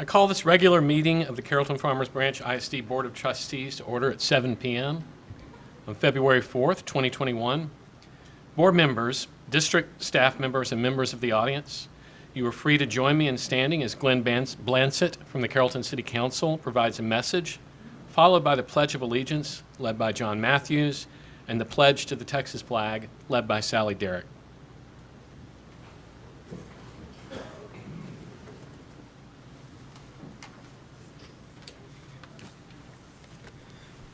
I call this regular meeting of the Carrollton-Farmers Branch ISD Board of Trustees to order at 7 p.m. on February 4th, 2021. Board members, district staff members, and members of the audience, you are free to join me in standing as Glenn Blansett from the Carrollton City Council provides a message, followed by the Pledge of Allegiance, led by John Matthews, and the Pledge to the Texas flag, led by Sally Derrick.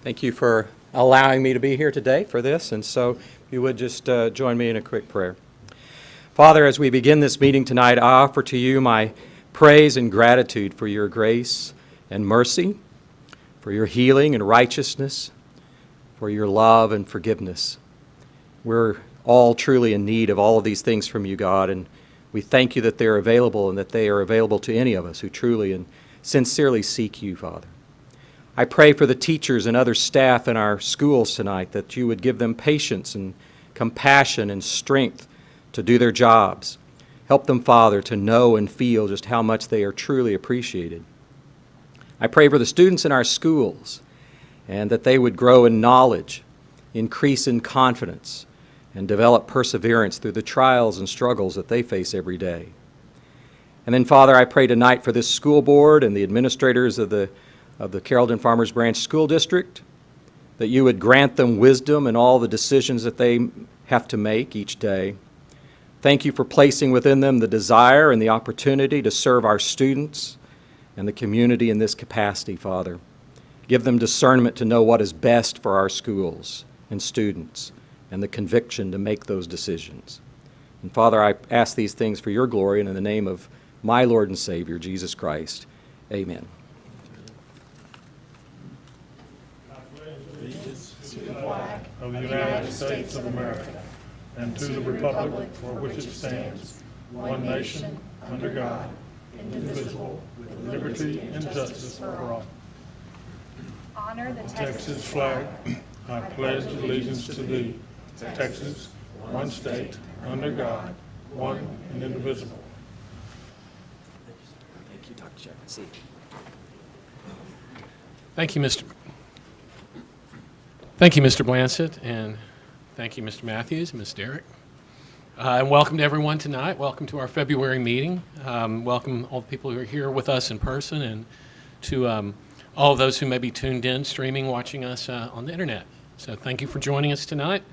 Thank you for allowing me to be here today for this, and so if you would just join me in a quick prayer. Father, as we begin this meeting tonight, I offer to you my praise and gratitude for your grace and mercy, for your healing and righteousness, for your love and forgiveness. We're all truly in need of all of these things from you, God, and we thank you that they're available and that they are available to any of us who truly and sincerely seek you, Father. I pray for the teachers and other staff in our schools tonight that you would give them patience and compassion and strength to do their jobs. Help them, Father, to know and feel just how much they are truly appreciated. I pray for the students in our schools and that they would grow in knowledge, increase in confidence, and develop perseverance through the trials and struggles that they face every day. And then, Father, I pray tonight for this school board and the administrators of the Carrollton-Farmers Branch School District, that you would grant them wisdom in all the decisions that they have to make each day. Thank you for placing within them the desire and the opportunity to serve our students and the community in this capacity, Father. Give them discernment to know what is best for our schools and students and the conviction to make those decisions. And Father, I ask these things for your glory and in the name of my Lord and Savior, Jesus Christ. Amen. Of the United States of America, and to the republic for which it stands, one nation, under God, indivisible, with liberty and justice for all. Honor the Texas flag. I pledge allegiance to thee, Texas, one state, under God, one and indivisible. Thank you, Dr. Jackson. Thank you, Mr. Blansett, and thank you, Mr. Matthews and Ms. Derrick. And welcome to everyone tonight. Welcome to our February meeting. Welcome all the people who are here with us in person, and to all of those who may be tuned in, streaming, watching us on the internet. So thank you for joining us tonight.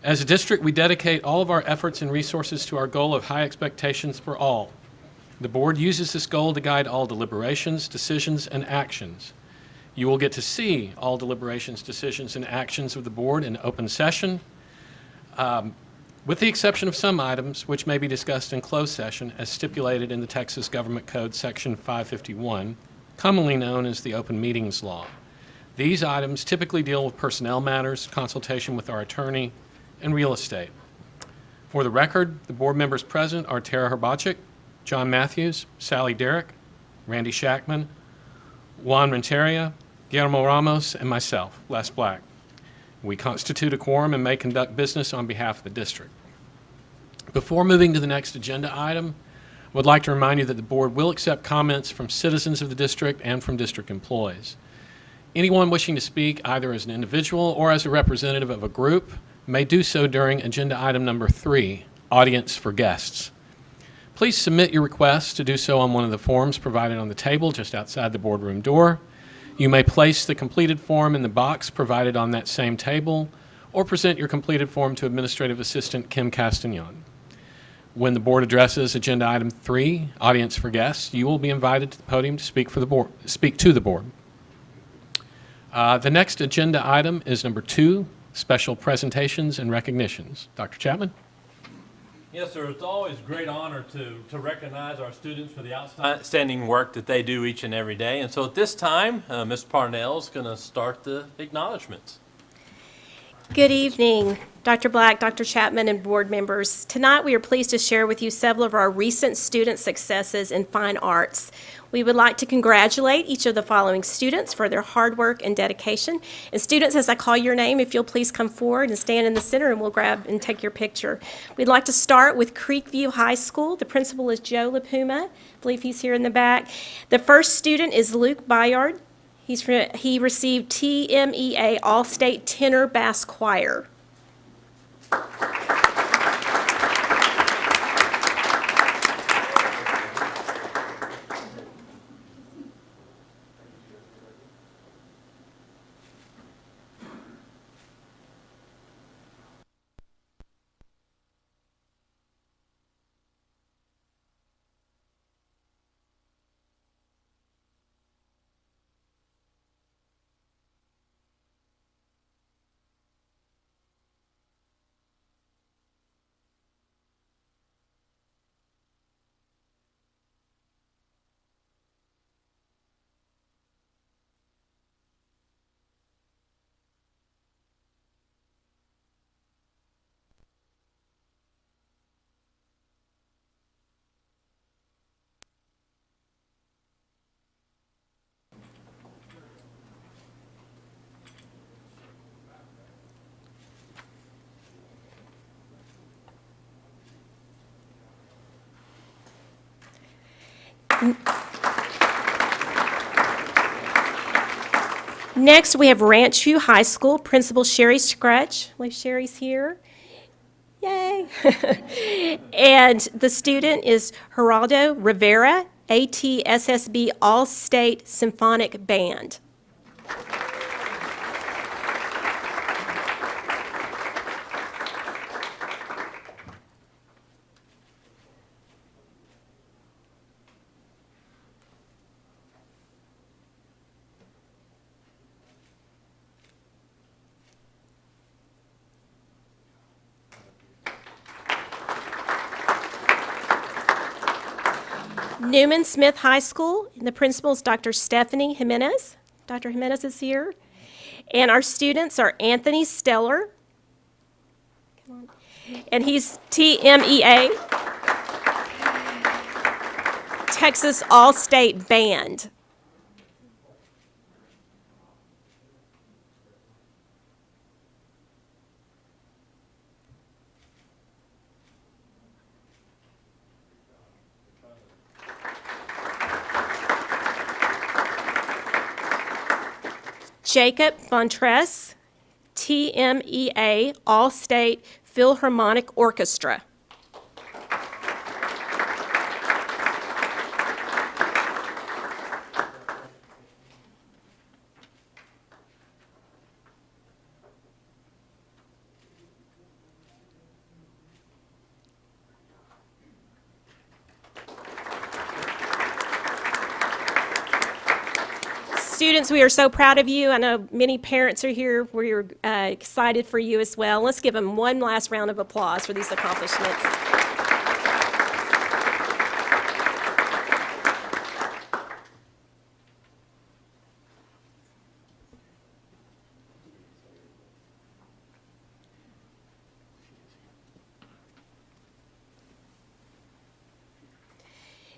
As a district, we dedicate all of our efforts and resources to our goal of high expectations for all. The board uses this goal to guide all deliberations, decisions, and actions. You will get to see all deliberations, decisions, and actions of the board in open session, with the exception of some items which may be discussed in closed session as stipulated in the Texas Government Code Section 551, commonly known as the Open Meetings Law. These items typically deal with personnel matters, consultation with our attorney, and real estate. For the record, the board members present are Tara Herbachik, John Matthews, Sally Derrick, Randy Shackman, Juan Renteria, Guillermo Ramos, and myself, Les Black. We constitute a quorum and may conduct business on behalf of the district. Before moving to the next agenda item, I would like to remind you that the board will accept comments from citizens of the district and from district employees. Anyone wishing to speak, either as an individual or as a representative of a group, may do so during agenda item number 3, Audience for Guests. Please submit your requests to do so on one of the forms provided on the table just outside the boardroom door. You may place the completed form in the box provided on that same table, or present your completed form to Administrative Assistant Kim Castagnon. When the board addresses agenda item 3, Audience for Guests, you will be invited to the podium to speak to the board. The next agenda item is number 2, Special Presentations and Recognitions. Dr. Chapman? Yes, sir. It's always a great honor to recognize our students for the outstanding work that they do each and every day. And so at this time, Ms. Parnell is going to start the acknowledgments. Good evening, Dr. Black, Dr. Chapman, and board members. Tonight, we are pleased to share with you several of our recent student successes in fine arts. We would like to congratulate each of the following students for their hard work and dedication. And students, as I call your name, if you'll please come forward and stand in the center and we'll grab and take your picture. We'd like to start with Creekview High School. The principal is Joe LaPuma. I believe he's here in the back. The first student is Luke Bayard. He received TMEA All-State Tenor Bass Choir. Next, we have Ranch View High School, Principal Sherry Scratch. I believe Sherry's here. Yay! And the student is Geraldo Rivera, ATSSB All-State Symphonic Band. Newman Smith High School, and the principal is Dr. Stephanie Jimenez. Dr. Jimenez is here. And our students are Anthony Steller, come on, and he's TMEA, Texas All-State Band. Jacob Fontress, TMEA All-State Philharmonic Orchestra. Students, we are so proud of you. I know many parents are here. We're excited for you as well. Let's give them one last round of applause for these accomplishments.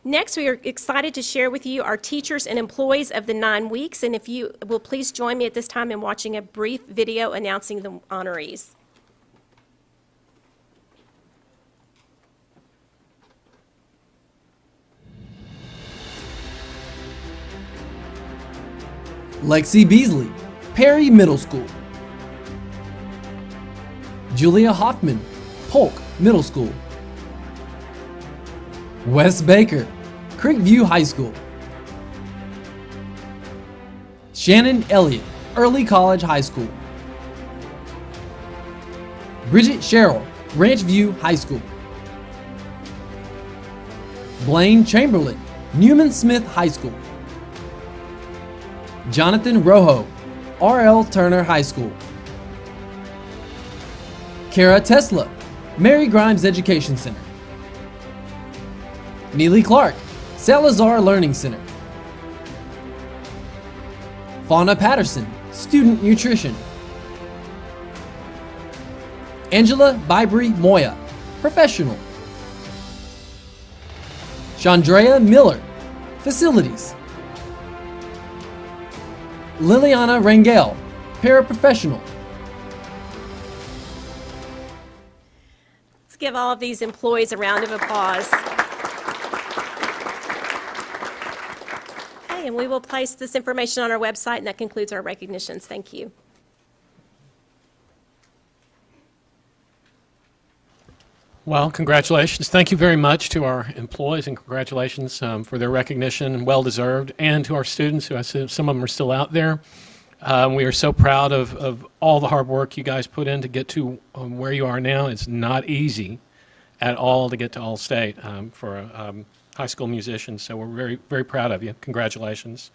Next, we are excited to share with you our teachers and employees of the 9 weeks, and if you will please join me at this time in watching a brief video announcing the honorees. Lexi Beasley, Perry Middle School. Julia Hoffman, Polk Middle School. Wes Baker, Creekview High School. Shannon Elliott, Early College High School. Bridget Sherrill, Ranch View High School. Blaine Chamberlain, Newman Smith High School. Jonathan Rojo, R.L. Turner High School. Kara Tesla, Mary Grimes Education Center. Neely Clark, Salazar Learning Center. Fauna Patterson, Student Nutrition. Angela Bybri Moya, Professional. Chandrea Miller, Facilities. Liliana Rangel, Paraprofessional. Let's give all of these employees a round of applause. Okay, and we will place this information on our website, and that concludes our recognitions. Thank you. Well, congratulations. Thank you very much to our employees, and congratulations for their recognition, well-deserved, and to our students, who I see some of them are still out there. We are so proud of all the hard work you guys put in to get to where you are now. It's not easy at all to get to All-State for a high school musician, so we're very, very proud of you. Congratulations.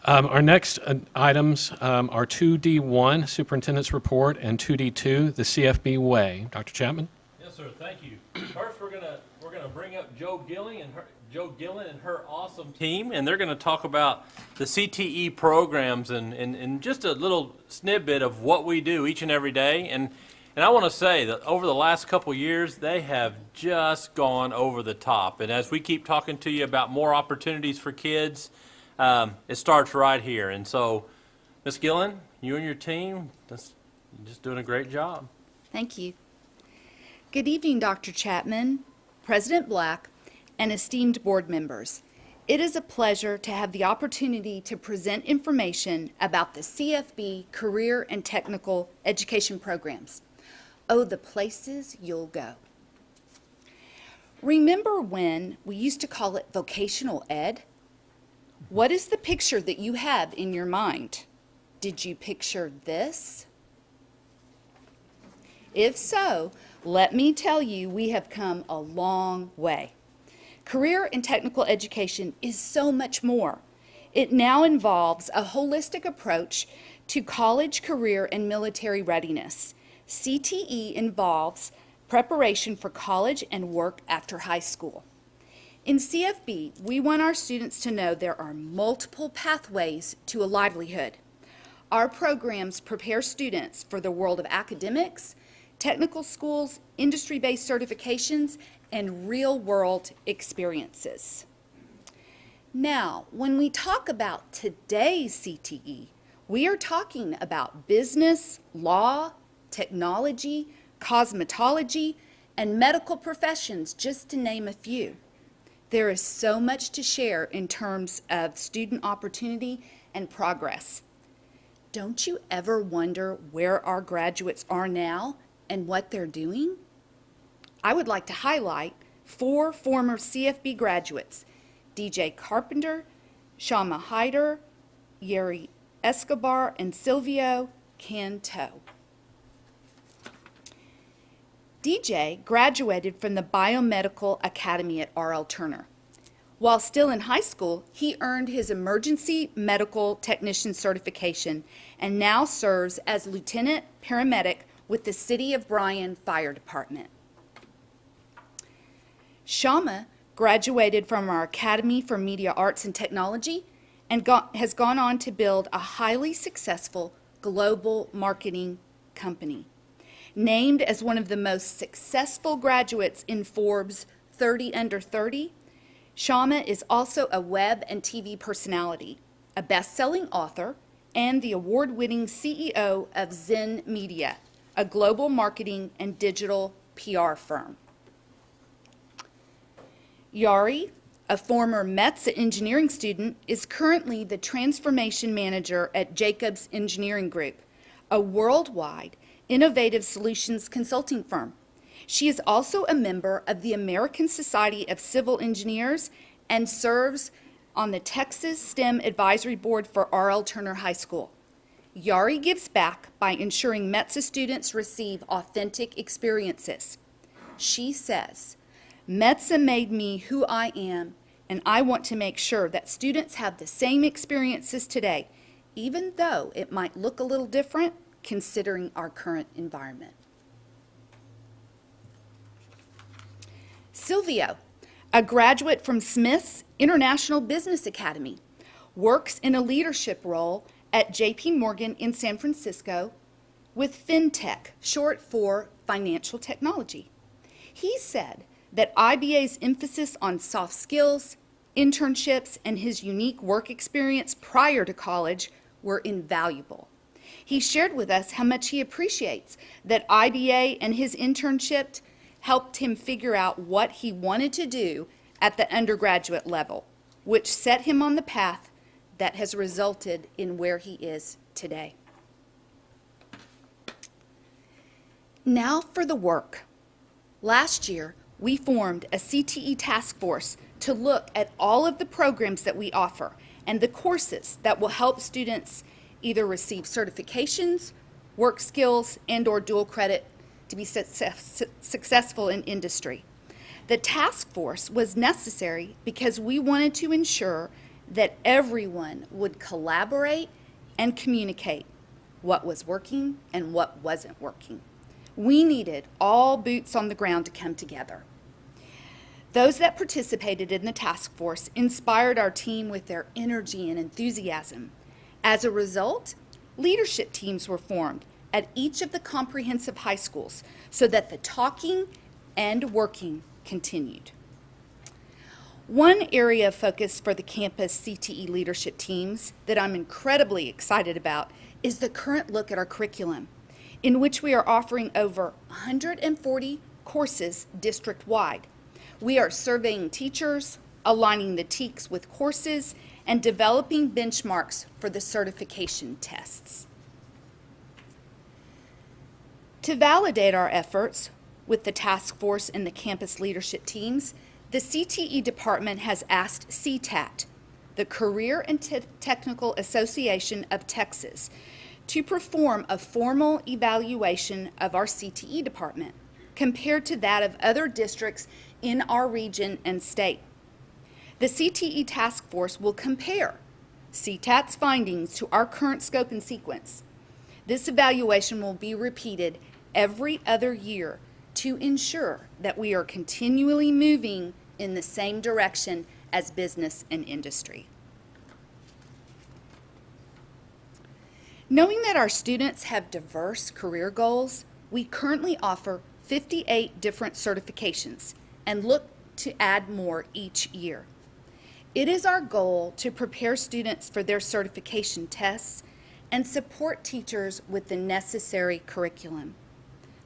Our next items are 2D1, Superintendent's Report, and 2D2, the CFB Way. Dr. Chapman? Yes, sir. Thank you. First, we're gonna bring up Joe Gillen and her awesome team, and they're gonna talk about the CTE programs and just a little snippet of what we do each and every day. And I want to say that over the last couple years, they have just gone over the top. And as we keep talking to you about more opportunities for kids, it starts right here. And so, Ms. Gillen, you and your team, you're just doing a great job. Thank you. Good evening, Dr. Chapman, President Black, and esteemed board members. It is a pleasure to have the opportunity to present information about the CFB Career and Technical Education programs. Oh, the places you'll go. Remember when we used to call it vocational ed? What is the picture that you have in your mind? Did you picture this? If so, let me tell you, we have come a long way. Career and technical education is so much more. It now involves a holistic approach to college, career, and military readiness. CTE involves preparation for college and work after high school. In CFB, we want our students to know there are multiple pathways to a livelihood. Our programs prepare students for the world of academics, technical schools, industry-based certifications, and real-world experiences. Now, when we talk about today's CTE, we are talking about business, law, technology, cosmetology, and medical professions, just to name a few. There is so much to share in terms of student opportunity and progress. Don't you ever wonder where our graduates are now and what they're doing? I would like to highlight 4 former CFB graduates, DJ Carpenter, Shama Hyder, Yeri Escobar, and Silvio Canto. DJ graduated from the Biomedical Academy at R.L. Turner. While still in high school, he earned his emergency medical technician certification and now serves as lieutenant paramedic with the City of Bryan Fire Department. Shama graduated from our Academy for Media Arts and Technology and has gone on to build a highly successful global marketing company. Named as one of the most successful graduates in Forbes 30 Under 30, Shama is also a web and TV personality, a best-selling author, and the award-winning CEO of Zen Media, a global marketing and digital PR firm. Yari, a former METS engineering student, is currently the transformation manager at Jacobs Engineering Group, a worldwide innovative solutions consulting firm. She is also a member of the American Society of Civil Engineers and serves on the Texas STEM Advisory Board for R.L. Turner High School. Yari gives back by ensuring METSA students receive authentic experiences. She says, METSA made me who I am, and I want to make sure that students have the same experiences today, even though it might look a little different considering our current environment. Silvio, a graduate from Smith's International Business Academy, works in a leadership role at JP Morgan in San Francisco, with FinTech, short for financial technology. He said that IBA's emphasis on soft skills, internships, and his unique work experience prior to college were invaluable. He shared with us how much he appreciates that IBA and his internship helped him figure out what he wanted to do at the undergraduate level, which set him on the path that has resulted in where he is today. Now for the work. Last year, we formed a CTE task force to look at all of the programs that we offer and the courses that will help students either receive certifications, work skills, and/or dual credit to be successful in industry. The task force was necessary because we wanted to ensure that everyone would collaborate and communicate what was working and what wasn't working. We needed all boots on the ground to come together. Those that participated in the task force inspired our team with their energy and enthusiasm. As a result, leadership teams were formed at each of the comprehensive high schools so that the talking and working continued. One area of focus for the campus CTE leadership teams that I'm incredibly excited about is the current look at our curriculum, in which we are offering over 140 courses district-wide. We are surveying teachers, aligning the TEKS with courses, and developing benchmarks for the certification tests. To validate our efforts with the task force and the campus leadership teams, the CTE department has asked CTAT, the Career and Technical Association of Texas, to perform a formal evaluation of our CTE department compared to that of other districts in our region and state. The CTE task force will compare CTAT's findings to our current scope and sequence. This evaluation will be repeated every other year to ensure that we are continually moving in the same direction as business and industry. Knowing that our students have diverse career goals, we currently offer 58 different certifications and look to add more each year. It is our goal to prepare students for their certification tests and support teachers with the necessary curriculum.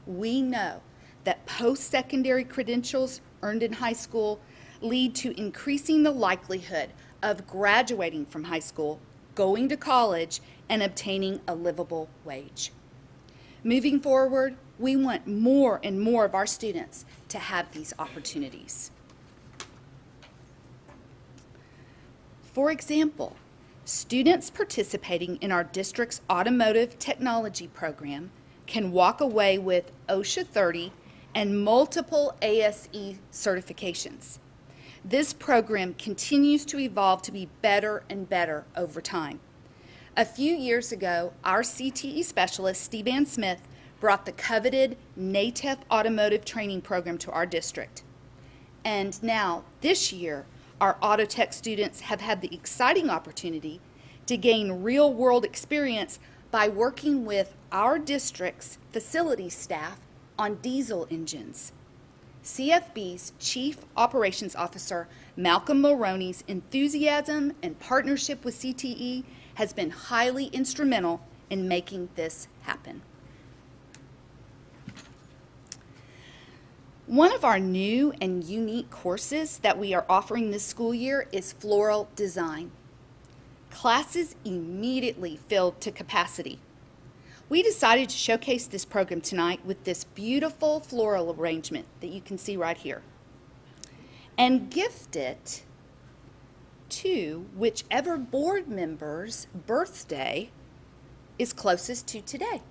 We know that post-secondary credentials earned in high school lead to increasing the likelihood of graduating from high school, going to college, and obtaining a livable wage. Moving forward, we want more and more of our students to have these opportunities. For example, students participating in our district's automotive technology program can walk away with OSHA 30 and multiple ASE certifications. This program continues to evolve to be better and better over time. A few years ago, our CTE specialist, Steve Ann Smith, brought the coveted NATEF automotive training program to our district. And now, this year, our auto tech students have had the exciting opportunity to gain real-world experience by working with our district's facility staff on diesel engines. CFB's Chief Operations Officer, Malcolm Mulroney's enthusiasm and partnership with CTE has been highly instrumental in making this happen. One of our new and unique courses that we are offering this school year is floral design. Classes immediately filled to capacity. We decided to showcase this program tonight with this beautiful floral arrangement that you can see right here, and gift it to whichever board member's birthday is closest to today.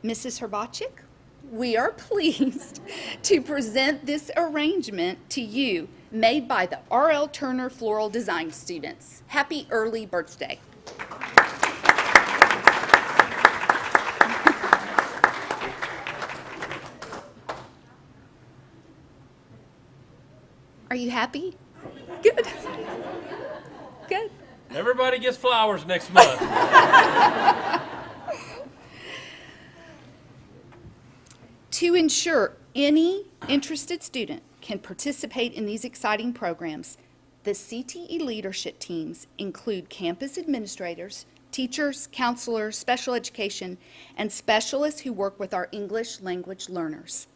Mrs. Herbachik, we are pleased to present this arrangement to you, made by the R.L. Turner Floral Design students. Happy early birthday. Are you happy? Good. Good. Everybody gets flowers next month. To ensure any interested student can participate in these exciting programs, the CTE Leadership Teams include campus administrators, teachers, counselors, special education, and specialists who work with our English language learners.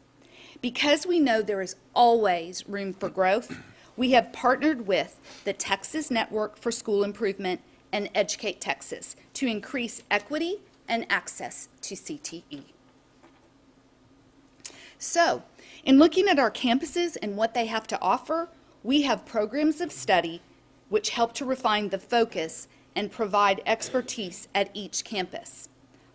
Because we know there is always room for growth, we have partnered with the Texas Network for School Improvement and Educate Texas to increase equity and access to CTE. So, in looking at our campuses and what they have to offer, we have programs of study which help to refine the focus and provide expertise at each campus.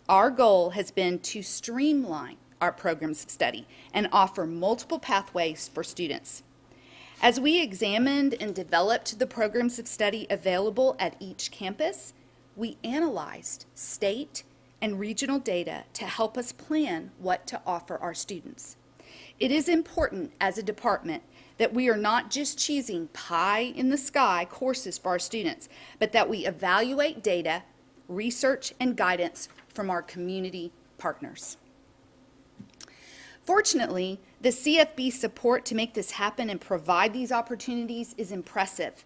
Our goal has been to streamline our programs of study and offer multiple pathways for students. As we examined and developed the programs of study available at each campus, we analyzed state and regional data to help us plan what to offer our students. It is important as a department that we are not just choosing pie-in-the-sky courses for our students, but that we evaluate data, research, and guidance from our community partners. Fortunately, the CFB support to make this happen and provide these opportunities is impressive.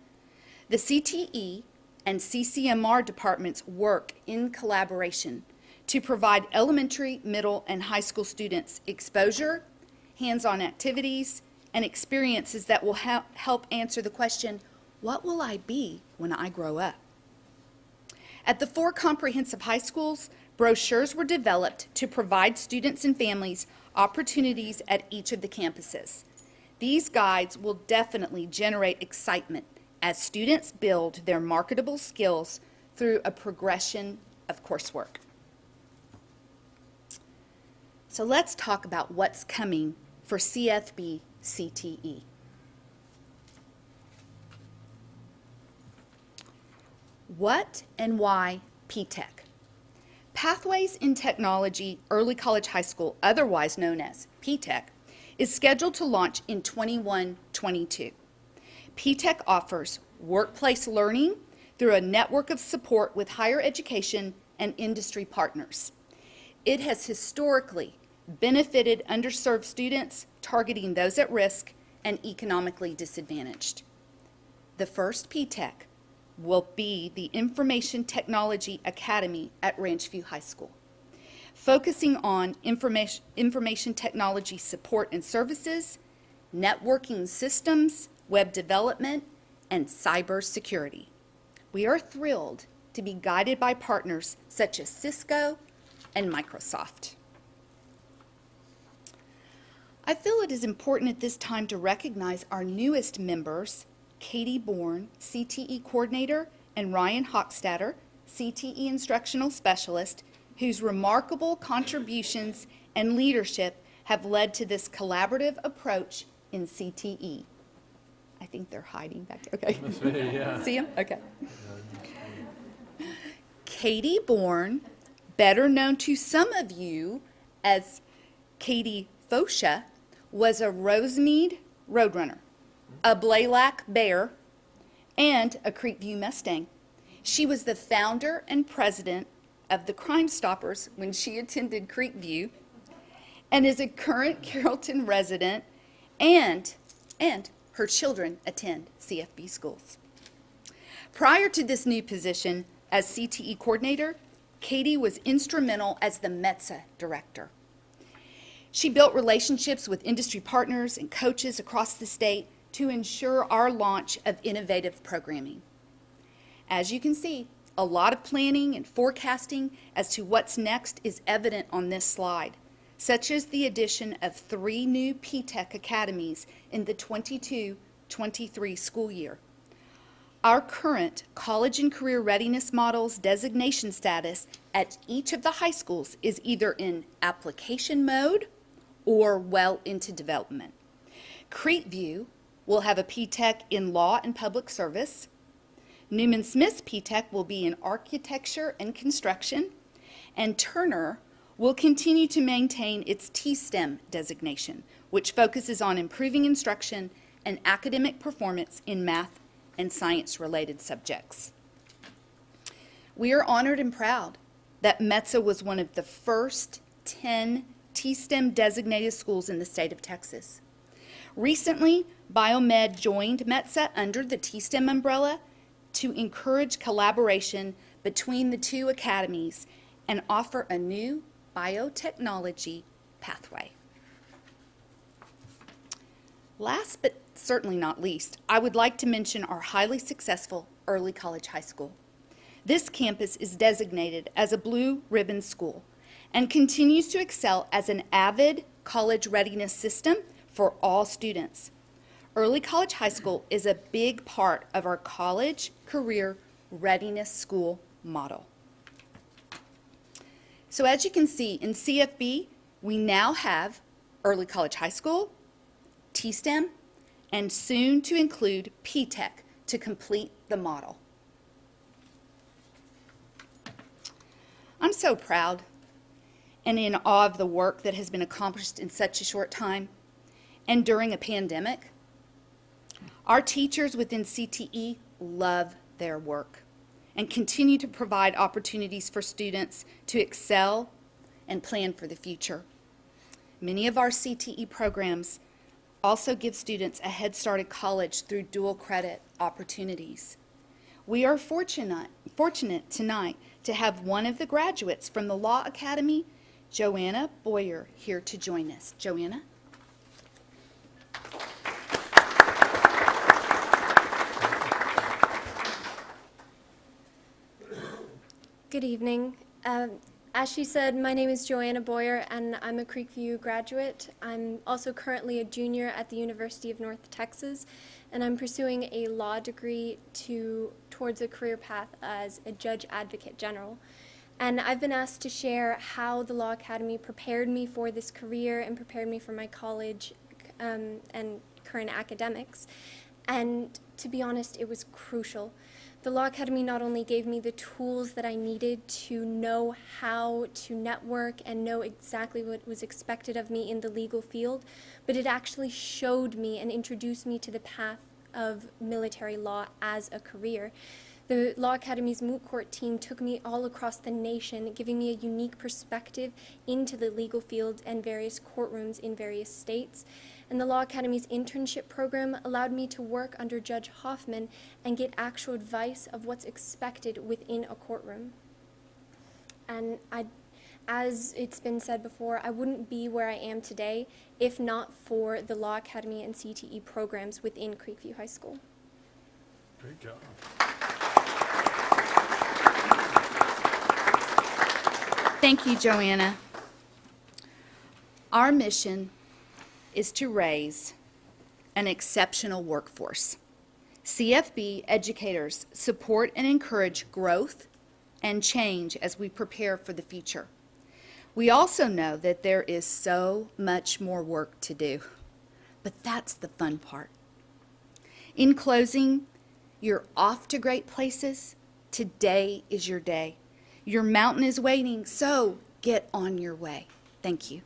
The CTE and CCMR departments work in collaboration to provide elementary, middle, and high school students exposure, hands-on activities, and experiences that will help answer the question, what will I be when I grow up? At the 4 comprehensive high schools, brochures were developed to provide students and families opportunities at each of the campuses. These guides will definitely generate excitement as students build their marketable skills through a progression of coursework. So let's talk about what's coming for CFB CTE. What and why P-TECH? Pathways in Technology Early College High School, otherwise known as P-TECH, is scheduled to launch in 21-22. P-TECH offers workplace learning through a network of support with higher education and industry partners. It has historically benefited underserved students, targeting those at risk and economically disadvantaged. The first P-TECH will be the Information Technology Academy at Ranchview High School, focusing on information technology support and services, networking systems, web development, and cybersecurity. We are thrilled to be guided by partners such as Cisco and Microsoft. I feel it is important at this time to recognize our newest members, Katie Bourne, CTE Coordinator, and Ryan Hochstatter, CTE Instructional Specialist, whose remarkable contributions and leadership have led to this collaborative approach in CTE. I think they're hiding back there. Okay. Yeah. See them? Okay. Katie Bourne, better known to some of you as Katie Fosha, was a Rosemead Roadrunner, a Blaylock Bear, and a Creekview Mustang. She was the founder and president of the Crime Stoppers when she attended Creekview, and is a current Carrollton resident, and her children attend CFB schools. Prior to this new position as CTE coordinator, Katie was instrumental as the METSA director. She built relationships with industry partners and coaches across the state to ensure our launch of innovative programming. As you can see, a lot of planning and forecasting as to what's next is evident on this slide, such as the addition of 3 new P-TECH academies in the 22-23 school year. Our current college and career readiness models designation status at each of the high schools is either in application mode or well into development. Creekview will have a P-TECH in Law and Public Service. Newman Smith's P-TECH will be in Architecture and Construction, and Turner will continue to maintain its T-STEM designation, which focuses on improving instruction and academic performance in math and science-related subjects. We are honored and proud that METSA was one of the first 10 T-STEM designated schools in the state of Texas. Recently, Biomed joined METSA under the T-STEM umbrella to encourage collaboration between the two academies and offer a new biotechnology pathway. Last but certainly not least, I would like to mention our highly successful Early College High School. This campus is designated as a blue ribbon school and continues to excel as an avid college readiness system for all students. Early College High School is a big part of our college career readiness school model. So as you can see, in CFB, we now have Early College High School, T-STEM, and soon to include P-TECH to complete the model. I'm so proud and in awe of the work that has been accomplished in such a short time and during a pandemic. Our teachers within CTE love their work and continue to provide opportunities for students to excel and plan for the future. Many of our CTE programs also give students a head start at college through dual credit opportunities. We are fortunate tonight to have one of the graduates from the Law Academy, Joanna Boyer, here to join us. Joanna? Good evening. As she said, my name is Joanna Boyer, and I'm a Creekview graduate. I'm also currently a junior at the University of North Texas, and I'm pursuing a law degree towards a career path as a judge advocate general. And I've been asked to share how the Law Academy prepared me for this career and prepared me for my college and current academics. And to be honest, it was crucial. The Law Academy not only gave me the tools that I needed to know how to network and know exactly what was expected of me in the legal field, but it actually showed me and introduced me to the path of military law as a career. The Law Academy's moot court team took me all across the nation, giving me a unique perspective into the legal field and various courtrooms in various states. And the Law Academy's internship program allowed me to work under Judge Hoffman and get actual advice of what's expected within a courtroom. And as it's been said before, I wouldn't be where I am today if not for the Law Academy and CTE programs within Creekview High School. Great job. Thank you, Joanna. Our mission is to raise an exceptional workforce. CFB educators support and encourage growth and change as we prepare for the future. We also know that there is so much more work to do, but that's the fun part. In closing, you're off to great places. Today is your day. Your mountain is waiting, so get on your way. Thank you.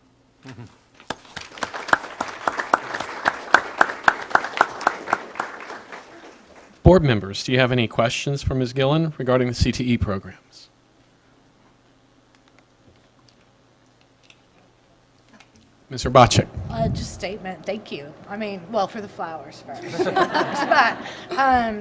Board members, do you have any questions for Ms. Gillen regarding the CTE programs? Ms. Urbacek. Just statement, thank you. I mean, well, for the flowers first.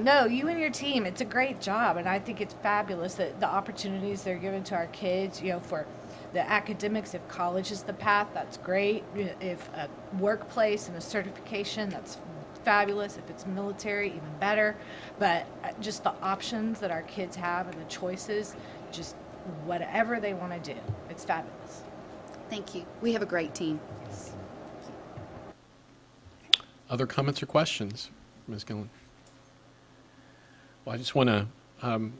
No, you and your team, it's a great job, and I think it's fabulous that the opportunities they're giving to our kids, for the academics. If college is the path, that's great. If a workplace and a certification, that's fabulous. If it's military, even better. But just the options that our kids have and the choices, just whatever they want to do, it's fabulous. Thank you. We have a great team. Other comments or questions, Ms. Gillen? Well, I just want to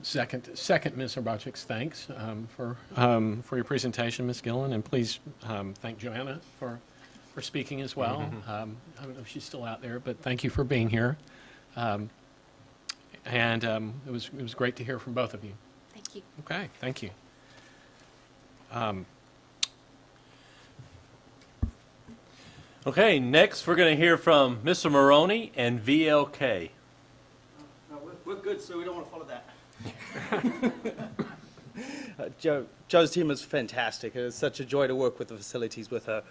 second Ms. Urbacek's thanks for your presentation, Ms. Gillen, and please thank Joanna for speaking as well. I don't know if she's still out there, but thank you for being here. And it was great to hear from both of you. Thank you. Okay, thank you. Okay, next we're going to hear from Mr. Maroney and VLK. No, we're good, so we don't want to follow Joe's team is fantastic. It is such a joy to work with the facilities with her.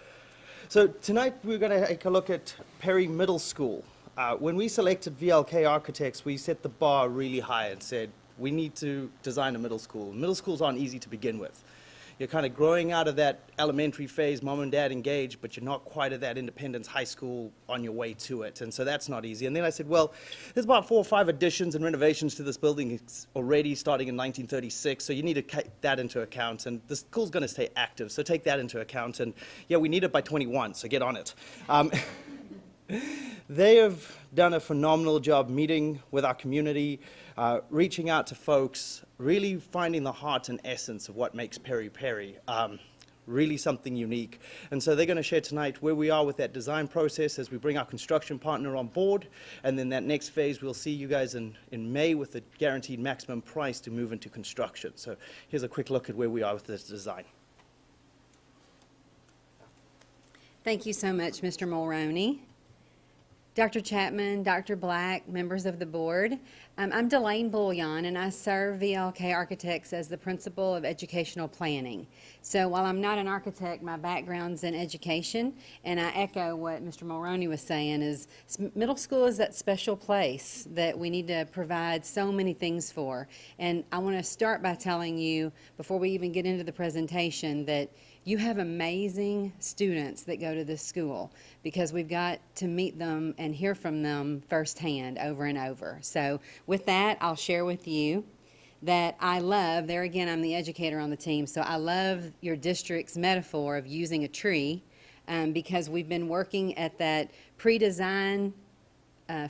So tonight we're going to take a look at Perry Middle School. When we selected VLK architects, we set the bar really high and said, we need to design a middle school. Middle schools aren't easy to begin with. You're kind of growing out of that elementary phase, mom and dad engaged, but you're not quite at that independence high school on your way to it. And so that's not easy. And then I said, well, there's about 4 or 5 additions and renovations to this building. It's already starting in 1936, so you need to take that into account. And the school's going to stay active, so take that into account. And yeah, we need it by 21, so get on it. They have done a phenomenal job meeting with our community, reaching out to folks, really finding the heart and essence of what makes Perry Perry, really something unique. And so they're going to share tonight where we are with that design process as we bring our construction partner on board. And then that next phase, we'll see you guys in May with the guaranteed maximum price to move into construction. So here's a quick look at where we are with this design. Thank you so much, Mr. Mulroney. Dr. Chapman, Dr. Black, members of the board. I'm Delane Bullion, and I serve VLK Architects as the Principal of Educational Planning. So while I'm not an architect, my background's in education, and I echo what Mr. Mulroney was saying, is middle school is that special place that we need to provide so many things for. And I want to start by telling you, before we even get into the presentation, that you have amazing students that go to this school because we've got to meet them and hear from them firsthand over and over. So with that, I'll share with you that I love, there again, I'm the educator on the team, so I love your district's metaphor of using a tree because we've been working at that pre-design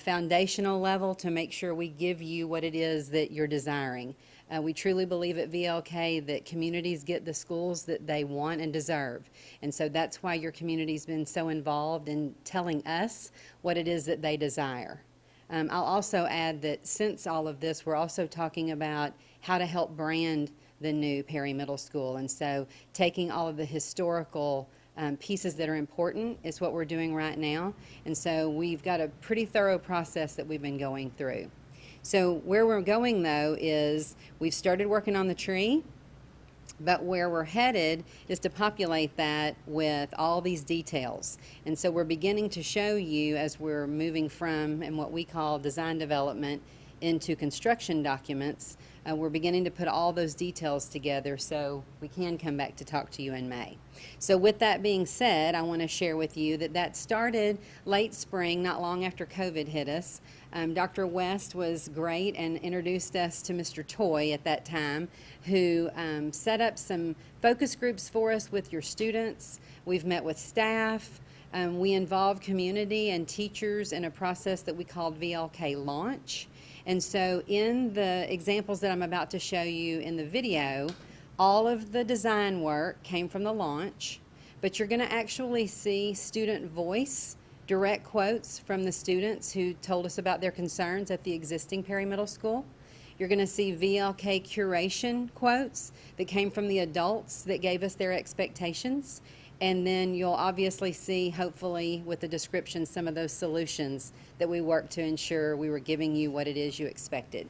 foundational level to make sure we give you what it is that you're desiring. We truly believe at VLK that communities get the schools that they want and deserve. And so that's why your community's been so involved in telling us what it is that they desire. I'll also add that since all of this, we're also talking about how to help brand the new Perry Middle School. And so taking all of the historical pieces that are important is what we're doing right now. And so we've got a pretty thorough process that we've been going through. So where we're going, though, is we've started working on the tree, but where we're headed is to populate that with all these details. And so we're beginning to show you as we're moving from and what we call design development into construction documents, we're beginning to put all those details together so we can come back to talk to you in May. So with that being said, I want to share with you that that started late spring, not long after COVID hit us. Dr. West was great and introduced us to Mr. Toy at that time, who set up some focus groups for us with your students. We've met with staff. We involved community and teachers in a process that we called VLK Launch. And so in the examples that I'm about to show you in the video, all of the design work came from the launch, but you're going to actually see student voice, direct quotes from the students who told us about their concerns at the existing Perry Middle School. You're going to see VLK curation quotes that came from the adults that gave us their expectations. And then you'll obviously see, hopefully, with the description, some of those solutions that we worked to ensure we were giving you what it is you expected.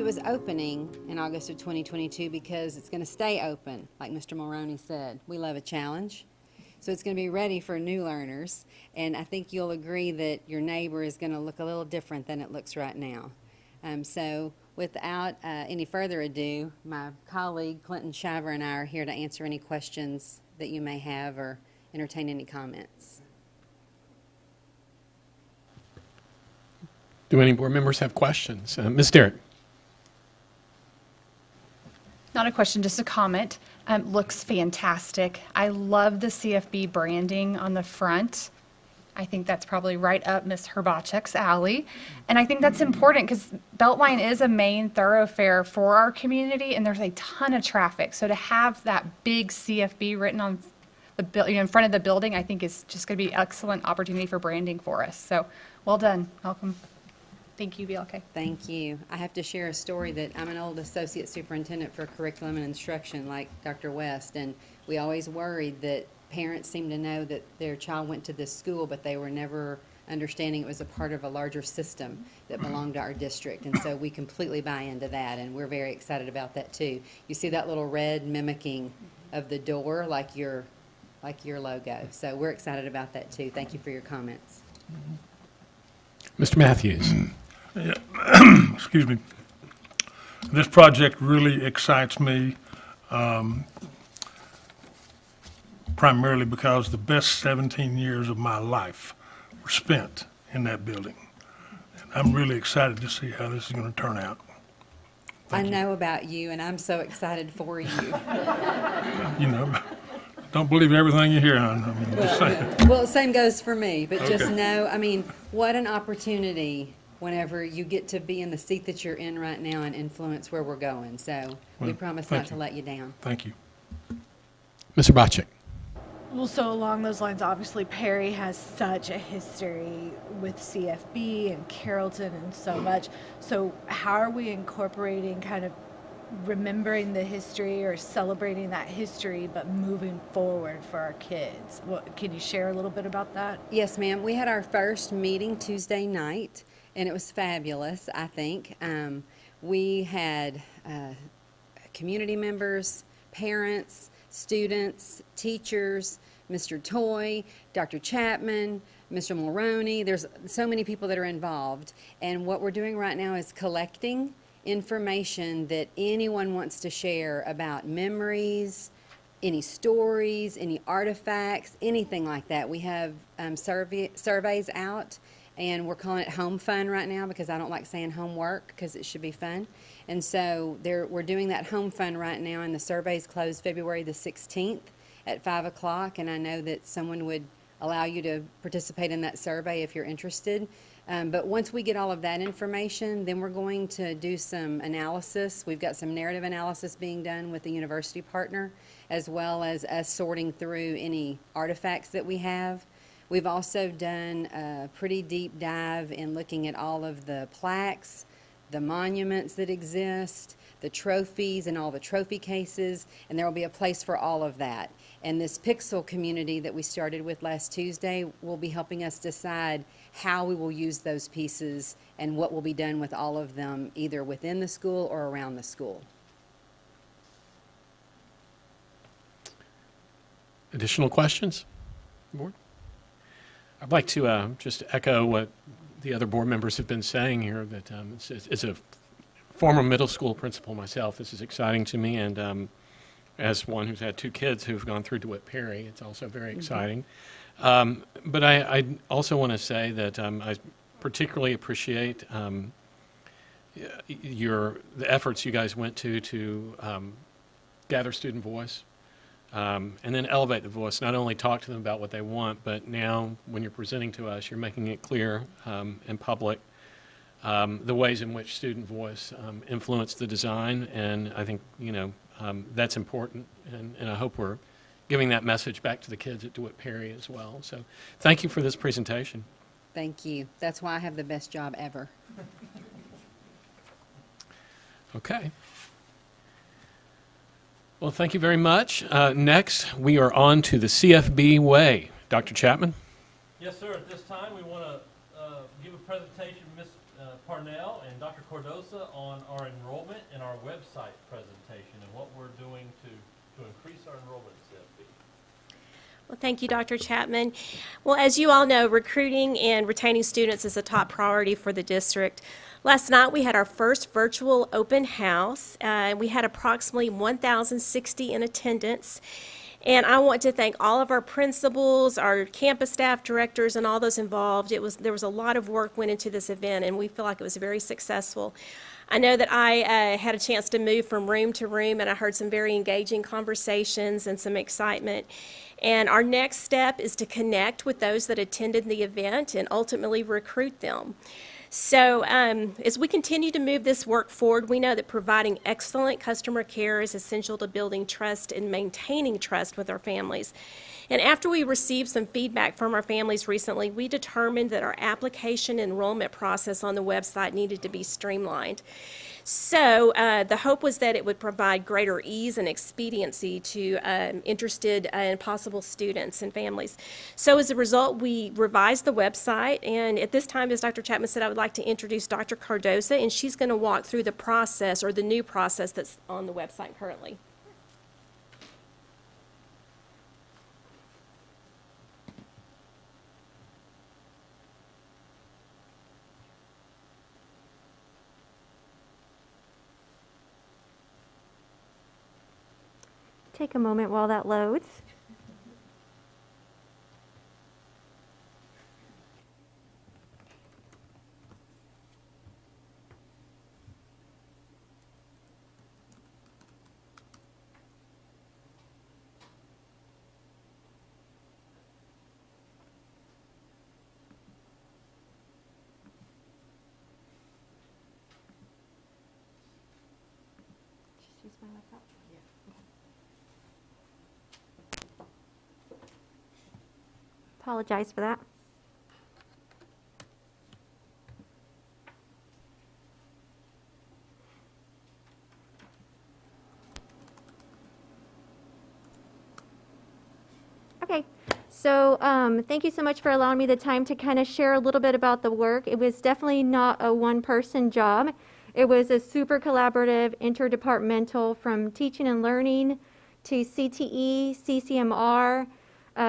was opening in August of 2022 because it's going to stay open, like Mr. Mulroney said. We love a challenge. So it's going to be ready for new learners, and I think you'll agree that your neighbor is going to look a little different than it looks right now. So without any further ado, my colleague Clinton Shiver and I are here to answer any questions that you may have or entertain any comments. Do any board members have questions? Ms. Derrick? Not a question, just a comment. Looks fantastic. I love the CFB branding on the front. I think that's probably right up Ms. Herbachek's alley. And I think that's important because Beltline is a main thoroughfare for our community, and there's a ton of traffic. So to have that big CFB written on the in front of the building, I think is just going to be an excellent opportunity for branding for us. So well done. Welcome. Thank you, BLK. Thank you. I have to share a story that I'm an old associate superintendent for curriculum and instruction like Dr. West, and we always worried that parents seemed to know that their child went to this school, but they were never understanding it was a part of a larger system that belonged to our district. And so we completely buy into that, and we're very excited about that too. You see that little red mimicking of the door like your logo. So we're excited about that too. Thank you for your comments. Mr. Matthews? Excuse me. This project really excites me, primarily because the best 17 years of my life were spent in that building. And I'm really excited to see how this is going to turn out. I know about you, and I'm so excited for you. You know, don't believe everything you hear, hon. I mean, just saying. Well, same goes for me, but just Okay. know, I mean, what an opportunity whenever you get to be in the seat that you're in right now and influence where we're going. So we Well, promise thank not to you. let you down. Thank you. Ms. Herbachek? Well, so along those lines, obviously Perry has such a history with CFB and Carrollton and so much. So how are we incorporating kind of remembering the history or celebrating that history, but moving forward for our kids? What, can you share a little bit about that? Yes, ma'am. We had our first meeting Tuesday night, and it was fabulous, I think. We had community members, parents, students, teachers, Mr. Toy, Dr. Chapman, Mr. Mulroney. There's so many people that are involved. And what we're doing right now is collecting information that anyone wants to share about memories, any stories, any artifacts, anything like that. We have surveys out, and we're calling it home fun right now because I don't like saying homework because it should be fun. And so we're doing that home fun right now, and the surveys close February the 16th at 5 o'clock, and I know that someone would allow you to participate in that survey if you're interested. But once we get all of that information, then we're going to do some analysis. We've got some narrative analysis being done with the university partner, as well as us sorting through any artifacts that we have. We've also done a pretty deep dive in looking at all of the plaques, the monuments that exist, the trophies and all the trophy cases, and there will be a place for all of that. And this Pixel community that we started with last Tuesday will be helping us decide how we will use those pieces and what will be done with all of them, either within the school or around the school. Additional questions? Board? I'd like to just echo what the other board members have been saying here, that it's a former middle school principal myself. This is exciting to me, and as one who's had two kids who've gone through DeWitt Perry, it's also very exciting. But I also want to say that I particularly appreciate the efforts you guys went to gather student voice, and then elevate the voice. Not only talk to them about what they want, but now when you're presenting to us, you're making it clear in public the ways in which student voice influenced the design, and I think that's important, and I hope we're giving that message back to the kids at DeWitt Perry as well. So thank you for this presentation. Thank you. That's why I have the best job ever. Okay. Well, thank you very much. Next, we are on to the CFB way. Dr. Chapman? Yes, sir. At this time, we want to give a presentation. Ms. Parnell and Dr. Cordosa on our enrollment and our website presentation and what we're doing to increase our enrollment at CFB. Well, thank you, Dr. Chapman. Well, as you all know, recruiting and retaining students is a top priority for the district. Last night, we had our first virtual open house. We had approximately 1,060 in attendance. And I want to thank all of our principals, our campus staff directors, and all those involved. There was a lot of work went into this event, and we feel like it was very successful. I know that I had a chance to move from room to room, and I heard some very engaging conversations and some excitement. And our next step is to connect with those that attended the event and ultimately recruit them. So as we continue to move this work forward, we know that providing excellent customer care is essential to building trust and maintaining trust with our families. And after we received some feedback from our families recently, we determined that our application enrollment process on the website needed to be streamlined. So the hope was that it would provide greater ease and expediency to interested and possible students and families. So as a result, we revised the website, and at this time, as Dr. Chapman said, I would like to introduce Dr. Cardosa, and she's going to walk through the process, or the new process that's on the website currently. Take a moment while that loads. Just use my laptop. Apologize for that. Okay, so thank you so much for allowing me the time to kind of share a little bit about the work. It was definitely not a one-person job. It was a super collaborative, interdepartmental, from teaching and learning to CTE, CCMR,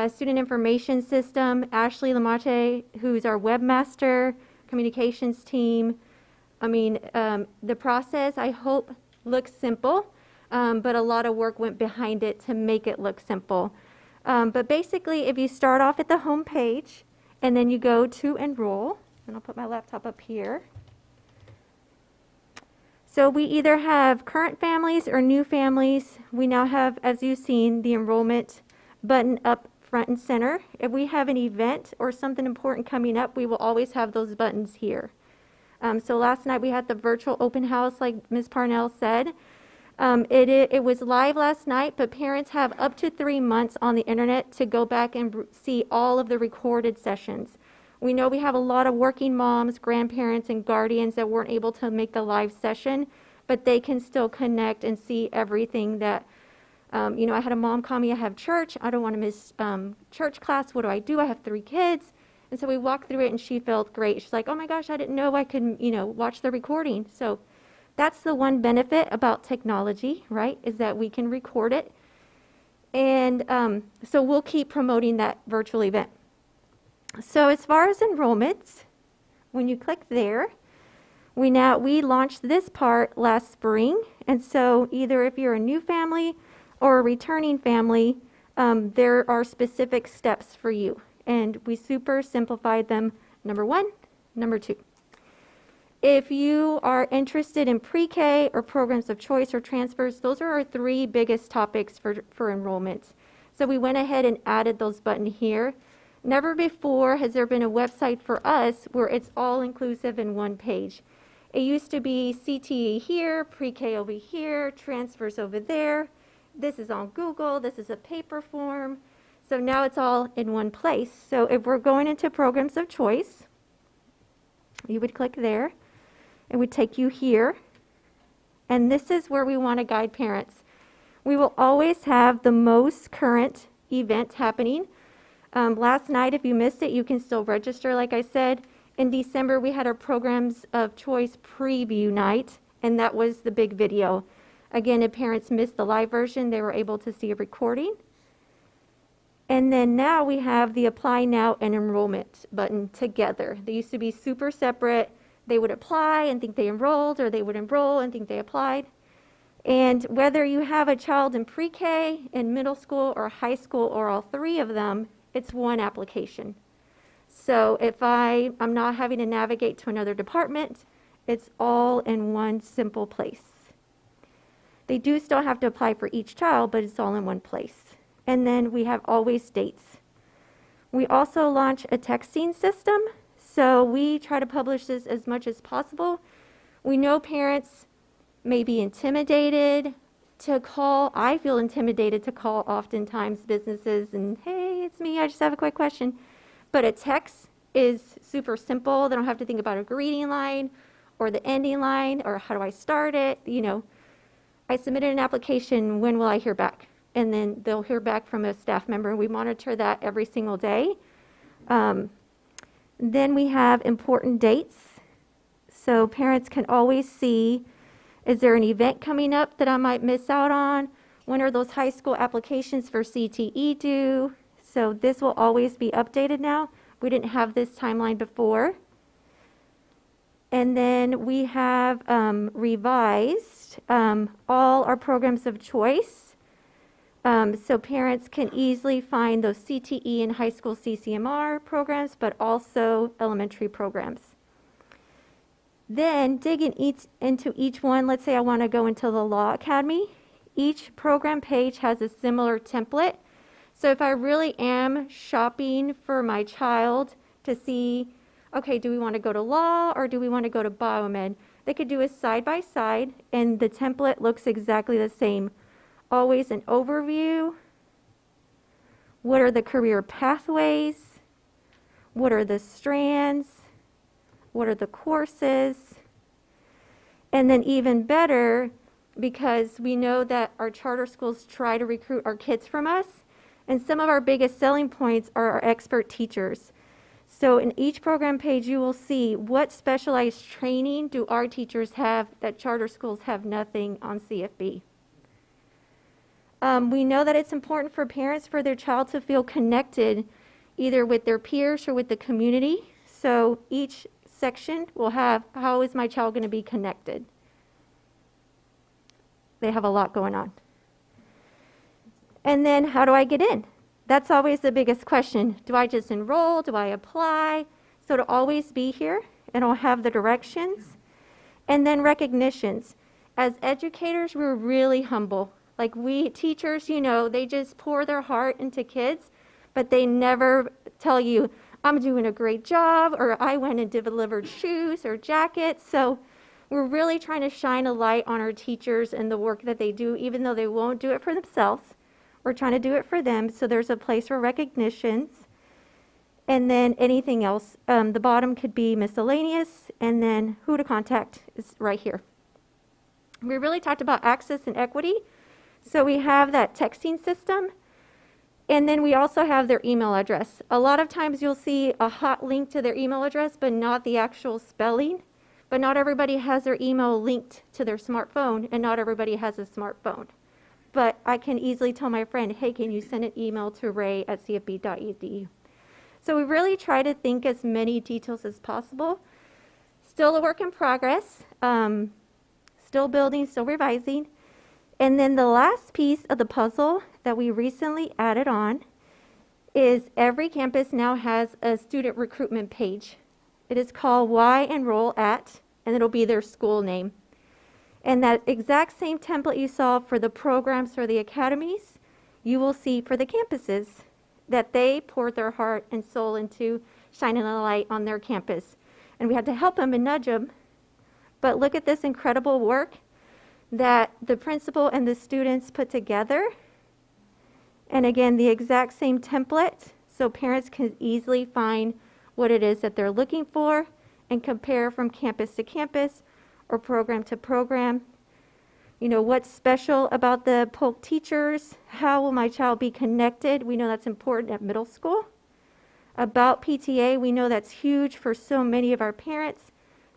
Student Information System, Ashley Lamate, who's our webmaster, communications team. I mean, the process, I hope, looks simple, but a lot of work went behind it to make it look simple. But basically, if you start off at the home page, and then you go to enroll, and I'll put my laptop up here. So we either have current families or new families. We now have, as you've seen, the enrollment button up front and center. If we have an event or something important coming up, we will always have those buttons here. So last night we had the virtual open house, like Ms. Parnell said. It was live last night, but parents have up to 3 months on the internet to go back and see all of the recorded sessions. We know we have a lot of working moms, grandparents, and guardians that weren't able to make the live session, but they can still connect and see everything that you know, I had a mom call me, I have church, I don't want to miss church class, what do? I have 3 kids. And so we walked through it and she felt great. She's like, oh my gosh, I didn't know I could, you know, watch the recording. So that's the one benefit about technology, right, is that we can record it. And so we'll keep promoting that virtual event. So as far as enrollments, when you click there, we launched this part last spring. And so either if you're a new family or a returning family, there are specific steps for you. And we super simplified them, number 1, number 2. If you are interested in pre-K or programs of choice or transfers, those are our 3 biggest topics for enrollments. So we went ahead and added those buttons here. Never before has there been a website for us where it's all inclusive in one page. It used to be CTE here, pre-K over here, transfers over there. This is on Google, this is a paper form. So now it's all in one place. So if we're going into programs of choice, you would click there. It would take you here. And this is where we want to guide parents. We will always have the most current event happening. Last night, if you missed it, you can still register, like I said. In December, we had our Programs of Choice preview night, and that was the big video. Again, if parents missed the live version, they were able to see a recording. And then now we have the Apply Now and Enrollment button together. They used to be super separate. They would apply and think they enrolled, or they would enroll and think they applied. And whether you have a child in pre-K, in middle school, or high school, or all three of them, it's one application. So if I'm not having to navigate to another department, it's all in one simple place. They do still have to apply for each child, but it's all in one place. And then we have always dates. We also launch a texting system, so we try to publish this as much as possible. We know parents may be intimidated to call. I feel intimidated to call oftentimes businesses and, hey, it's me, I just have a quick question. But a text is super simple. They don't have to think about a greeting line or the ending line or how do I start it. You know, I submitted an application, when will I hear back? And then they'll hear back from a staff member. We monitor that every single day. Then we have important dates. So parents can always see, is there an event coming up that I might miss out on? When are those high school applications for CTE due? So this will always be updated now. We didn't have this timeline before. And then we have revised all our programs of choice. So parents can easily find those CTE and high school CCMR programs, but also elementary programs. Then digging into each one, let's say I want to go into the Law Academy. Each program page has a similar template. So if I really am shopping for my child to see, okay, do we want to go to law or do we want to go to biomed? They could do a side by side and the template looks exactly the same. Always an overview. What are the career pathways? What are the strands? What are the courses? And then even better, because we know that our charter schools try to recruit our kids from us, and some of our biggest selling points are our expert teachers. So in each program page, you will see what specialized training do our teachers have that charter schools have nothing on CFB. We know that it's important for parents for their child to feel connected either with their peers or with the community. So each section will have, how is my child going to be connected? They have a lot going on. And then how do I get in? That's always the biggest question. Do I just enroll? Do I apply? So it'll always be here and it'll have the directions. And then recognitions. As educators, we're really humble. Like we teachers, you know, they just pour their heart into kids, but they never tell you, I'm doing a great job, or I went and delivered shoes or jackets. So we're really trying to shine a light on our teachers and the work that they do, even though they won't do it for themselves. We're trying to do it for them, so there's a place for recognitions. And then anything else. The bottom could be miscellaneous, and then who to contact is right here. We really talked about access and equity. So we have that texting system, and then we also have their email address. A lot of times you'll see a hot link to their email address, but not the actual spelling. But not everybody has their email linked to their smartphone, and not everybody has a smartphone. But I can easily tell my friend, hey, can you send an email to ray@cfb.edu? So we really try to think as many details as possible. Still a work in progress, still building, still revising. And then the last piece of the puzzle that we recently added on is every campus now has a student recruitment page. It is called Why Enroll At, and it'll be their school name. And that exact same template you saw for the programs for the academies, you will see for the campuses that they poured their heart and soul into shining a light on their campus. And we had to help them and nudge them. But look at this incredible work that the principal and the students put together. And again, the exact same template, so parents can easily find what it is that they're looking for and compare from campus to campus or program to program. You know, what's special about the Polk teachers? How will my child be connected? We know that's important at middle school. about PTA. We know that's huge for so many of our parents,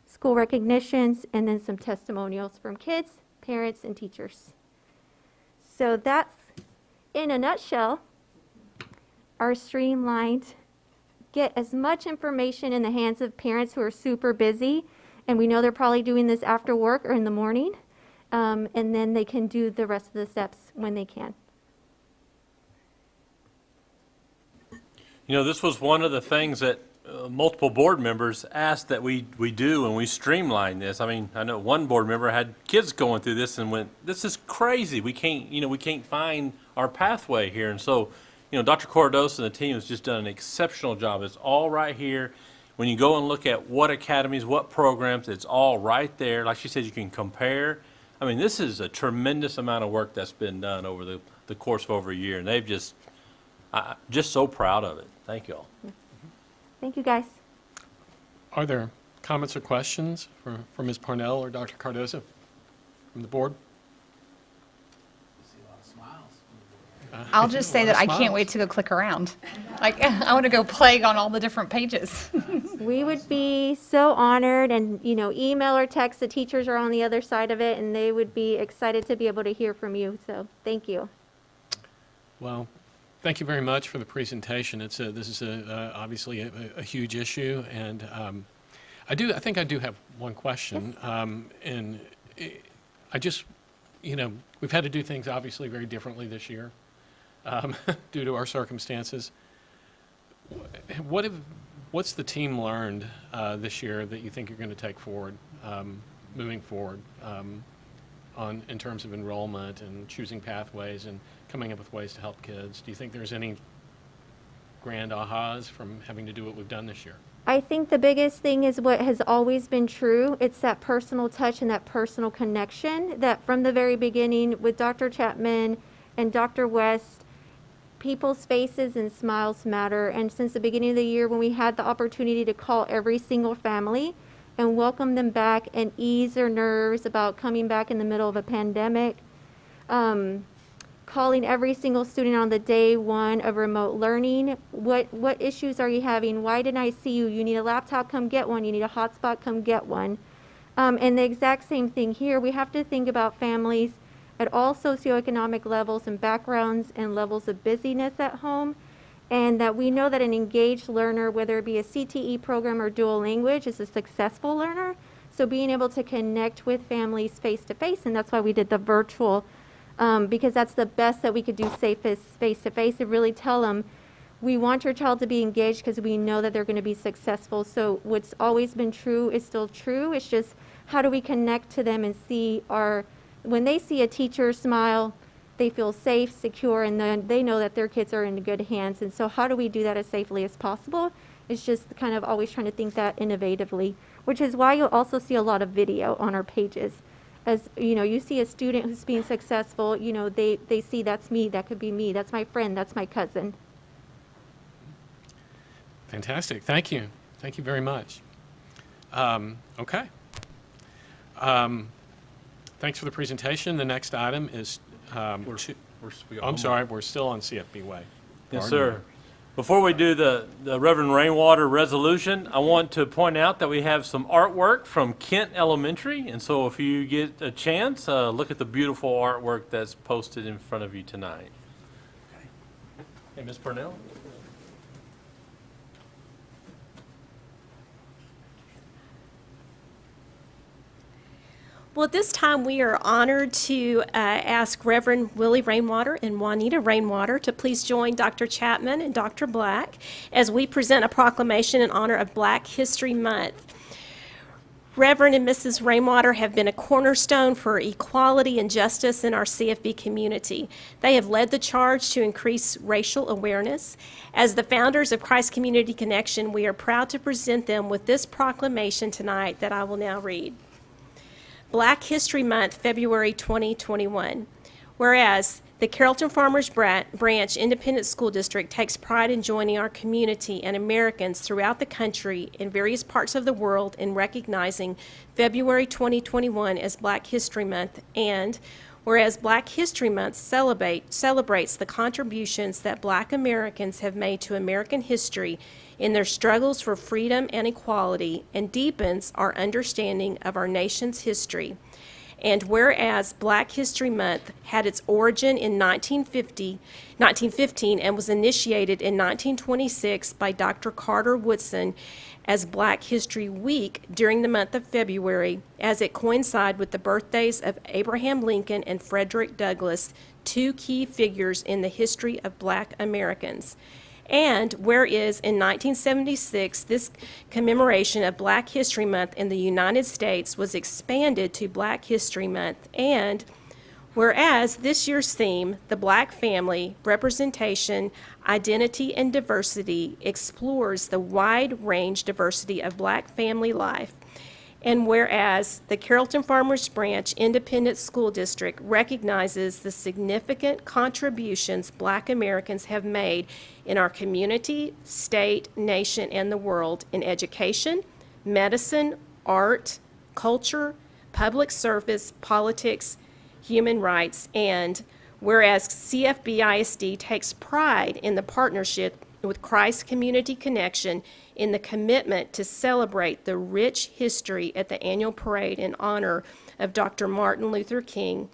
school recognitions, and then some testimonials from kids, parents, and teachers. So that's, in a nutshell, our streamlined, get as much information in the hands of parents who are super busy, and we know they're probably doing this after work or in the morning, and then they can do the rest of the steps when they can. You know, this was one of the things that multiple board members asked that we do when we streamline this. I mean, I know one board member had kids going through this and went, "This is crazy. We can't find our pathway here." And so, Dr. Cordos and the team has just done an exceptional job. It's all right here. When you go and look at what academies, what programs, it's all right there. Like she said, you can compare. I mean, this is a tremendous amount of work that's been done over the course of over a year, and they've just so proud of it. Thank you all. Thank you, guys. Are there comments or questions for Ms. Parnell or Dr. Cardozo from the board? I'll just say that I can't wait to go click around. Like, I want to go plague on all the different pages. We would be so honored, and email or text, the teachers are on the other side of it, and they would be excited to be able to hear from you. So thank you. Well, thank you very much for the presentation. This is obviously a huge issue, and I think I do have one question. And I just, we've had to do things obviously very differently this year due to our circumstances. What's the team learned this year that you think you're going to take forward, moving forward, in terms of enrollment and choosing pathways and coming up with ways to help kids? Do you think there's any grand ahas from having to do what we've done this year? I think the biggest thing is what has always been true. It's that personal touch and that personal connection that from the very beginning with Dr. Chapman and Dr. West, people's faces and smiles matter. And since the beginning of the year, when we had the opportunity to call every single family and welcome them back and ease their nerves about coming back in the middle of a pandemic, calling every single student on the day one of remote learning. What issues are you having? Why didn't I see you? You need a laptop, come get one. You need a hotspot, come get one. And the exact same thing here. We have to think about families at all socioeconomic levels and backgrounds and levels of busyness at home. And that we know that an engaged learner, whether it be a CTE program or dual language, is a successful learner. So being able to connect with families face to face, and that's why we did the virtual, because that's the best that we could do safest face to face, and really tell them, we want your child to be engaged because we know that they're going to be successful. So what's always been true is still true. It's just how do we connect to them and see when they see a teacher smile, they feel safe, secure, and then they know that their kids are in good hands. And so how do we do that as safely as possible? It's just kind of always trying to think that innovatively, which is why you'll also see a lot of video on our pages. As you see a student who's being successful, they see that's me, that could be me, that's my friend, that's my cousin. Fantastic. Thank you. Thank you very much. Okay. Thanks for the presentation. The next item is, I'm sorry, we're still on CFB Way. Yes, sir. Before we do the Reverend Rainwater resolution, I want to point out that we have some artwork from Kent Elementary, and so if you get a chance, look at the beautiful artwork that's posted in front of you tonight. Okay. Hey, Ms. Purnell? Well, at this time, we are honored to ask Reverend Willie Rainwater and Juanita Rainwater to please join Dr. Chapman and Dr. Black as we present a proclamation in honor of Black History Month. Reverend and Mrs. Rainwater have been a cornerstone for equality and justice in our CFB community. They have led the charge to increase racial awareness. As the founders of Christ Community Connection, we are proud to present them with this proclamation tonight that I will now read. Black History Month, February 2021. Whereas the Carrollton-Farmers Branch Independent School District takes pride in joining our community and Americans throughout the country in various parts of the world in recognizing February 2021 as Black History Month, and Whereas Black History Month celebrates the contributions that Black Americans have made to American history in their struggles for freedom and equality, and deepens our understanding of our nation's history. And whereas Black History Month had its origin in 1915 and was initiated in 1926 by Dr. Carter Woodson as Black History Week during the month of February, as it coincided with the birthdays of Abraham Lincoln and Frederick Douglass, two key figures in the history of Black Americans. And whereas in 1976, this commemoration of Black History Month in the United States was expanded to Black History Month, and whereas this year's theme, the Black Family, Representation, Identity, and Diversity, explores the wide-range diversity of Black family life, and whereas the Carrollton-Farmers Branch Independent School District recognizes the significant contributions Black Americans have made in our community, state, nation, and the world in education, medicine, art, culture, public service, politics, human rights, and whereas CFBISD takes pride in the partnership with Christ Community Connection in the commitment to celebrate the rich history at the annual parade in honor of Dr. Martin Luther King,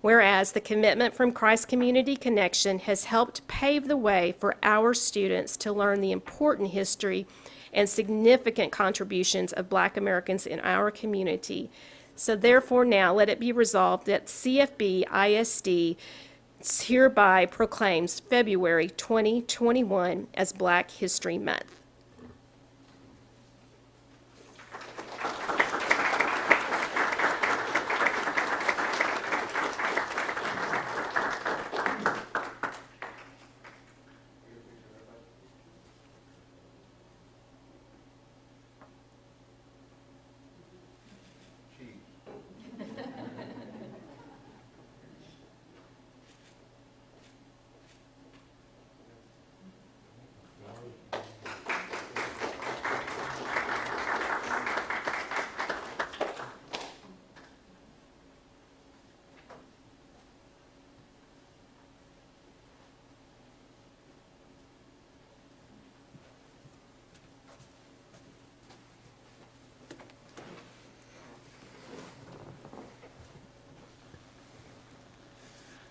whereas the commitment from Christ Community Connection has helped pave the way for our students to learn the important history and significant contributions of Black Americans in our community. So therefore now let it be resolved that CFBISD hereby proclaims February 2021 as Black History Month.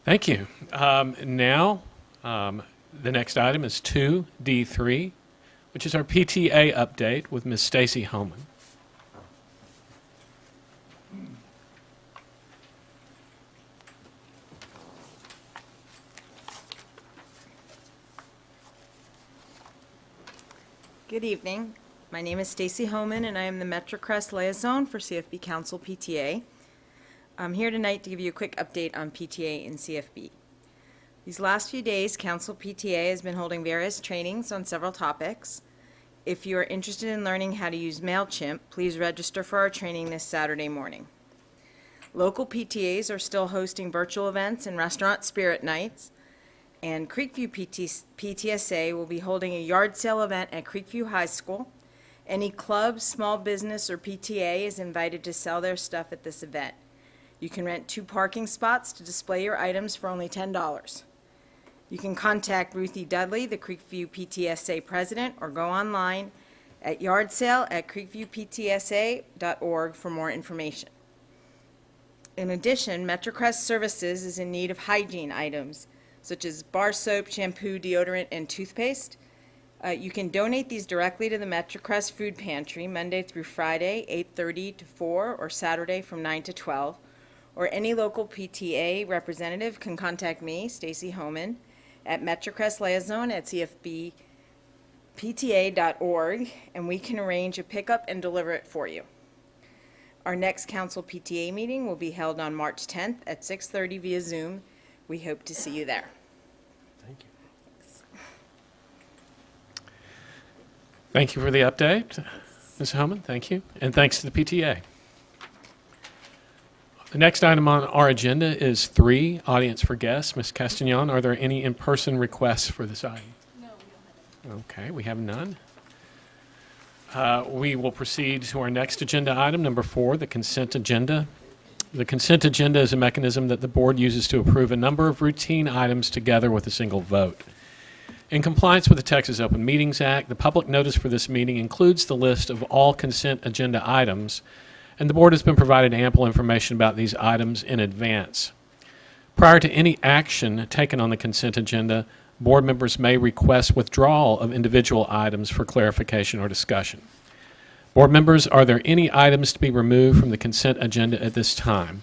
Thank you. Now, the next item is 2D3, which is our PTA update with Ms. Stacy Homan. Good evening. My name is Stacy Homan, and I am the MetroCrest Liaison for CFB Council PTA. I'm here tonight to give you a quick update on PTA and CFB. These last few days, Council PTA has been holding various trainings on several topics. If you are interested in learning how to use MailChimp, please register for our training this Saturday morning. Local PTAs are still hosting virtual events and restaurant spirit nights, and Creekview PTSA will be holding a yard sale event at Creekview High School. Any club, small business, or PTA is invited to sell their stuff at this event. You can rent 2 parking spots to display your items for only $10. You can contact Ruthie Dudley, the Creekview PTSA president, or go online at yardsale@creekviewptsa.org for more information. In addition, MetroCrest Services is in need of hygiene items, such as bar soap, shampoo, deodorant, and toothpaste. You can donate these directly to the MetroCrest Food Pantry Monday through Friday, 8:30 to 4, or Saturday from 9 to 12. Or any local PTA representative can contact me, Stacy Homan, at MetroCrest Liaison at cfbpta.org, and we can arrange a pickup and deliver it for you. Our next Council PTA meeting will be held on March 10th at 6:30 via Zoom. We hope to see you there. Thank you. Thank you for the update, Ms. Homan. Thank you. And thanks to the PTA. The next item on our agenda is 3, audience for guests. Ms. Castagnon, are there any in-person requests for this item? No, we don't have any. Okay, we have none. We will proceed to our next agenda item, number 4, the consent agenda. The consent agenda is a mechanism that the board uses to approve a number of routine items together with a single vote. In compliance with the Texas Open Meetings Act, the public notice for this meeting includes the list of all consent agenda items, and the board has been provided ample information about these items in advance. Prior to any action taken on the consent agenda, board members may request withdrawal of individual items for clarification or discussion. Board members, are there any items to be removed from the consent agenda at this time?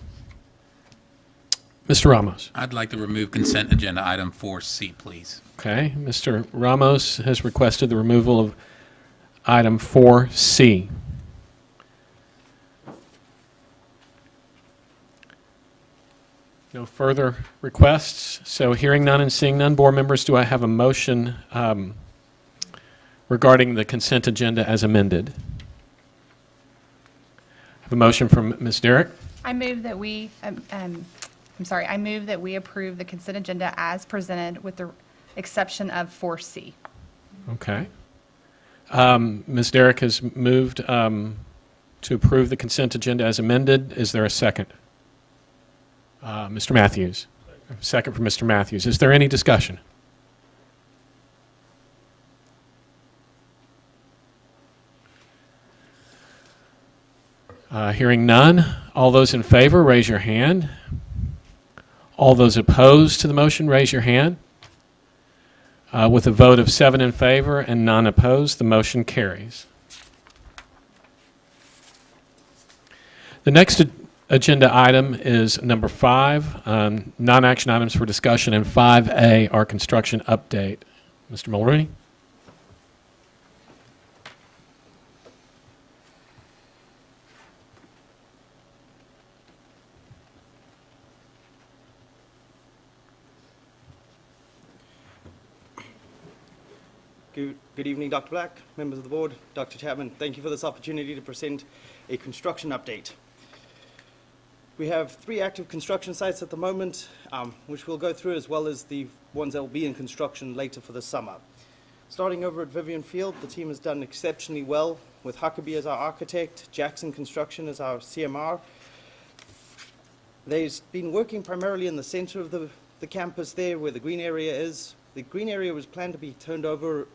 Mr. Ramos. I'd like to remove consent agenda item 4C, please. Okay, Mr. Ramos has requested the removal of item 4C. No further requests, so hearing none and seeing none, board members, do I have a motion regarding the consent agenda as amended? I have a motion from Ms. Derrick. I move that we, I move that we approve the consent agenda as presented with the exception of 4C. Okay. Ms. Derrick has moved to approve the consent agenda as amended. Is there a second? Mr. Matthews. Second from Mr. Matthews. Is there any discussion? Hearing none. All those in favor, raise your hand. All those opposed to the motion, raise your hand. With a vote of 7 in favor and none opposed, the motion carries. The next agenda item is number 5, non-action items for discussion, and 5A, our construction update. Mr. Mulrooney? Good evening, Dr. Black, members of the board, Dr. Chapman. Thank you for this opportunity to present a construction update. We have 3 active construction sites at the moment, which we'll go through, as well as the ones that will be in construction later for the summer. Starting over at Vivian Field, the team has done exceptionally well with Huckabee as our architect, Jackson Construction as our CMR. They've been working primarily in the center of the campus there where the green area is. The green area was planned to be turned over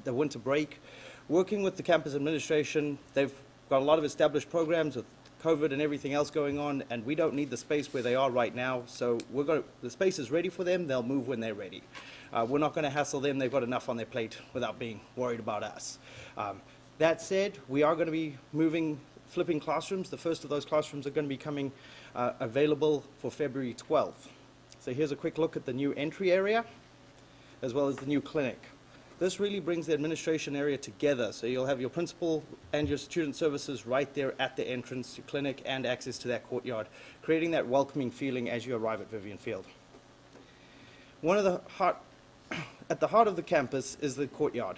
the winter break. Working with the campus administration, they've got a lot of established programs with COVID and everything else going on, and we don't need the space where they are right now, so the space is ready for them. They'll move when they're ready. We're not going to hassle them. They've got enough on their plate without being worried about us. That said, we are going to be flipping classrooms. The first of those classrooms are going to be coming available for February 12th. So here's a quick look at the new entry area, as well as the new clinic. This really brings the administration area together, so you'll have your principal and your student services right there at the entrance, your clinic, and access to that courtyard, creating that welcoming feeling as you arrive at Vivian Field. At the heart of the campus is the courtyard.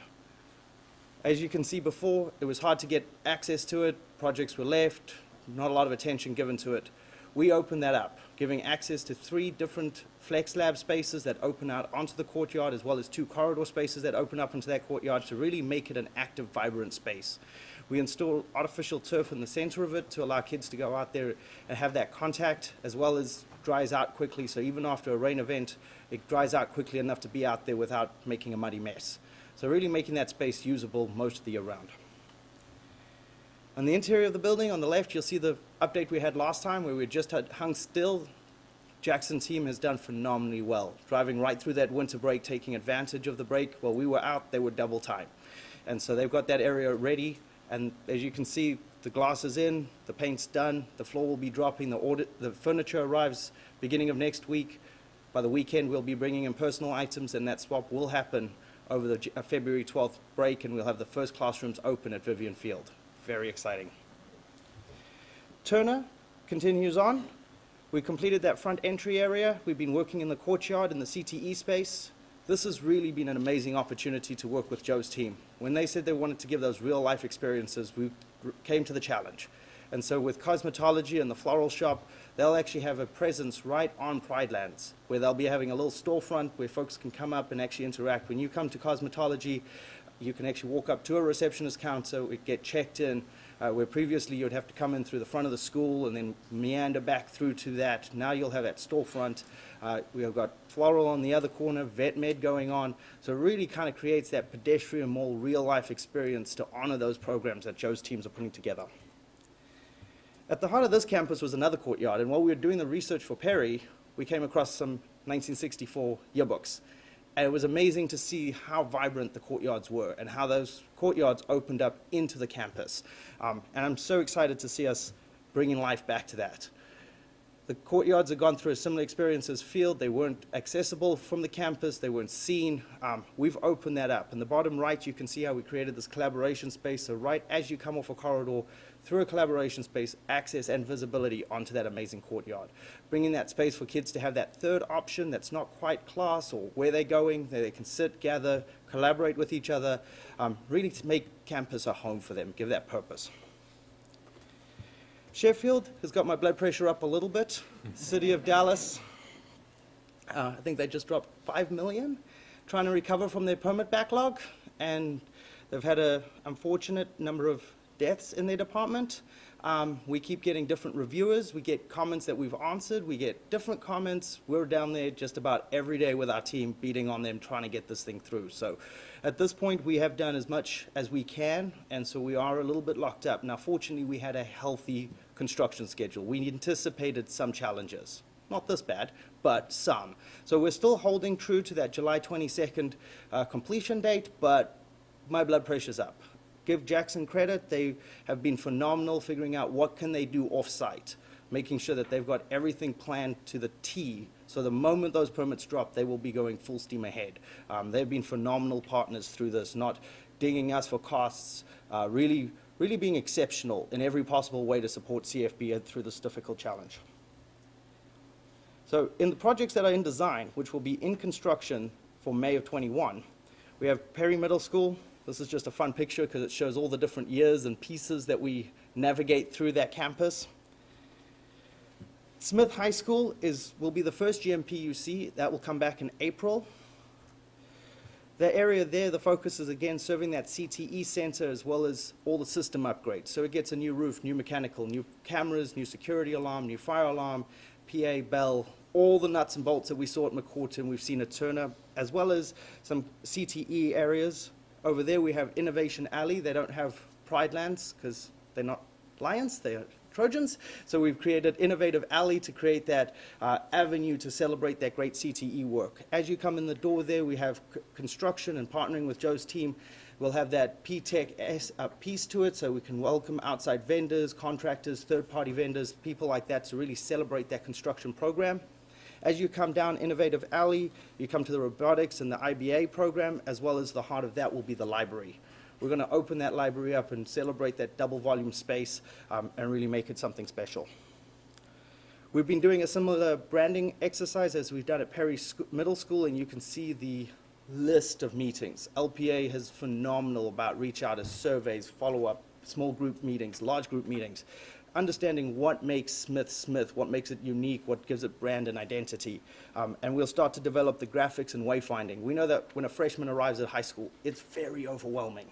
As you can see before, it was hard to get access to it, projects were left, not a lot of attention given to it. We opened that up, giving access to 3 different flex lab spaces that open out onto the courtyard, as well as 2 corridor spaces that open up into that courtyard to really make it an active, vibrant space. We install artificial turf in the center of it to allow kids to go out there and have that contact, as well as dries out quickly. So even after a rain event, it dries out quickly enough to be out there without making a muddy mess. So really making that space usable most of the year round. On the interior of the building, on the left, you'll see the update we had last time where we just had hung still. Jackson's team has done phenomenally well, driving right through that winter break, taking advantage of the break. While we were out, they were double time. And so they've got that area ready. And as you can see, the glass is in, the paint's done, the floor will be dropping, the furniture arrives beginning of next week. By the weekend, we'll be bringing in personal items, and that swap will happen over the February 12th break, and we'll have the first classrooms open at Vivian Field. Very exciting. Turner continues on. We completed that front entry area. We've been working in the courtyard in the CTE space. This has really been an amazing opportunity to work with Joe's team. When they said they wanted to give those real life experiences, we came to the challenge. And so with cosmetology and the floral shop, they'll actually have a presence right on Pride Lands, where they'll be having a little storefront where folks can come up and actually interact. When you come to cosmetology, you can actually walk up to a receptionist counter, get checked in, where previously you'd have to come in through the front of the school and then meander back through to that. Now you'll have that storefront. We've got floral on the other corner, vet med going on. So it really kind of creates that pedestrian, more real-life experience to honor those programs that Joe's teams are putting together. At the heart of this campus was another courtyard, and while we were doing the research for Perry, we came across some 1964 yearbooks. And it was amazing to see how vibrant the courtyards were and how those courtyards opened up into the campus. And I'm so excited to see us bringing life back to that. The courtyards have gone through a similar experience as Field. They weren't accessible from the campus. They weren't seen. We've opened that up. In the bottom right, you can see how we created this collaboration space. So right as you come off a corridor, through a collaboration space, access and visibility onto that amazing courtyard. Bringing that space for kids to have that third option that's not quite class or where they're going, that they can sit, gather, collaborate with each other, really to make campus a home for them, give that purpose. Sheffield has got my blood pressure up a little bit. City of Dallas, I think they just dropped $5 million trying to recover from their permit backlog, and they've had an unfortunate number of deaths in their department. We keep getting different reviewers. We get comments that we've answered. We get different comments. We're down there just about every day with our team, beating on them, trying to get this thing through. So at this point, we have done as much as we can, and so we are a little bit locked up. Now, fortunately, we had a healthy construction schedule. We anticipated some challenges. Not this bad, but some. So we're still holding true to that July 22nd completion date, but my blood pressure's up. Give Jackson credit. They have been phenomenal figuring out what can they do off-site, making sure that they've got everything planned to the T. So the moment those permits drop, they will be going full steam ahead. They've been phenomenal partners through this, not dinging us for costs, really being exceptional in every possible way to support CFB through this difficult challenge. So in the projects that are in design, which will be in construction for May of 21, we have Perry Middle School. This is just a fun picture because it shows all the different years and pieces that we navigate through that campus. Smith High School will be the first GMP you see. That will come back in April. The area there, the focus is again serving that CTE center as well as all the system upgrades. So it gets a new roof, new mechanical, new cameras, new security alarm, new fire alarm, PA, bell, all the nuts and bolts that we saw at McCourtin, and we've seen at Turner, as well as some CTE areas. Over there we have Innovation Alley. They don't have Pride Lands because they're not lions, they're Trojans. So we've created Innovative Alley to create that avenue to celebrate that great CTE work. As you come in the door there, we have construction, and partnering with Joe's team, we'll have that P-Tech piece to it, so we can welcome outside vendors, contractors, third-party vendors, people like that to really celebrate that construction program. As you come down Innovative Alley, you come to the robotics and the IBA program, as well as the heart of that will be the library. We're going to open that library up and celebrate that double volume space and really make it something special. We've been doing a similar branding exercise as we've done at Perry Middle School, and you can see the list of meetings. LPA is phenomenal about reach out as surveys, follow-up, small group meetings, large group meetings. Understanding what makes Smith Smith, what makes it unique, what gives it brand and identity. And we'll start to develop the graphics and wayfinding. We know that when a freshman arrives at high school, it's very overwhelming.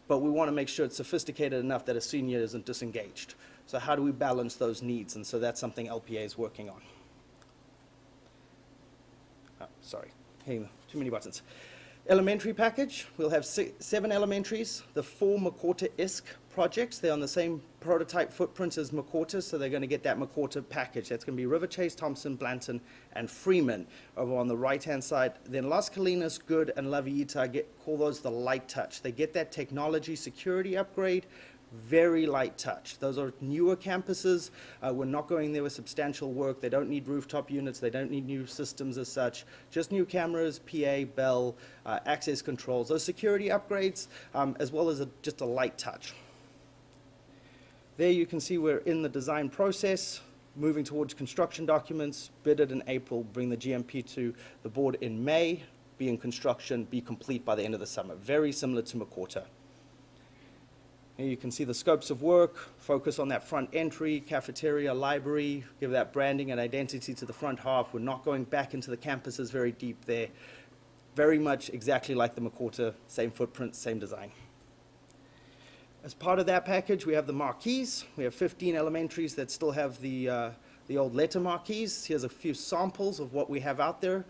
But we want to make sure it's sophisticated enough that a senior isn't disengaged. So how do we balance those needs? And so that's something LPA is working on. Sorry, hey, too many buttons. Elementary package, we'll have 7 elementaries, the 4 McWhorter-esque projects. They're on the same prototype footprint as McWhorter, so they're going to get that McWhorter package. That's going to be River Chase, Thompson, Blanton, and Freeman over on the right-hand side. Then Las Colinas, Good, and La Villita, call those the light touch. They get that technology security upgrade, very light touch. Those are newer campuses. We're not going there with substantial work. They don't need rooftop units. They don't need new systems as such. Just new cameras, PA, bell, access controls. Those security upgrades, as well as just a light touch. There you can see we're in the design process, moving towards construction documents, bidded in April, bring the GMP to the board in May, be in construction, be complete by the end of the summer. Very similar to McWhorter. Here you can see the scopes of work, focus on that front entry, cafeteria, library, give that branding and identity to the front half. We're not going back into the campuses very deep there. Very much exactly like the McWhorter, same footprint, same design. As part of that package, we have the marquees. We have 15 elementaries that still have the old letter marquees. Here's a few samples of what we have out there.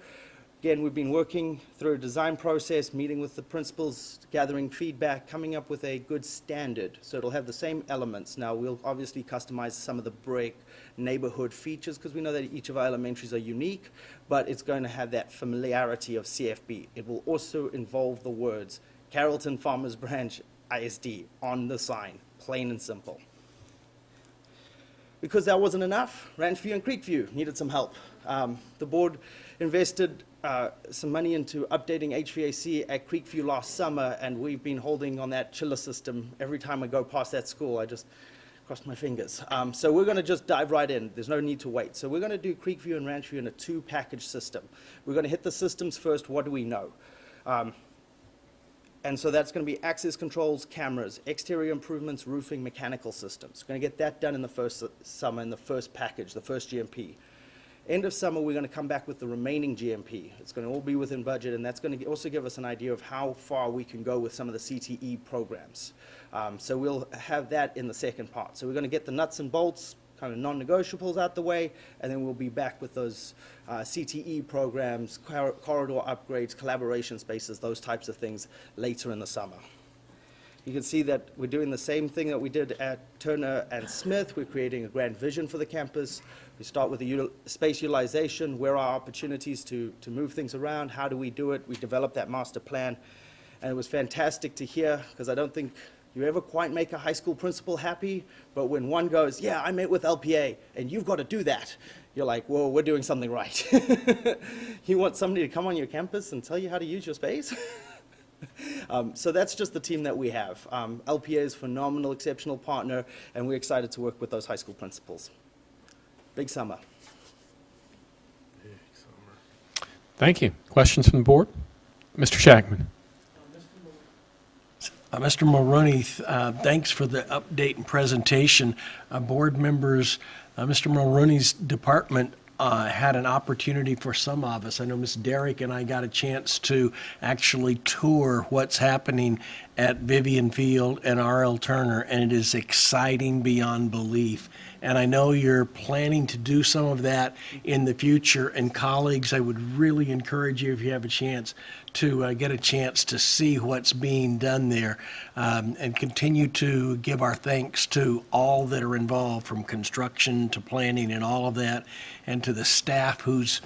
Again, we've been working through a design process, meeting with the principals, gathering feedback, coming up with a good standard. So it'll have the same elements. Now, we'll obviously customize some of the brick neighborhood features because we know that each of our elementaries are unique, but it's going to have that familiarity of CFB. It will also involve the words Carrollton-Farmers Branch ISD on the sign, plain and simple. Because that wasn't enough, Ranchview and Creekview needed some help. The board invested some money into updating HVAC at Creekview last summer, and we've been holding on that chiller system. Every time I go past that school, I just cross my fingers. So we're going to just dive right in. There's no need to wait. So we're going to do Creekview and Ranchview in a two-package system. We're going to hit the systems first. What do we know? And so that's going to be access controls, cameras, exterior improvements, roofing, mechanical systems. Going to get that done in the first summer, in the first package, the first GMP. End of summer, we're going to come back with the remaining GMP. It's going to all be within budget, and that's going to also give us an idea of how far we can go with some of the CTE programs. So we'll have that in the second part. So we're going to get the nuts and bolts, kind of non-negotiables out the way, and then we'll be back with those CTE programs, corridor upgrades, collaboration spaces, those types of things later in the summer. You can see that we're doing the same thing that we did at Turner and Smith. We're creating a grand vision for the campus. We start with the space utilization. Where are opportunities to move things around? How do we do it? We developed that master plan. And it was fantastic to hear, because I don't think you ever quite make a high school principal happy, but when one goes, yeah, I met with LPA, and you've got to do that, you're like, whoa, we're doing something right. You want somebody to come on your campus and tell you how to use your space? So that's just the team that we have. LPA is a phenomenal, exceptional partner, and we're excited to work with those high school principals. Big summer. Thank you. Questions from the board? Mr. Shackman. Mr. Mulroney, thanks for the update and presentation. Board members, Mr. Mulroney's department had an opportunity for some of us. I know Ms. Derrick and I got a chance to actually tour what's happening at Vivian Field and R.L. Turner, and it is exciting beyond belief. And I know you're planning to do some of that in the future. And colleagues, I would really encourage you, if you have a chance, to get a chance to see what's being done there, and continue to give our thanks to all that are involved, from construction to planning and all of that, and to the staff who's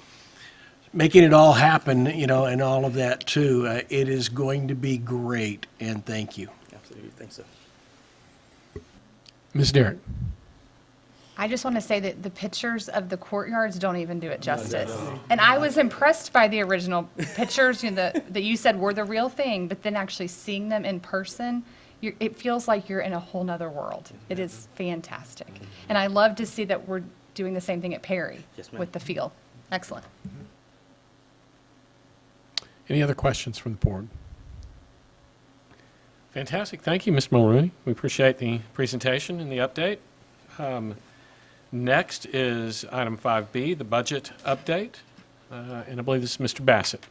making it all happen, you know, and all of that too. It is going to be great, and thank you. Absolutely, thanks, sir. Ms. Derrick. I just want to say that the pictures of the courtyards don't even do it justice. And I was impressed by the original pictures, you know, that you said were the real thing, but then actually seeing them in person, it feels like you're in a whole nother world. It is fantastic. And I love to see that we're doing the same thing at Perry with the field. Excellent. Any other questions from the board? Fantastic. Thank you, Ms. Mulroney. We appreciate the presentation and the update. Next is item 5B, the budget update. And I believe this is Mr. Bassett.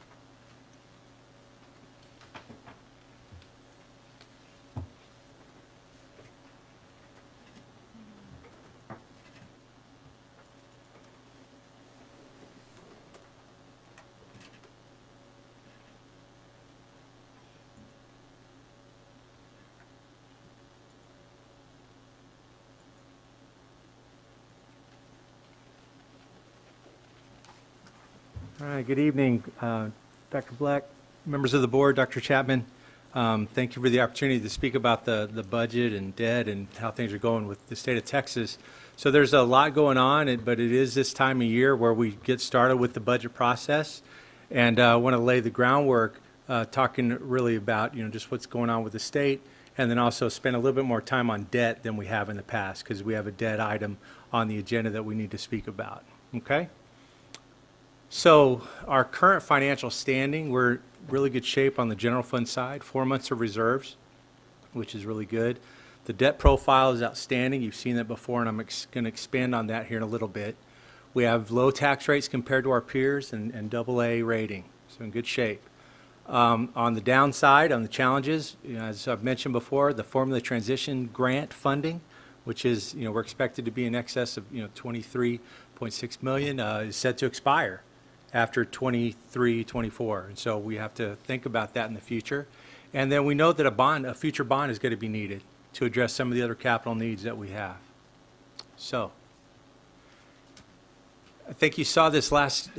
All right, good evening, Dr. Black, members of the board, Dr. Chapman. Thank you for the opportunity to speak about the budget and debt and how things are going with the state of Texas. So there's a lot going on, but it is this time of year where we get started with the budget process. And I want to lay the groundwork, talking really about, you know, just what's going on with the state, and then also spend a little bit more time on debt than we have in the past, because we have a debt item on the agenda that we need to speak about. Okay? So our current financial standing, we're in really good shape on the general fund side, 4 months of reserves, which is really good. The debt profile is outstanding. You've seen that before, and I'm going to expand on that here in a little bit. We have low tax rates compared to our peers and AA rating, so in good shape. On the downside, on the challenges, as I've mentioned before, the Formula Transition Grant funding, which is, we're expected to be in excess of, $23.6 million, is set to expire after 24. And so we have to think about that in the future. And then we know that a future bond is going to be needed to address some of the other capital needs that we have. So I think you saw this last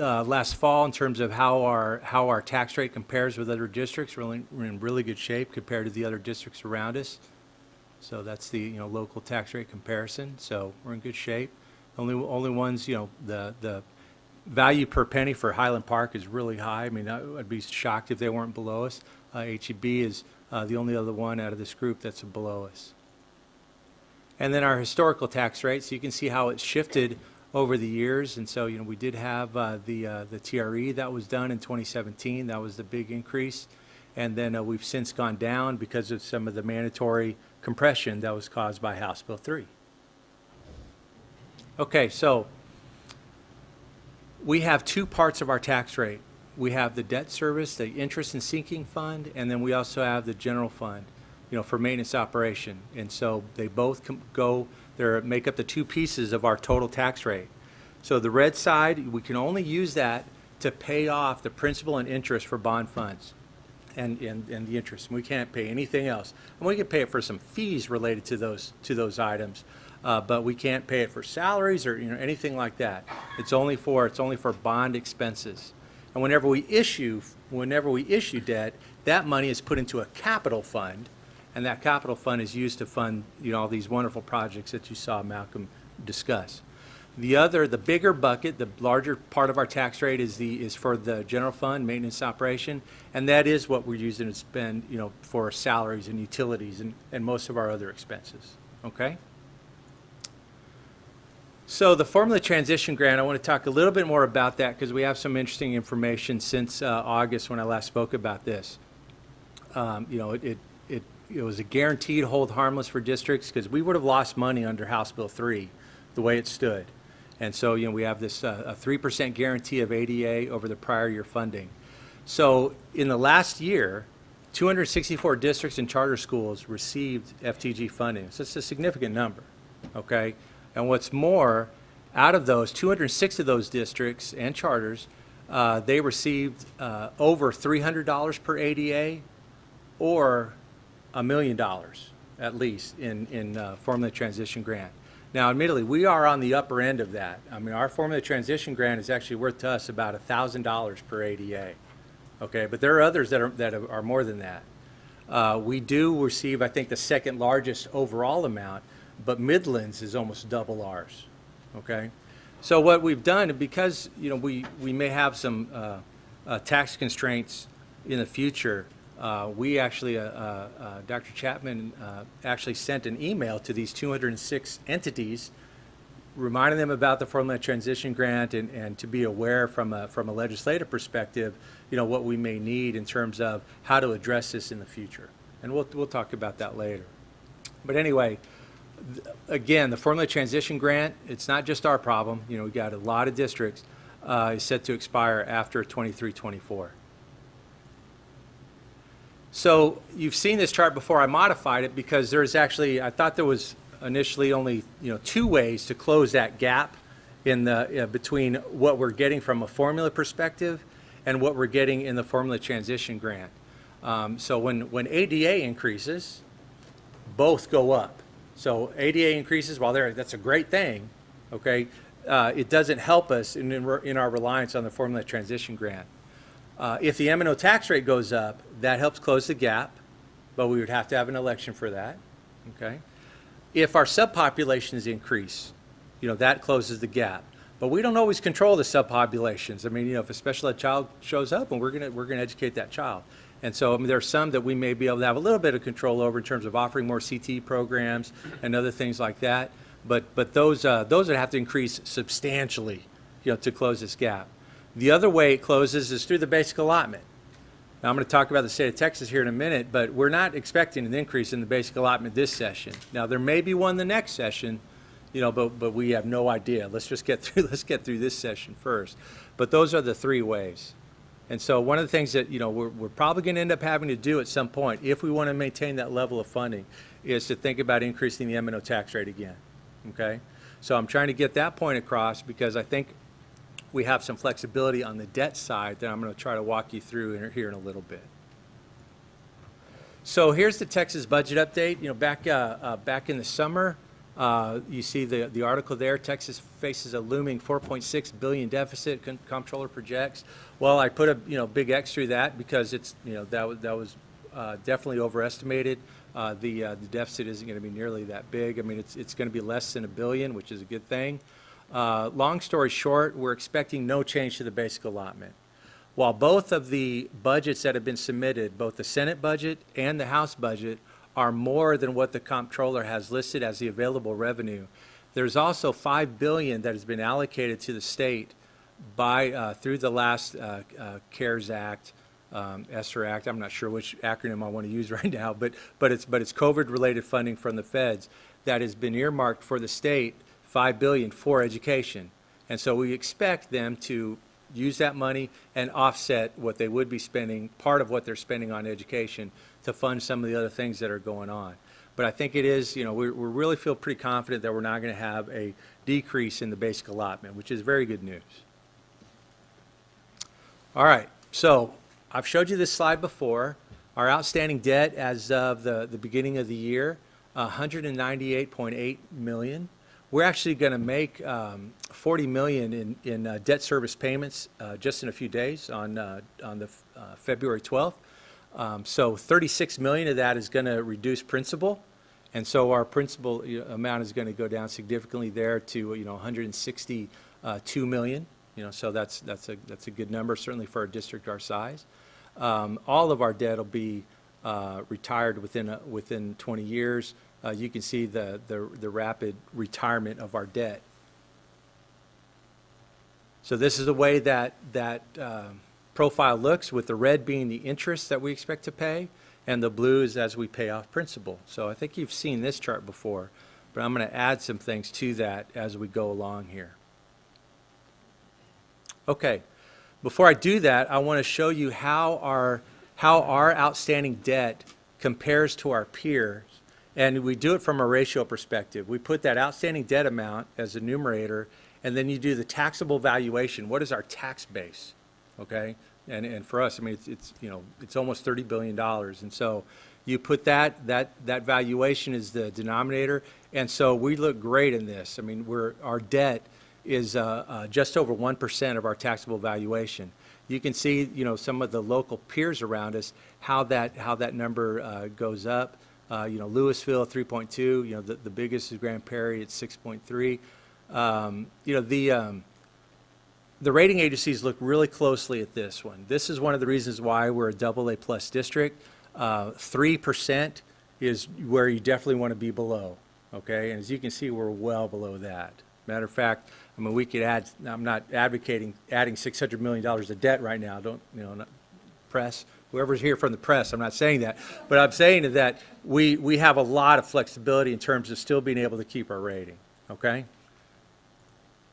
fall in terms of how our tax rate compares with other districts. We're in really good shape compared to the other districts around us. So that's the local tax rate comparison. So we're in good shape. Only ones, the value per penny for Highland Park is really high. I mean, I'd be shocked if they weren't below us. HEB is the only other one out of this group that's below us. And then our historical tax rate, so you can see how it's shifted over the years. And so, we did have the TRE that was done in 2017. That was the big increase. And then we've since gone down because of some of the mandatory compression that was caused by House Bill 3. Okay, so we have two parts of our tax rate. We have the debt service, the interest and sinking fund, and then we also have the general fund, for maintenance operation. And so they both make up the two pieces of our total tax rate. So the red side, we can only use that to pay off the principal and interest for bond funds and the interest. We can't pay anything else. And we can pay it for some fees related to those items, but we can't pay it for salaries or anything like that. It's only for bond expenses. And whenever we issue debt, that money is put into a capital fund, and that capital fund is used to fund all these wonderful projects that you saw Malcolm discuss. The bigger bucket, the larger part of our tax rate is for the general fund, maintenance operation, and that is what we're using to spend, for salaries and utilities and most of our other expenses. Okay? So the Formula Transition Grant, I want to talk a little bit more about that because we have some interesting information since August when I last spoke about this. It was a guaranteed hold harmless for districts because we would have lost money under House Bill 3 the way it stood. And so, we have this a 3% guarantee of ADA over the prior year funding. So in the last year, 264 districts and charter schools received FTG funding. So it's a significant number, okay? And what's more, out of those, 206 of those districts and charters, they received over $300 per ADA or $1 million at least in Formula Transition Grant. Now, admittedly, we are on the upper end of that. I mean, our Formula Transition Grant is actually worth to us about $1,000 per ADA. Okay, but there are others that are more than that. We do receive, I think, the second largest overall amount, but Midlands is almost double ours. Okay, so what we've done, because we may have some tax constraints in the future, we actually, Dr. Chapman actually sent an email to these 206 entities, reminding them about the Formula Transition Grant and to be aware from a legislative perspective, what we may need in terms of how to address this in the future. And we'll talk about that later. But anyway, again, the Formula Transition Grant, it's not just our problem. We've got a lot of districts, is set to expire after 23-24. So you've seen this chart before. I modified it because there's actually, I thought there was initially only two ways to close that gap in the between what we're getting from a formula perspective and what we're getting in the Formula Transition Grant. So when ADA increases, both go up. So ADA increases, while that's a great thing, okay, it doesn't help us in our reliance on the Formula Transition Grant. If the M&O tax rate goes up, that helps close the gap, but we would have to have an election for that, okay? If our subpopulations increase, that closes the gap. But we don't always control the subpopulations. I mean, if a special ed child shows up, and we're gonna educate that child. And so, there are some that we may be able to have a little bit of control over in terms of offering more CTE programs and other things like that. But those would have to increase substantially, to close this gap. The other way it closes is through the basic allotment. Now, I'm going to talk about the state of Texas here in a minute, but we're not expecting an increase in the basic allotment this session. Now, there may be one the next session, but we have no idea. Let's get through this session first. But those are the three ways. And so one of the things that, we're probably going to end up having to do at some point, if we want to maintain that level of funding, is to think about increasing the M&O tax rate again, okay? So I'm trying to get that point across because I think we have some flexibility on the debt side that I'm going to try to walk you through here in a little bit. So here's the Texas budget update. Back in the summer, you see the article there. Texas faces a looming $4.6 billion deficit. Comptroller projects. Well, I put a big X through that because it's that was definitely overestimated. The deficit isn't going to be nearly that big. I mean, it's going to be less than $1 billion, which is a good thing. Long story short, we're expecting no change to the basic allotment. While both of the budgets that have been submitted, both the Senate budget and the House budget, are more than what the comptroller has listed as the available revenue, there's also $5 billion that has been allocated to the state by through the last CARES Act, ESSER Act. I'm not sure which acronym I want to use right now, but it's COVID-related funding from the feds that has been earmarked for the state, $5 billion for education. And so we expect them to use that money and offset what they would be spending, part of what they're spending on education, to fund some of the other things that are going on. But I think it is, we really feel pretty confident that we're not going to have a decrease in the basic allotment, which is very good news. All right, so I've showed you this slide before. Our outstanding debt as of the beginning of the year, $198.8 million. We're actually going to make $40 million in debt service payments just in a few days on the February 12th. So $36 million of that is going to reduce principal, and so our principal amount is going to go down significantly there to $162 million. So that's a good number, certainly for a district our size. All of our debt will be retired within 20 years. You can see the rapid retirement of our debt. So this is the way that profile looks, with the red being the interest that we expect to pay, and the blue is as we pay off principal. So I think you've seen this chart before, but I'm going to add some things to that as we go along here. Okay, before I do that, I want to show you how our outstanding debt compares to our peers. And we do it from a ratio perspective. We put that outstanding debt amount as a numerator, and then you do the taxable valuation. What is our tax base? Okay, and for us, I mean, it's almost $30 billion, and so you put that valuation is the denominator, and so we look great in this. I mean, our debt is just over 1% of our taxable valuation. You can see, some of the local peers around us, how that number goes up. Louisville 3.2. The biggest is Grand Prairie at 6.3. The rating agencies look really closely at this one. This is one of the reasons why we're a AA+ district. 3% is where you definitely want to be below. Okay, and as you can see, we're well below that. Matter of fact, I mean, we could add. I'm not advocating adding $600 million of debt right now. Don't not press. Whoever's here from the press, I'm not saying that, but I'm saying that we have a lot of flexibility in terms of still being able to keep our rating, okay?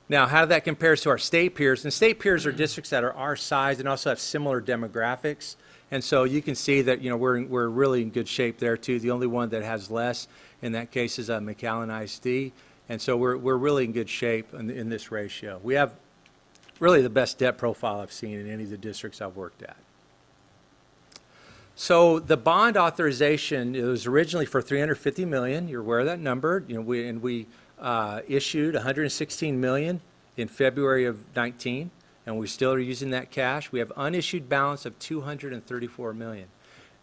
Now, how that compares to our state peers, and state peers are districts that are our size and also have similar demographics, and so you can see that, we're really in good shape there too. The only one that has less in that case is McAllen ISD, and so we're really in good shape in this ratio. We have really the best debt profile I've seen in any of the districts I've worked at. So the bond authorization, it was originally for $350 million. You're aware of that number. We issued $116 million in February of 19, and we still are using that cash. We have unissued balance of $234 million.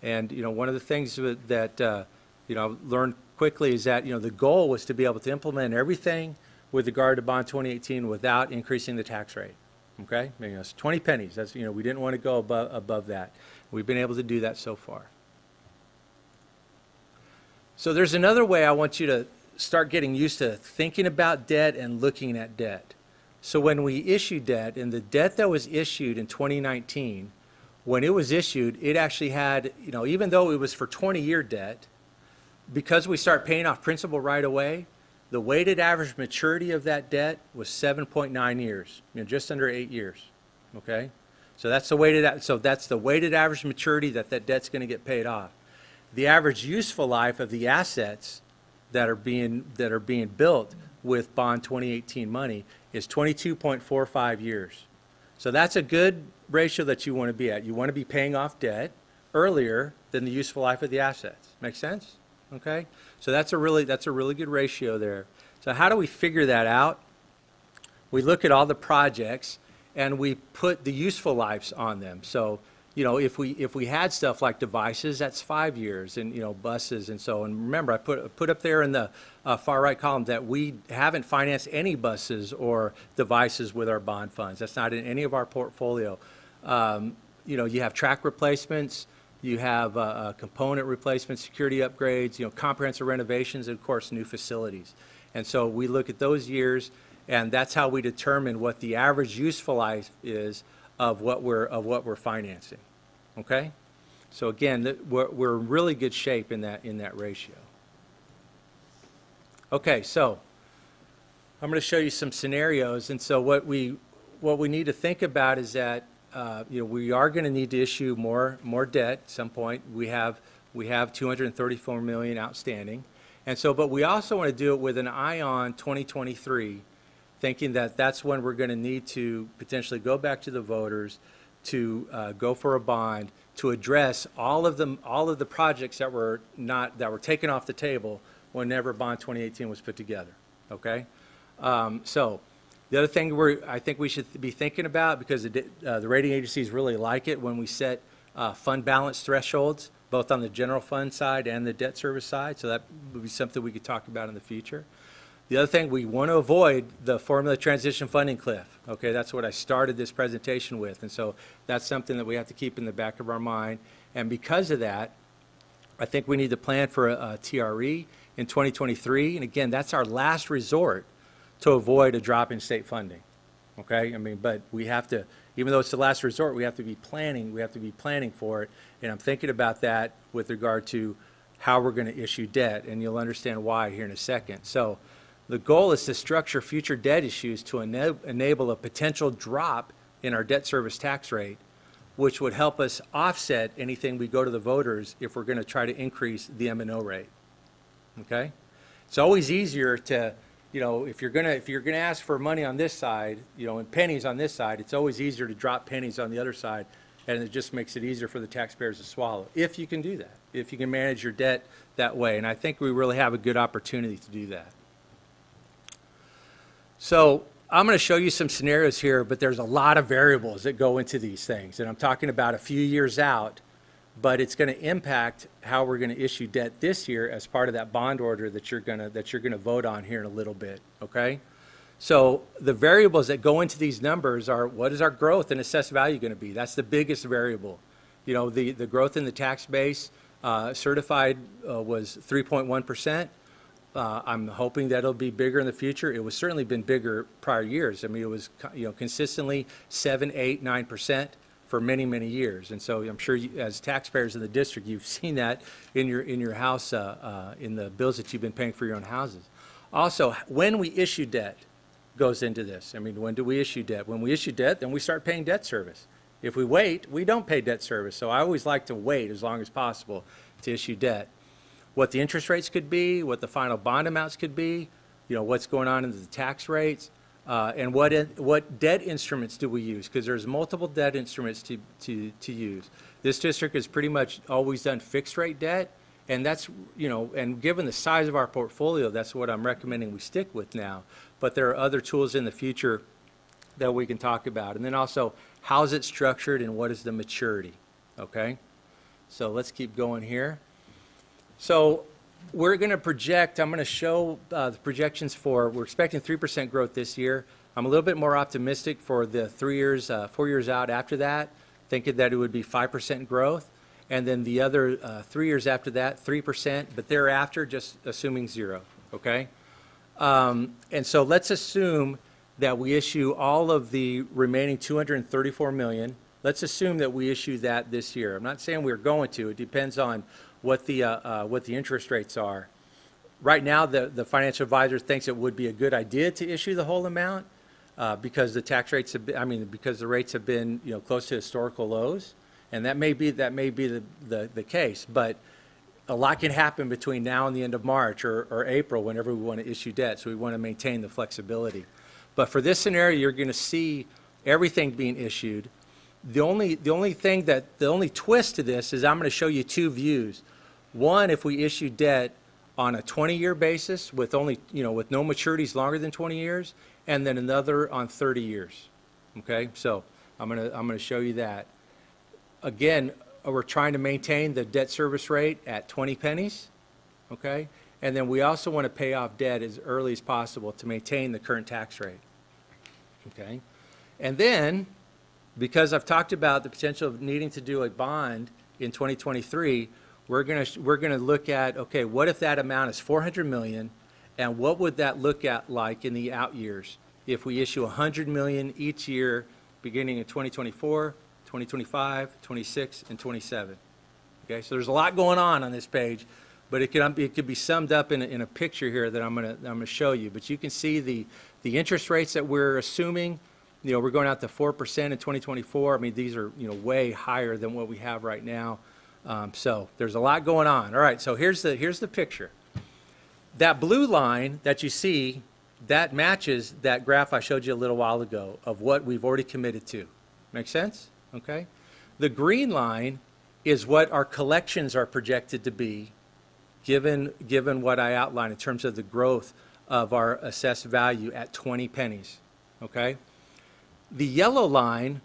And one of the things that learned quickly is that the goal was to be able to implement everything with regard to bond 2018 without increasing the tax rate. Okay, I mean, it's 20 pennies. That's we didn't want to go above that. We've been able to do that so far. So there's another way I want you to start getting used to thinking about debt and looking at debt. So when we issue debt, and the debt that was issued in 2019, when it was issued, it actually had, even though it was for 20-year debt, because we start paying off principal right away, the weighted average maturity of that debt was 7.9 years, just under 8 years, okay? So that's the weighted average maturity that debt's going to get paid off. The average useful life of the assets that are being built with Bond 2018 money is 22.45 years. So that's a good ratio that you want to be at. You want to be paying off debt earlier than the useful life of the assets. Make sense? Okay? So that's a really good ratio there. So how do we figure that out? We look at all the projects and we put the useful lives on them. So, you know, if we had stuff like devices, that's 5 years, and, you know, buses and so. And remember, I put up there in the far right column that we haven't financed any buses or devices with our bond funds. That's not in any of our portfolio. You know, you have track replacements, you have component replacements, security upgrades, you know, comprehensive renovations, and of course, new facilities. And so we look at those years, and that's how we determine what the average useful life is of what we're financing. Okay? So again, we're in really good shape in that ratio. Okay, so I'm going to show you some scenarios, and so what we need to think about is that you know, we are going to need to issue more debt at some point. We have $234 million outstanding, and so but we also want to do it with an eye on 2023. Thinking that that's when we're going to need to potentially go back to the voters to go for a bond to address all of the projects that were taken off the table whenever Bond 2018 was put together. Okay, so the other thing I think we should be thinking about, because the rating agencies really like it when we set fund balance thresholds, both on the general fund side and the debt service side. So that would be something we could talk about in the future. The other thing, we want to avoid the formula transition funding cliff. Okay, that's what I started this presentation with. And so that's something that we have to keep in the back of our mind. And because of that, I think we need to plan for a TRE in 2023. And again, that's our last resort to avoid a drop in state funding. Okay, I mean, but we have to, even though it's the last resort, we have to be planning for it. And I'm thinking about that with regard to how we're going to issue debt. And you'll understand why here in a second. So the goal is to structure future debt issues to enable a potential drop in our debt service tax rate, which would help us offset anything we go to the voters if we're going to try to increase the M&O rate. Okay? It's always easier to, you know, if you're going to ask for money on this side, you know, and pennies on this side, it's always easier to drop pennies on the other side, and it just makes it easier for the taxpayers to swallow, if you can do that, if you can manage your debt that way. And I think we really have a good opportunity to do that. So I'm going to show you some scenarios here, but there's a lot of variables that go into these things. And I'm talking about a few years out, but it's going to impact how we're going to issue debt this year as part of that bond order that you're going to vote on here in a little bit, okay? So the variables that go into these numbers are, what is our growth and assessed value going to be? That's the biggest variable. You know, the growth in the tax base certified was 3.1%. I'm hoping that it'll be bigger in the future. It was certainly been bigger prior years. I mean, it was, you know, consistently 7, 8, 9% for many, many years. And so I'm sure you, as taxpayers in the district, you've seen that in your house, in the bills that you've been paying for your own houses. Also, when we issue debt goes into this. I mean, when do we issue debt? When we issue debt, then we start paying debt service. If we wait, we don't pay debt service. So I always like to wait as long as possible to issue debt. What the interest rates could be, what the final bond amounts could be, you know, what's going on in the tax rates, and what debt instruments do we use? Because there's multiple debt instruments to use. This district has pretty much always done fixed rate debt, and that's, you know, and given the size of our portfolio, that's what I'm recommending we stick with now. But there are other tools in the future that we can talk about. And then also, how's it structured and what is the maturity, okay? So let's keep going here. So we're going to project, I'm going to show the projections for, we're expecting 3% growth this year. I'm a little bit more optimistic for the 4 years out after that, thinking that it would be 5% growth. And then the other 3 years after that, 3%, but thereafter, just assuming 0, okay? And so let's assume that we issue all of the remaining $234 million. Let's assume that we issue that this year. I'm not saying we're going to. It depends on what the interest rates are. Right now, the financial advisor thinks it would be a good idea to issue the whole amount. because the tax rates have been, because the rates have been, close to historical lows, and that may be the case, but a lot can happen between now and the end of March or April whenever we want to issue debt, so we want to maintain the flexibility. But for this scenario, you're going to see everything being issued. The only twist to this is I'm going to show you two views. One, if we issue debt on a 20-year basis with only, with no maturities longer than 20 years, and then another on 30 years. Okay, so I'm gonna show you that. Again, we're trying to maintain the debt service rate at 20 pennies. Okay, and then we also want to pay off debt as early as possible to maintain the current tax rate. Okay, and then because I've talked about the potential of needing to do a bond in 2023, we're gonna look at, okay, what if that amount is $400 million, and what would that look at like in the out years if we issue $100 million each year beginning in 2024, 2025, 26, and 27. Okay, so there's a lot going on this page, but it could be summed up in a picture here that I'm gonna show you. But you can see the interest rates that we're assuming. We're going out to 4% in 2024. I mean, these are way higher than what we have right now. So there's a lot going on. All right, so here's the picture. That blue line that you see, that matches that graph I showed you a little while ago of what we've already committed to. Make sense? Okay. The green line is what our collections are projected to be, given what I outlined in terms of the growth of our assessed value at 20 pennies. Okay. The yellow line,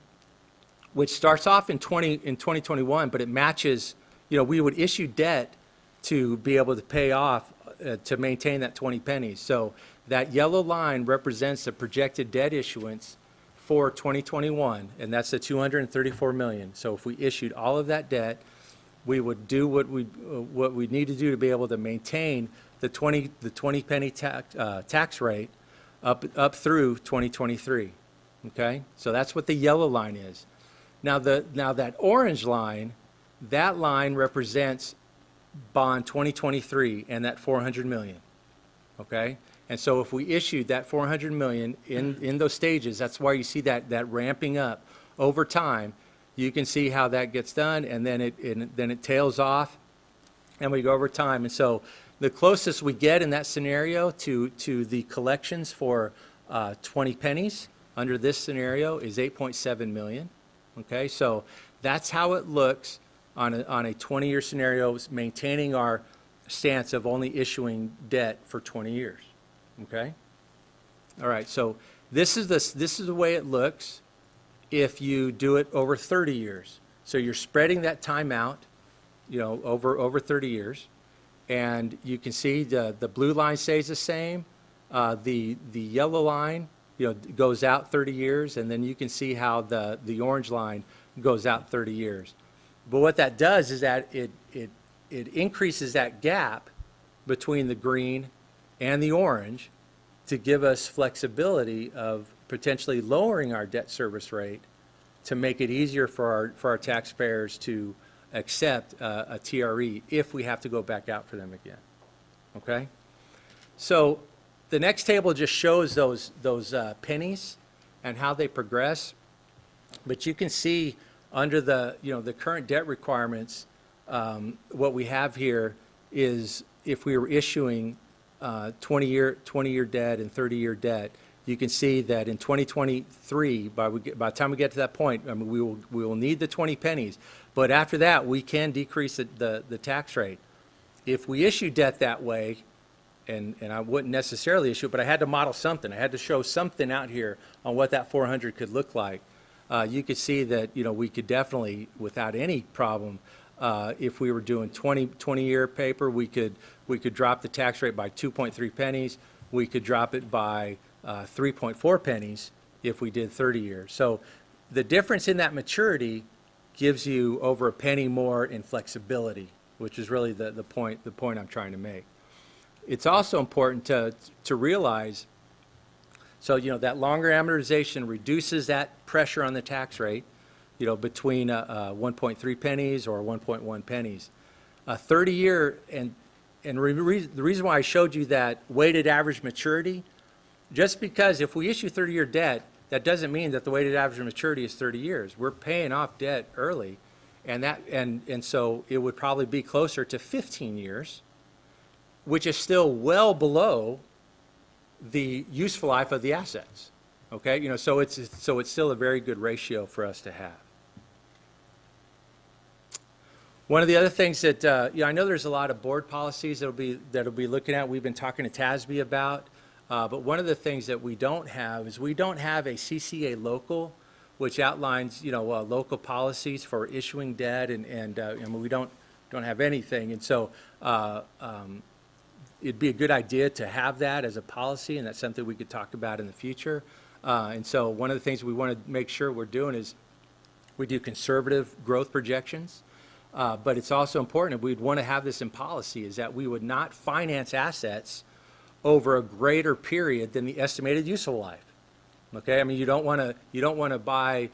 which starts off in 2021, but it matches, we would issue debt to be able to pay off, to maintain that 20 pennies. So that yellow line represents the projected debt issuance for 2021, and that's the $234 million. So if we issued all of that debt, we would do what we need to do to be able to maintain the 20 penny tax rate up through 2023. Okay, so that's what the yellow line is. Now that orange line, that line represents bond 2023 and that $400 million. Okay, and so if we issued that $400 million in those stages, that's why you see that ramping up over time. You can see how that gets done, and then it tails off, and we go over time. And so the closest we get in that scenario to the collections for 20 pennies under this scenario is $8.7 million. Okay, so that's how it looks on a 20-year scenario, maintaining our stance of only issuing debt for 20 years. Okay, all right. So this is the way it looks if you do it over 30 years. So you're spreading that time out, over 30 years, and you can see the blue line stays the same. The yellow line, goes out 30 years, and then you can see how the orange line goes out 30 years. But what that does is that it increases that gap between the green and the orange to give us flexibility of potentially lowering our debt service rate to make it easier for our taxpayers to accept a TRE if we have to go back out for them again. Okay? So the next table just shows those pennies and how they progress. But you can see under the current debt requirements, what we have here is if we were issuing 20-year debt and 30-year debt, you can see that in 2023, by the time we get to that point, I mean, we will need the 20 pennies. But after that, we can decrease the tax rate. If we issue debt that way, and I wouldn't necessarily issue it, but I had to model something. I had to show something out here on what that 400 could look like. You could see that, we could definitely, without any problem, if we were doing 20-year paper, we could drop the tax rate by 2.3 pennies. We could drop it by 3.4 pennies if we did 30 years. So the difference in that maturity gives you over a penny more in flexibility, which is really the point I'm trying to make. It's also important to realize, so that longer amortization reduces that pressure on the tax rate, between 1.3 pennies or 1.1 pennies. A 30-year, and the reason why I showed you that weighted average maturity just because if we issue 30-year debt, that doesn't mean that the weighted average maturity is 30 years. We're paying off debt early, and so it would probably be closer to 15 years, which is still well below the useful life of the assets. Okay, so it's still a very good ratio for us to have. One of the other things that I know there's a lot of board policies that'll be looking at. We've been talking to TASB about, but one of the things that we don't have is we don't have a CCA local, which outlines local policies for issuing debt, and we don't have anything, and so. It'd be a good idea to have that as a policy, and that's something we could talk about in the future. And so one of the things we want to make sure we're doing is we do conservative growth projections, but it's also important, and we'd want to have this in policy, is that we would not finance assets over a greater period than the estimated useful life. Okay, I mean, you don't want to buy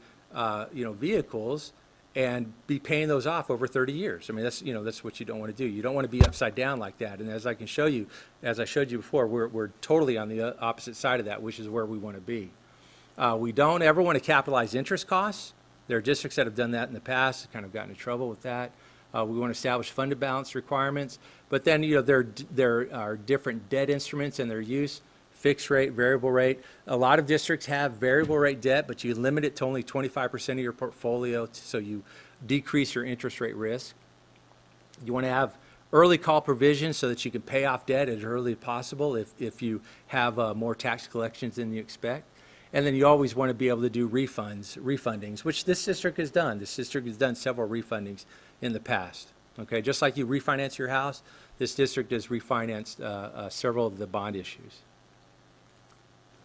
vehicles and be paying those off over 30 years. I mean, that's what you don't want to do. You don't want to be upside down like that. And as I can show you, as I showed you before, we're totally on the opposite side of that, which is where we want to be. We don't ever want to capitalize interest costs. There are districts that have done that in the past, kind of gotten in trouble with that. We want to establish fund balance requirements. But then, there are different debt instruments and their use. Fixed rate, variable rate. A lot of districts have variable rate debt, but you limit it to only 25% of your portfolio, so you decrease your interest rate risk. You want to have early call provisions so that you can pay off debt as early as possible if you have more tax collections than you expect. And then you always want to be able to do refundings, which this district has done. This district has done several refundings in the past. Okay, just like you refinance your house, this district has refinanced several of the bond issues.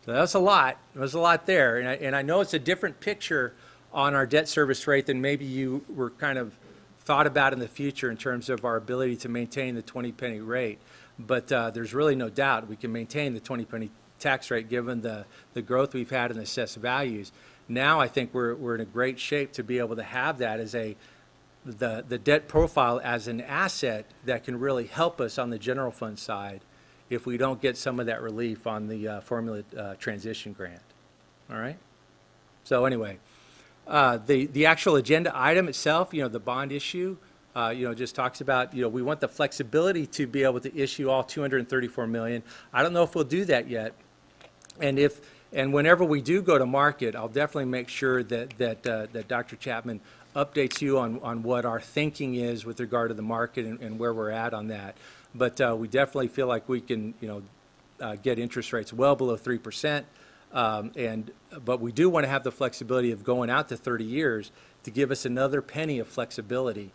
So that's a lot. There's a lot there, and I know it's a different picture on our debt service rate than maybe you were kind of thought about in the future in terms of our ability to maintain the 20-penny rate. But there's really no doubt we can maintain the 20-penny tax rate given the growth we've had in assessed values. Now I think we're in a great shape to be able to have that as the debt profile as an asset that can really help us on the general fund side if we don't get some of that relief on the formula transition grant. All right? So anyway, the actual agenda item itself, the bond issue, just talks about, we want the flexibility to be able to issue all $234 million. I don't know if we'll do that yet. And whenever we do go to market, I'll definitely make sure that Dr. Chapman updates you on what our thinking is with regard to the market and where we're at on that. But we definitely feel like we can, get interest rates well below 3%. But we do want to have the flexibility of going out to 30 years to give us another penny of flexibility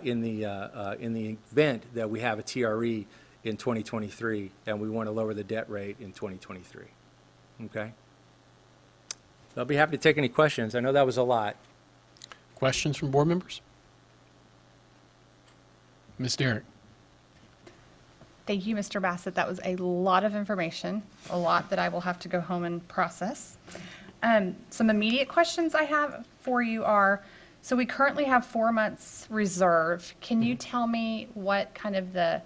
in the event that we have a TRE in 2023 and we want to lower the debt rate in 2023. Okay? So I'll be happy to take any questions. I know that was a lot. Questions from board members? Ms. Derrick. Thank you, Mr. Bassett. That was a lot of information, a lot that I will have to go home and process. Some immediate questions I have for you are, so we currently have 4 months reserve. Can you tell me what kind of the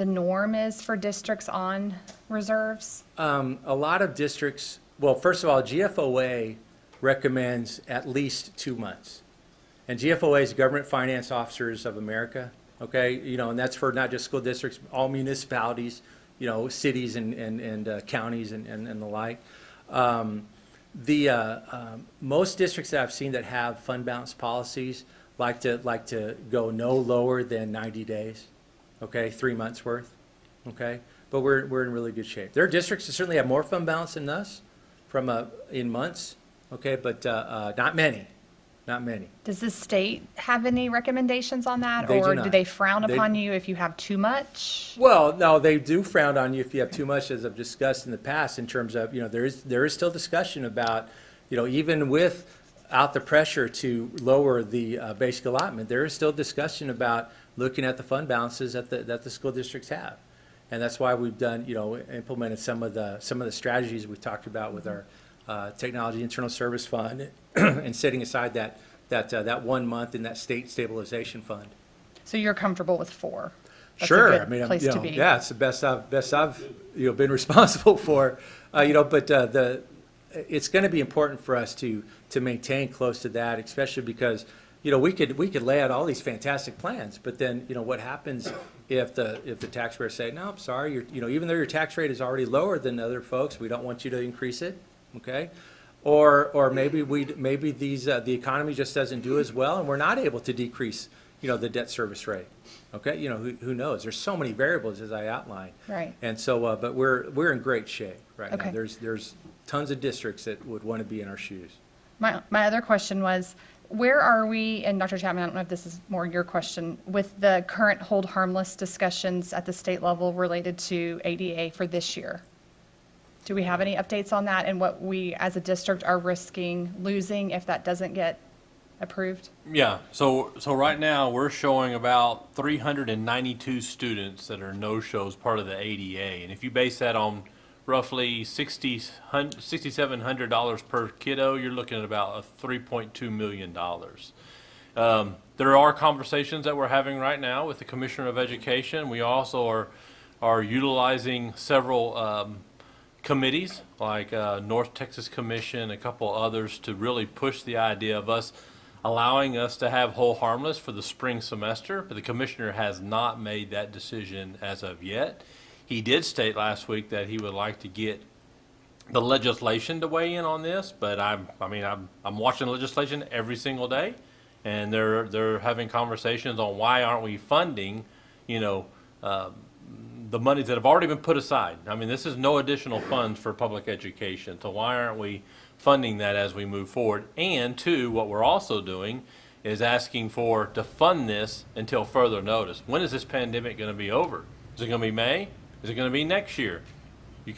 norm is for districts on reserves? A lot of districts, well, first of all, GFOA recommends at least 2 months. And GFOA is Government Finance Officers of America. Okay, and that's for not just school districts, all municipalities, cities and counties and the like. Most districts that I've seen that have fund balance policies like to go no lower than 90 days. Okay, 3 months worth. Okay, but we're in really good shape. There are districts that certainly have more fund balance than us in months. Okay, but not many. Not many. Does the state have any recommendations on that? They do Or not. do they frown upon you if you have too much? Well, no, they do frown on you if you have too much, as I've discussed in the past, in terms of, there is still discussion about, even without the pressure to lower the basic allotment, there is still discussion about looking at the fund balances that the school districts have. And that's why we've done, implemented some of the strategies we talked about with our Technology Internal Service Fund and setting aside that 1 month in that state stabilization fund. So you're comfortable with 4? that's a Sure. good I mean, place to be. yeah, it's the best I've been responsible for. But it's going to be important for us to maintain close to that, especially because we could lay out all these fantastic plans, but then what happens if the taxpayers say, no, I'm sorry, even though your tax rate is already lower than other folks, we don't want you to increase it, okay? Or maybe the economy just doesn't do as well, and we're not able to decrease the debt service rate. Okay, who knows? There's so many variables as I outlined. Right. And so, but we're in great shape right Okay. now. There's tons of districts that would want to be in our shoes. My other question was, where are we, and Dr. Chapman, I don't know if this is more your question, with the current hold harmless discussions at the state level related to ADA for this year? Do we have any updates on that and what we as a district are risking losing if that doesn't get approved? Yeah, so right now, we're showing about 392 students that are no-shows part of the ADA. And if you base that on roughly $6,700 per kiddo, you're looking at about $3.2 million. There are conversations that we're having right now with the Commissioner of Education. We also are utilizing several committees, like North Texas Commission, a couple others, to really push the idea of allowing us to have hold harmless for the spring semester, but the commissioner has not made that decision as of yet. He did state last week that he would like to get the legislation to weigh in on this, but I'm watching legislation every single day, and they're having conversations on why aren't we funding, the monies that have already been put aside. I mean, this is no additional funds for public education, so why aren't we funding that as we move forward? And two, what we're also doing is asking to fund this until further notice. When is this pandemic going to be over? Is it going to be May? Is it going to be next year? I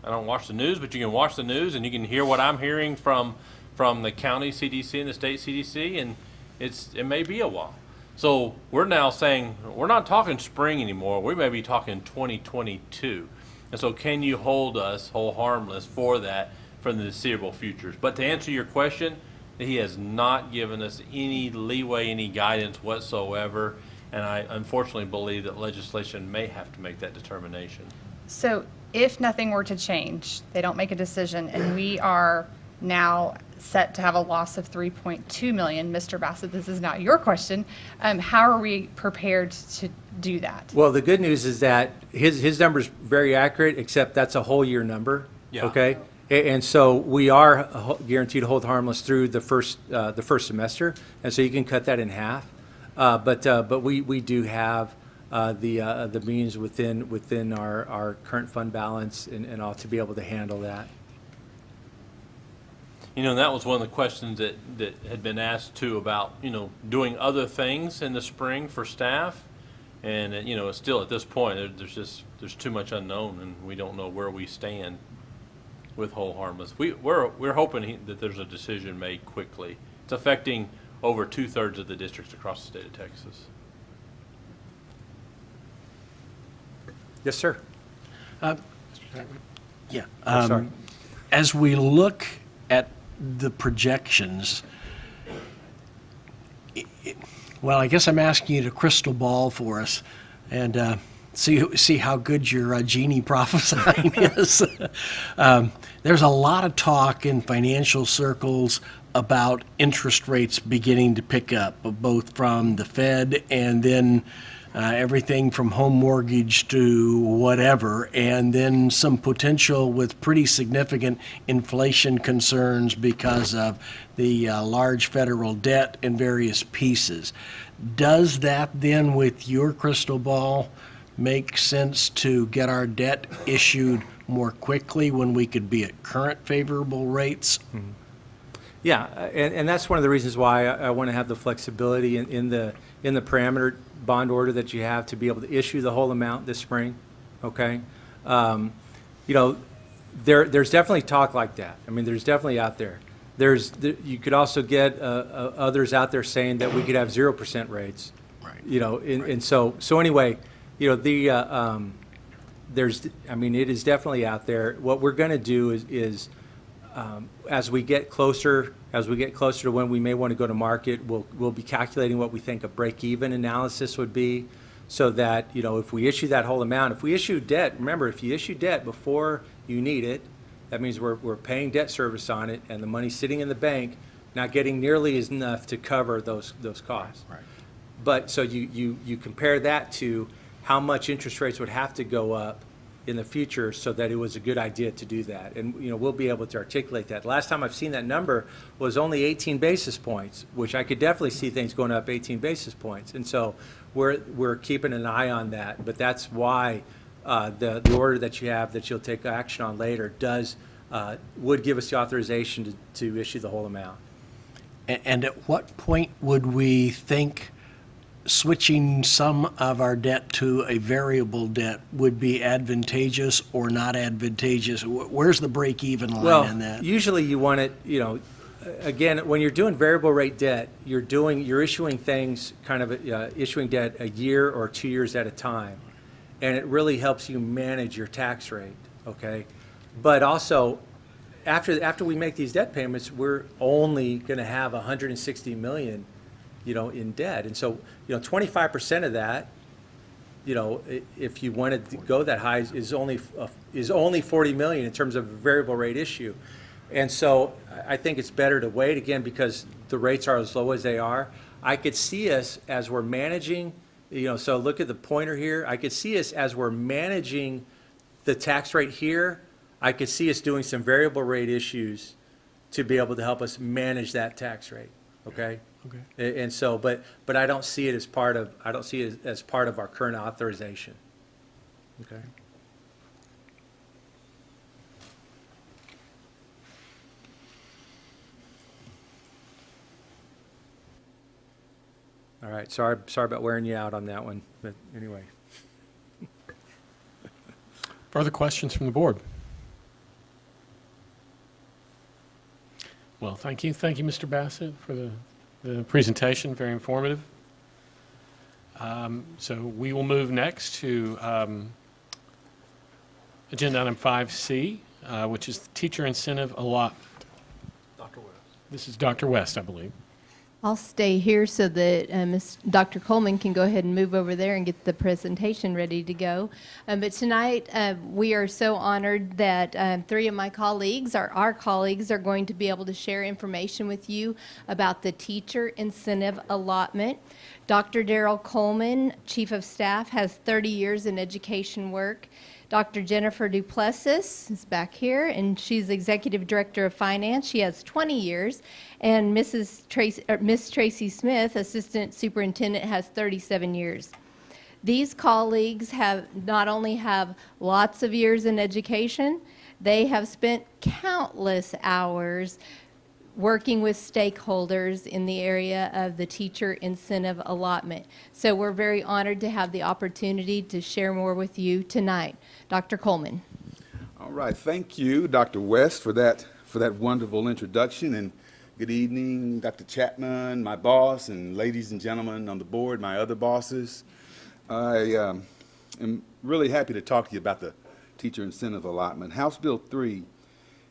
don't watch the news, but you can watch the news and you can hear what I'm hearing from the county CDC and the state CDC, and it may be a while. So we're now saying, we're not talking spring anymore. We may be talking 2022. And so can you hold harmless for that for the foreseeable futures? But to answer your question, he has not given us any leeway, any guidance whatsoever. And I unfortunately believe that legislation may have to make that determination. So if nothing were to change, they don't make a decision, and we are now set to have a loss of $3.2 million, Mr. Bassett, this is not your question, how are we prepared to do that? Well, the good news is that his number's very accurate, except that's a whole year number. Yeah. Okay? And so we are guaranteed to hold harmless through the first semester, and so you can cut that in half. But we do have the means within our current fund balance and all to be able to handle that. That was one of the questions that had been asked too about, doing other things in the spring for staff. And, it's still at this point, there's too much unknown, and we don't know where we stand with hold harmless. We're hoping that there's a decision made quickly. It's affecting over 2/3 of the districts across the state of Texas. Yes, sir. Yeah. I'm sorry. As we look at the projections, well, I guess I'm asking you to crystal ball for us and see how good your genie prophesying is. There's a lot of talk in financial circles about interest rates beginning to pick up, both from the Fed and then everything from home mortgage to whatever, and then some potential with pretty significant inflation concerns because of the large federal debt in various pieces. Does that then, with your crystal ball, make sense to get our debt issued more quickly when we could be at current favorable rates? Mm-hmm. Yeah, and that's one of the reasons why I want to have the flexibility in the parameter bond order that you have to be able to issue the whole amount this spring. Okay, there's definitely talk like that. I mean, there's definitely out there. You could also get others out there saying that we could have 0% rates. Right. And so anyway, there's, I mean, it is definitely out there. What we're going to do is as we get closer to when we may want to go to market, we'll be calculating what we think a break-even analysis would be, so that, if we issue that whole amount, if we issue debt, remember, if you issue debt before you need it, that means we're paying debt service on it, and the money's sitting in the bank, not getting nearly as enough to cover those costs. Right. But, so you compare that to how much interest rates would have to go up in the future so that it was a good idea to do that. And, we'll be able to articulate that. Last time I've seen that number was only 18 basis points, which I could definitely see things going up 18 basis points. And so we're keeping an eye on that. But that's why the order that you have that you'll take action on later would give us the authorization to issue the whole amount. And at what point would we think switching some of our debt to a variable debt would be advantageous or not advantageous? Where's the break-even line in that? Usually you want it, again, when you're doing variable rate debt, you're issuing things, issuing debt a year or 2 years at a time. And it really helps you manage your tax rate, okay? But also, after we make these debt payments, we're only going to have $160 million, in debt. And so, 25% of that, if you wanted to go that high, is only $40 million in terms of variable rate issue. And so I think it's better to wait, again, because the rates are as low as they are. I could see us as we're managing, so look at the pointer here. I could see us as we're managing the tax rate here. I could see us doing some variable rate issues to be able to help us manage that tax rate, okay? Okay. And so, but I don't see it as part of our current authorization, okay? All right, sorry about wearing you out on that one, but anyway. Further questions from the board? Well, thank you. Thank you, Mr. Bassett, for the presentation, very informative. So we will move next to agenda item 5C, which is the teacher incentive allotment. Dr. West. This is Dr. West, I believe. I'll stay here so that Dr. Coleman can go ahead and move over there and get the presentation ready to go. But tonight, we are so honored that three of my colleagues, our colleagues, are going to be able to share information with you about the teacher incentive allotment. Dr. Darrell Coleman, Chief of Staff, has 30 years in education work. Dr. Jennifer Duplessis is back here, and she's Executive Director of Finance. She has 20 years. And Miss Tracy Smith, Assistant Superintendent, has 37 years. These colleagues not only have lots of years in education, they have spent countless hours working with stakeholders in the area of the teacher incentive allotment. So we're very honored to have the opportunity to share more with you tonight. Dr. Coleman. All right, thank you, Dr. West, for that wonderful introduction, and good evening, Dr. Chapman, my boss, and ladies and gentlemen on the board, my other bosses. I am really happy to talk to you about the teacher incentive allotment. House Bill 3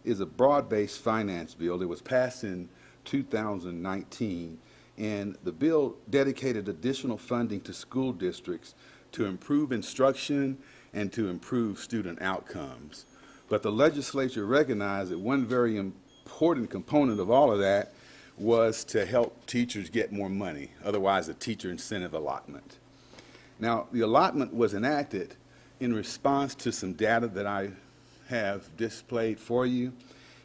is a broad-based finance bill. It was passed in 2019, and the bill dedicated additional funding to school districts to improve instruction and to improve student outcomes. But the legislature recognized that one very important component of all of that was to help teachers get more money, otherwise a teacher incentive allotment. Now, the allotment was enacted in response to some data that I have displayed for you,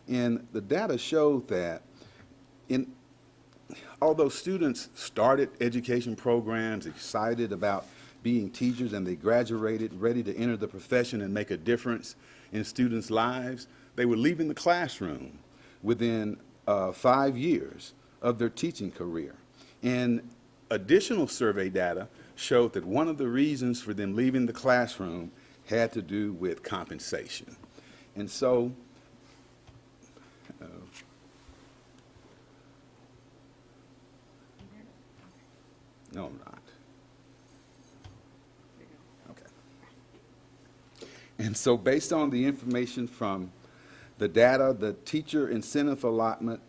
and the data showed that although students started education programs excited about being teachers and they graduated ready to enter the profession and make a difference in students' lives, they were leaving the classroom within 5 years of their teaching career. And additional survey data showed that one of the reasons for them leaving the classroom had to do with compensation. And so, no, I'm not. Okay. And so based on the information from the data, the teacher incentive allotment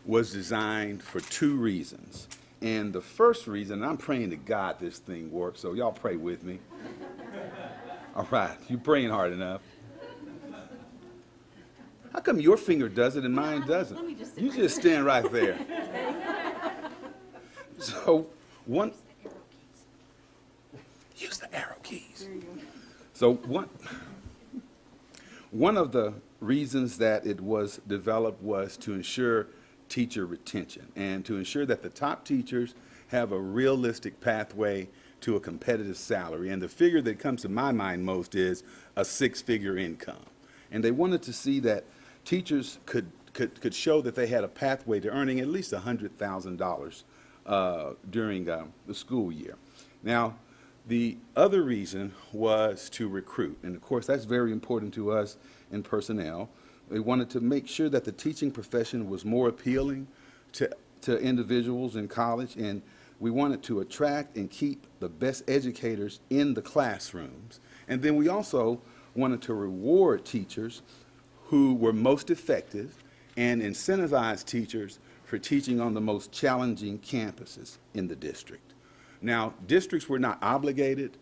was designed for 2 reasons. And the first reason, and I'm praying to God this thing works, so y'all pray with me. All right, you praying hard enough. How come your finger does it and mine doesn't? You just stand right there. So use the arrow keys. So one of the reasons that it was developed was to ensure teacher retention and to ensure that the top teachers have a realistic pathway to a competitive salary. And the figure that comes to my mind most is a six-figure income. And they wanted to see that teachers could show that they had a pathway to earning at least $100,000 during the school year. Now, the other reason was to recruit. And of course, that's very important to us in personnel. They wanted to make sure that the teaching profession was more appealing to individuals in college, and we wanted to attract and keep the best educators in the classrooms. And then we also wanted to reward teachers who were most effective and incentivize teachers for teaching on the most challenging campuses in the district. Now, districts were not obligated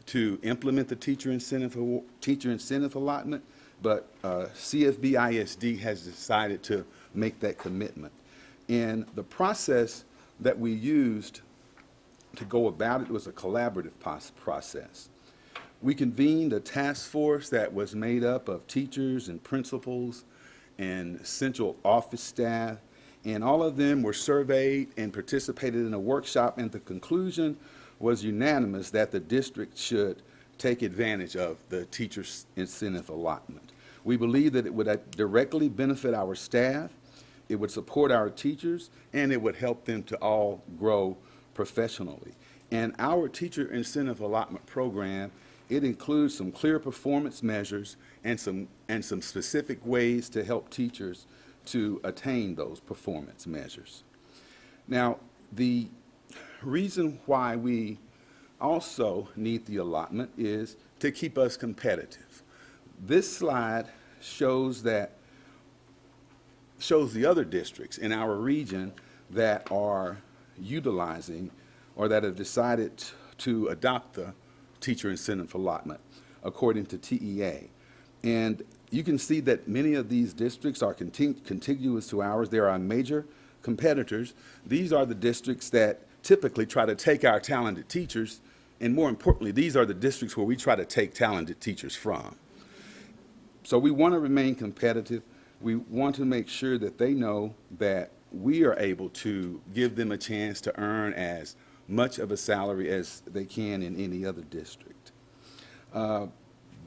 to implement the teacher incentive allotment, but CFBISD has decided to make that commitment. And the process that we used to go about it was a collaborative process. We convened a task force that was made up of teachers and principals and central office staff, and all of them were surveyed and participated in a workshop, and the conclusion was unanimous that the district should take advantage of the teacher's incentive allotment. We believe that it would directly benefit our staff, it would support our teachers, and it would help them to all grow professionally. And our teacher incentive allotment program, it includes some clear performance measures and some specific ways to help teachers to attain those performance measures. Now, the reason why we also need the allotment is to keep us competitive. This slide shows the other districts in our region that are utilizing or that have decided to adopt the teacher incentive allotment according to TEA. And you can see that many of these districts are contiguous to ours. There are major competitors. These are the districts that typically try to take our talented teachers, and more importantly, these are the districts where we try to take talented teachers from. So we want to remain competitive. We want to make sure that they know that we are able to give them a chance to earn as much of a salary as they can in any other district. The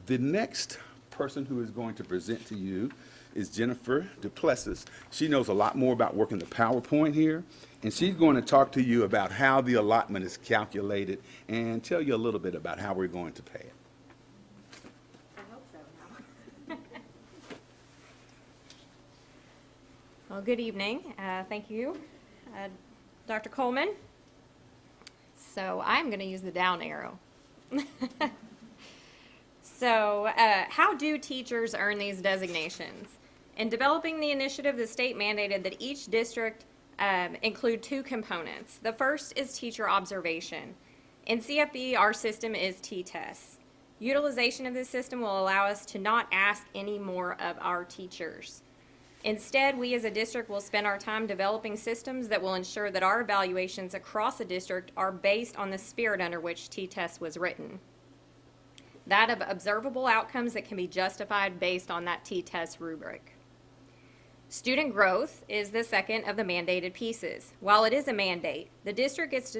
next person who is going to present to you is Jennifer Duplessis. She knows a lot more about working the PowerPoint here, and she's going to talk to you about how the allotment is calculated and tell you a little bit about how we're going to pay it. I hope so. Well, good evening. Thank you, Dr. Coleman. So I'm going to use the down arrow. So how do teachers earn these designations? In developing the initiative, the state mandated that each district include two components. The first is teacher observation. In CFB, our system is T-tests. Utilization of this system will allow us to not ask any more of our teachers. Instead, we as a district will spend our time developing systems that will ensure that our evaluations across the district are based on the spirit under which T-test was written. That of observable outcomes that can be justified based on that T-test rubric. Student growth is the second of the mandated pieces. While it is a mandate, the district gets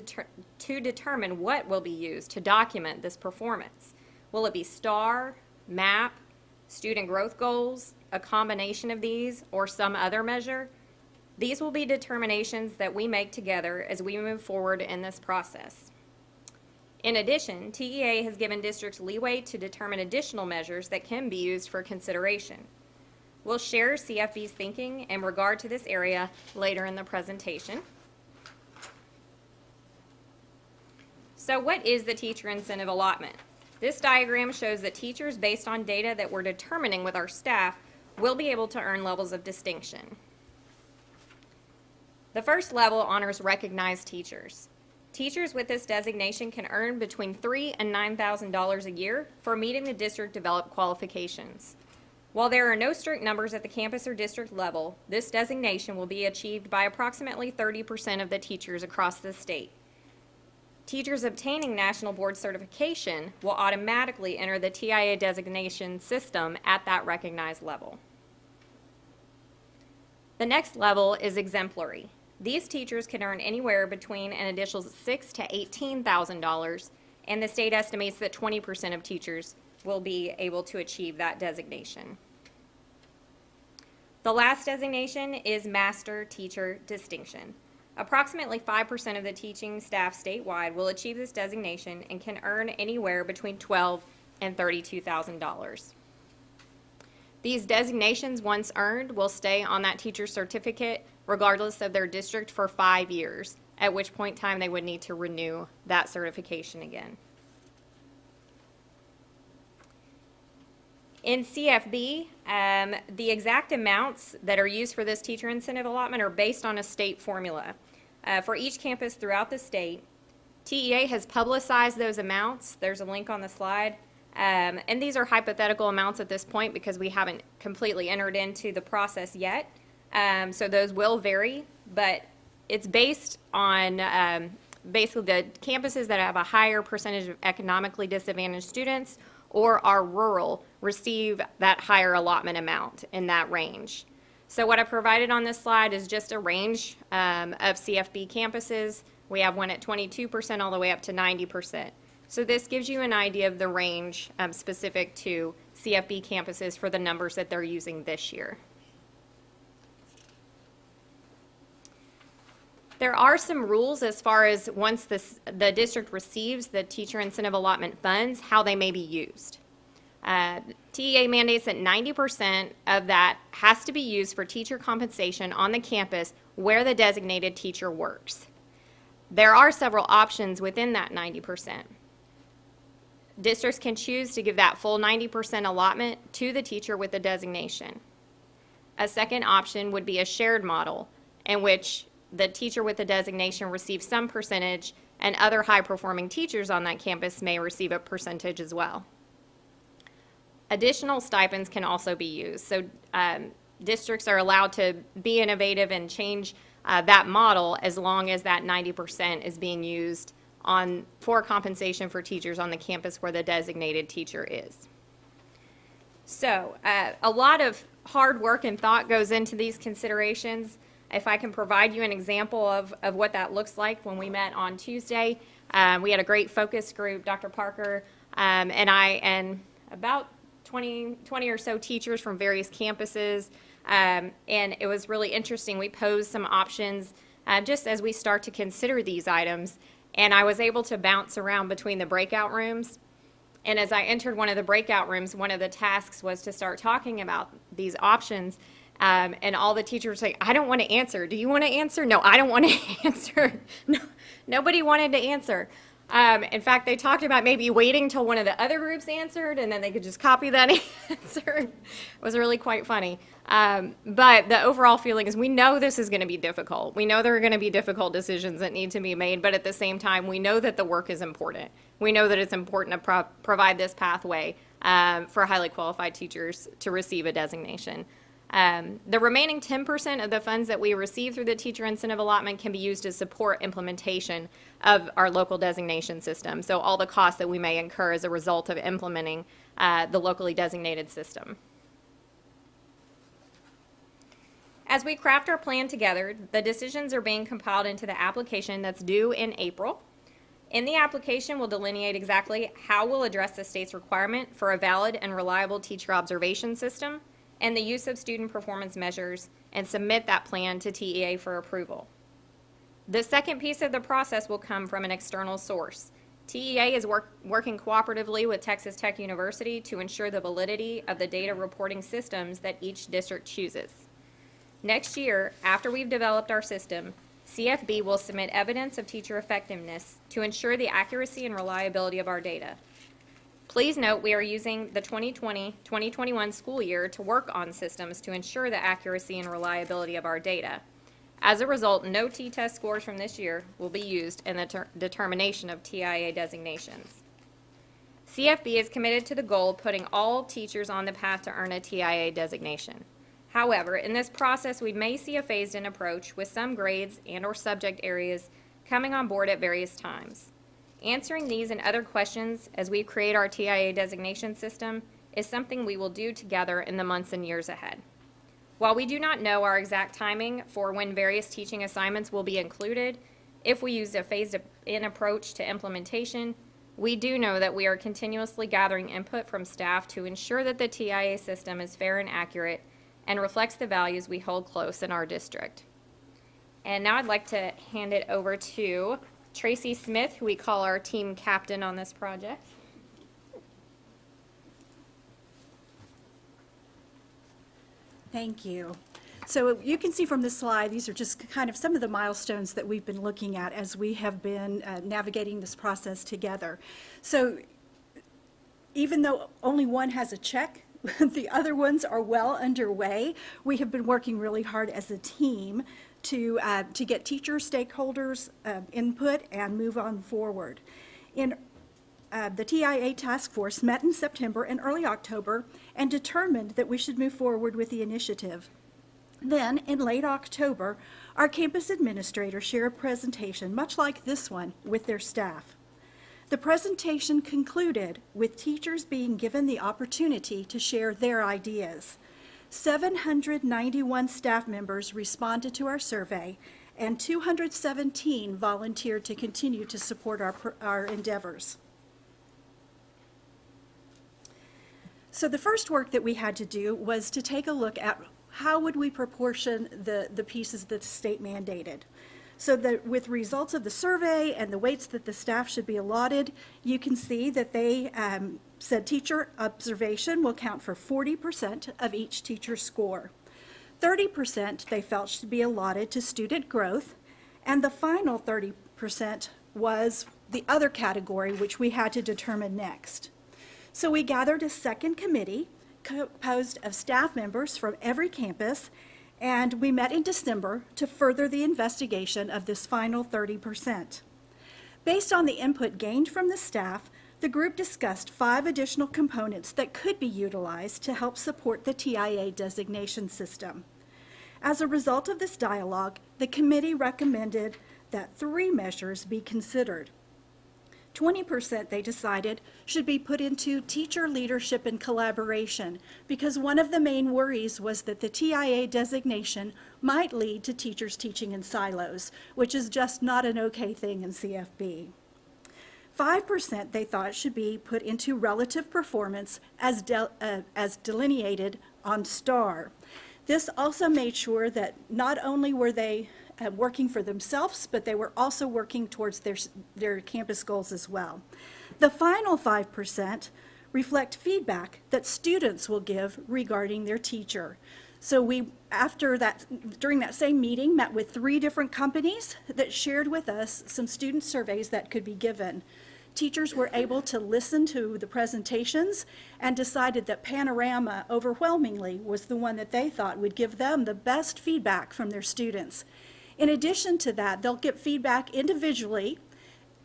to determine what will be used to document this performance. Will it be STAR, MAP, student growth goals, a combination of these, or some other measure? These will be determinations that we make together as we move forward in this process. In addition, TEA has given districts leeway to determine additional measures that can be used for consideration. We'll share CFB's thinking in regard to this area later in the presentation. So what is the teacher incentive allotment? This diagram shows that teachers, based on data that we're determining with our staff, will be able to earn levels of distinction. The first level honors recognized teachers. Teachers with this designation can earn between $3,000 and $9,000 a year for meeting the district-developed qualifications. While there are no strict numbers at the campus or district level, this designation will be achieved by approximately 30% of the teachers across the state. Teachers obtaining national board certification will automatically enter the TIA designation system at that recognized level. The next level is exemplary. These teachers can earn anywhere between an additional $6,000 to $18,000, and the state estimates that 20% of teachers will be able to achieve that designation. The last designation is Master Teacher Distinction. Approximately 5% of the teaching staff statewide will achieve this designation and can earn anywhere between $12,000 and $32,000. These designations, once earned, will stay on that teacher's certificate regardless of their district for 5 years, at which point in time they would need to renew that certification again. In CFB, the exact amounts that are used for this teacher incentive allotment are based on a state formula. For each campus throughout the state, TEA has publicized those amounts. There's a link on the slide. And these are hypothetical amounts at this point because we haven't completely entered into the process yet. So those will vary, but it's based on basically the campuses that have a higher percentage of economically disadvantaged students or are rural receive that higher allotment amount in that range. So what I provided on this slide is just a range of CFB campuses. We have one at 22% all the way up to 90%. So this gives you an idea of the range specific to CFB campuses for the numbers that they're using this year. There are some rules as far as once the district receives the teacher incentive allotment funds, how they may be used. TEA mandates that 90% of that has to be used for teacher compensation on the campus where the designated teacher works. There are several options within that 90%. Districts can choose to give that full 90% allotment to the teacher with the designation. A second option would be a shared model in which the teacher with the designation receives some percentage and other high-performing teachers on that campus may receive a percentage as well. Additional stipends can also be used. So districts are allowed to be innovative and change that model as long as that 90% is being used for compensation for teachers on the campus where the designated teacher is. So a lot of hard work and thought goes into these considerations. If I can provide you an example of what that looks like when we met on Tuesday, we had a great focus group, Dr. Parker and I, and about 20 or so teachers from various campuses, and it was really interesting. We posed some options just as we start to consider these items, and I was able to bounce around between the breakout rooms. And as I entered one of the breakout rooms, one of the tasks was to start talking about these options. And all the teachers were saying, I don't want to answer. Do you want to answer? No, I don't want to answer. No, nobody wanted to answer. In fact, they talked about maybe waiting till one of the other groups answered and then they could just copy that answer. It was really quite funny. But the overall feeling is we know this is going to be difficult. We know there are going to be difficult decisions that need to be made, but at the same time, we know that the work is important. We know that it's important to provide this pathway for highly qualified teachers to receive a designation. The remaining 10% of the funds that we receive through the teacher incentive allotment can be used to support implementation of our local designation system. So all the costs that we may incur as a result of implementing the locally designated system. As we craft our plan together, the decisions are being compiled into the application that's due in April. In the application, we'll delineate exactly how we'll address the state's requirement for a valid and reliable teacher observation system and the use of student performance measures and submit that plan to TEA for approval. The second piece of the process will come from an external source. TEA is working cooperatively with Texas Tech University to ensure the validity of the data reporting systems that each district chooses. Next year, after we've developed our system, CFB will submit evidence of teacher effectiveness to ensure the accuracy and reliability of our data. Please note we are using the 2020-2021 school year to work on systems to ensure the accuracy and reliability of our data. As a result, no T-test scores from this year will be used in the determination of TIA designations. CFB is committed to the goal of putting all teachers on the path to earn a TIA designation. However, in this process, we may see a phased-in approach with some grades and/or subject areas coming on board at various times. Answering these and other questions as we create our TIA designation system is something we will do together in the months and years ahead. While we do not know our exact timing for when various teaching assignments will be included, if we use a phased-in approach to implementation, we do know that we are continuously gathering input from staff to ensure that the TIA system is fair and accurate and reflects the values we hold close in our district. And now I'd like to hand it over to Tracy Smith, who we call our team captain on this project. Thank you. So you can see from this slide, these are just kind of some of the milestones that we've been looking at as we have been navigating this process together. So even though only one has a check, the other ones are well underway. We have been working really hard as a team to get teacher stakeholders input and move on forward. The TIA task force met in September and early October and determined that we should move forward with the initiative. Then, in late October, our campus administrators shared a presentation, much like this one, with their staff. The presentation concluded with teachers being given the opportunity to share their ideas. 791 staff members responded to our survey, and 217 volunteered to continue to support our endeavors. So the first work that we had to do was to take a look at how would we proportion the pieces that the state mandated. So that with results of the survey and the weights that the staff should be allotted, you can see that they said teacher observation will count for 40% of each teacher's score. 30% they felt should be allotted to student growth, and the final 30% was the other category, which we had to determine next. So we gathered a second committee composed of staff members from every campus, and we met in December to further the investigation of this final 30%. Based on the input gained from the staff, the group discussed 5 additional components that could be utilized to help support the TIA designation system. As a result of this dialogue, the committee recommended that 3 measures be considered. 20% they decided should be put into teacher leadership and collaboration, because one of the main worries was that the TIA designation might lead to teachers teaching in silos, which is just not an okay thing in CFB. 5% they thought should be put into relative performance as delineated on STAR. This also made sure that not only were they working for themselves, but they were also working towards their campus goals as well. The final 5% reflect feedback that students will give regarding their teacher. So we, during that same meeting, met with 3 different companies that shared with us some student surveys that could be given. Teachers were able to listen to the presentations and decided that Panorama overwhelmingly was the one that they thought would give them the best feedback from their students. In addition to that, they'll get feedback individually,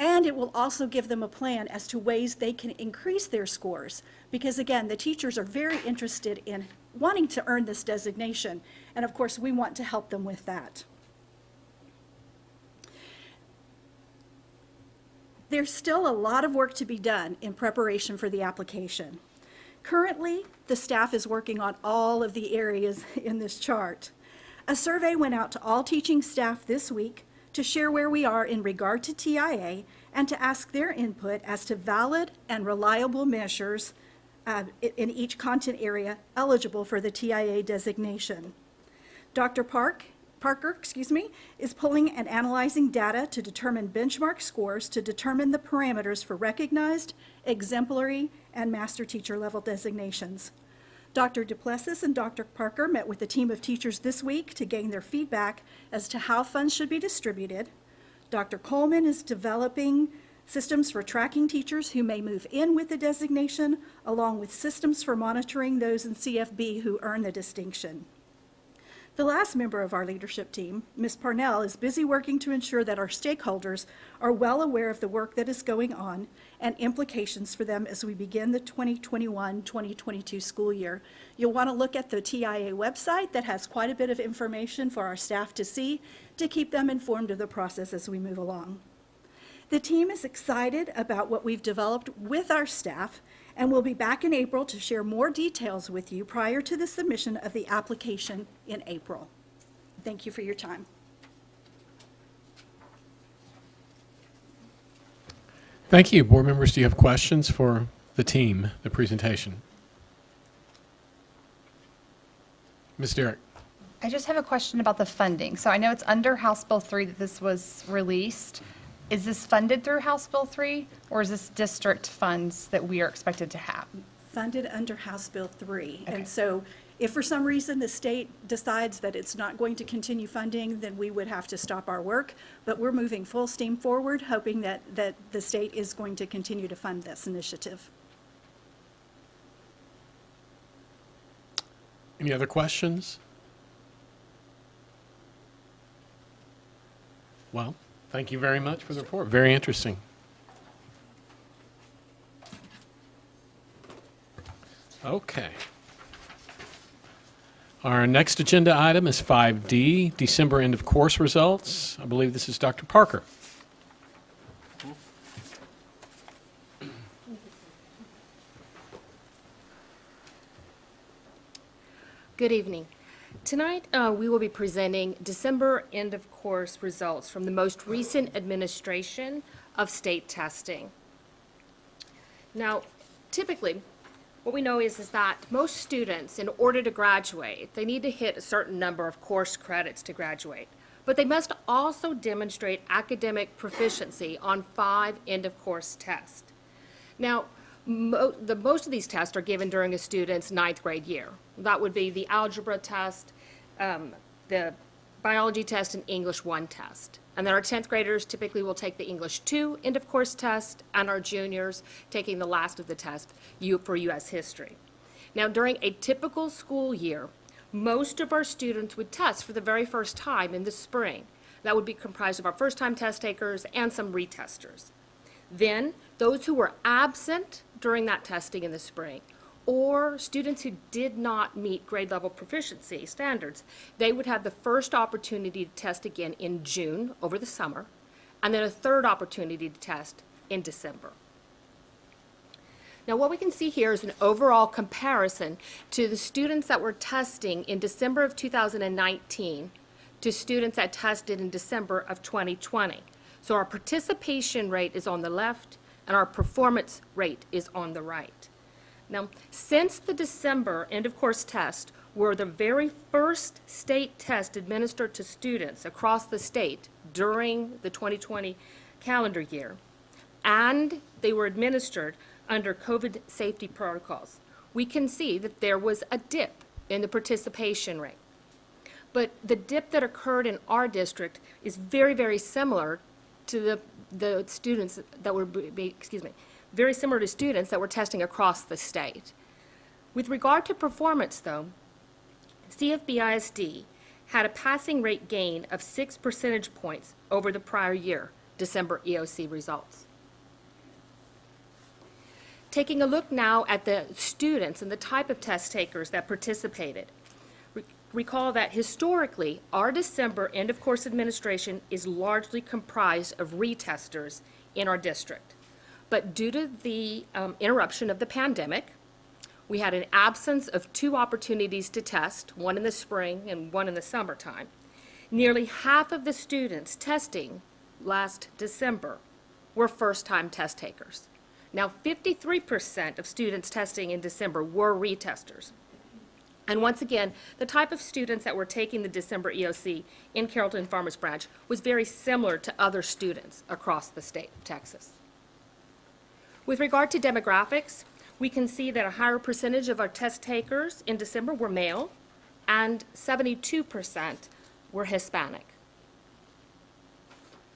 and it will also give them a plan as to ways they can increase their scores. Because again, the teachers are very interested in wanting to earn this designation, and of course, we want to help them with that. There's still a lot of work to be done in preparation for the application. Currently, the staff is working on all of the areas in this chart. A survey went out to all teaching staff this week to share where we are in regard to TIA and to ask their input as to valid and reliable measures in each content area eligible for the TIA designation. Dr. Parker, is pulling and analyzing data to determine benchmark scores to determine the parameters for recognized, exemplary, and master teacher level designations. Dr. Duplessis and Dr. Parker met with a team of teachers this week to gain their feedback as to how funds should be distributed. Dr. Coleman is developing systems for tracking teachers who may move in with the designation, along with systems for monitoring those in CFB who earn the distinction. The last member of our leadership team, Ms. Parnell, is busy working to ensure that our stakeholders are well aware of the work that is going on and implications for them as we begin the 2021-2022 school year. You'll want to look at the TIA website that has quite a bit of information for our staff to see to keep them informed of the process as we move along. The team is excited about what we've developed with our staff, and we'll be back in April to share more details with you prior to the submission of the application in April. Thank you for your time. Thank you. Board members, do you have questions for the team, the presentation? Ms. Derrick. I just have a question about the funding. So I know it's under House Bill 3 that this was released. Is this funded through House Bill 3, or is this district funds that we are expected to have? Funded under House Bill 3. Okay. And so if for some reason the state decides that it's not going to continue funding, then we would have to stop our work. But we're moving full steam forward, hoping that the state is going to continue to fund this initiative. Any other questions? Well, thank you very much for the report. Very interesting. Okay. Our next agenda item is 5D, December end of course results. I believe this is Dr. Parker. Good evening. Tonight, we will be presenting December end-of-course results from the most recent administration of state testing. Now, typically, what we know is that most students, in order to graduate, they need to hit a certain number of course credits to graduate. But they must also demonstrate academic proficiency on 5 end-of-course tests. Now, most of these tests are given during a student's 9th grade year. That would be the algebra test, the biology test, and English 1 test. And then our 10th graders typically will take the English 2 end-of-course test, and our juniors taking the last of the test for U.S. history. Now, during a typical school year, most of our students would test for the very first time in the spring. That would be comprised of our first-time test takers and some retesters. Then, those who were absent during that testing in the spring, or students who did not meet grade level proficiency standards, they would have the first opportunity to test again in June over the summer, and then a third opportunity to test in December. Now, what we can see here is an overall comparison to the students that were testing in December of 2019 to students that tested in December of 2020. So our participation rate is on the left, and our performance rate is on the right. Now, since the December end-of-course test were the very first state test administered to students across the state during the 2020 calendar year, and they were administered under COVID safety protocols, we can see that there was a dip in the participation rate. But the dip that occurred in our district is very, very similar to the students that were, very similar to students that were testing across the state. With regard to performance, though, CFBISD had a passing rate gain of 6 percentage points over the prior year, December EOC results. Taking a look now at the students and the type of test takers that participated, recall that historically, our December end-of-course administration is largely comprised of retesters in our district. But due to the interruption of the pandemic, we had an absence of 2 opportunities to test, one in the spring and one in the summertime. Nearly half of the students testing last December were first-time test takers. Now, 53% of students testing in December were retesters. And once again, the type of students that were taking the December EOC in Carrollton-Farmers branch was very similar to other students across the state of Texas. With regard to demographics, we can see that a higher percentage of our test takers in December were male, and 72% were Hispanic.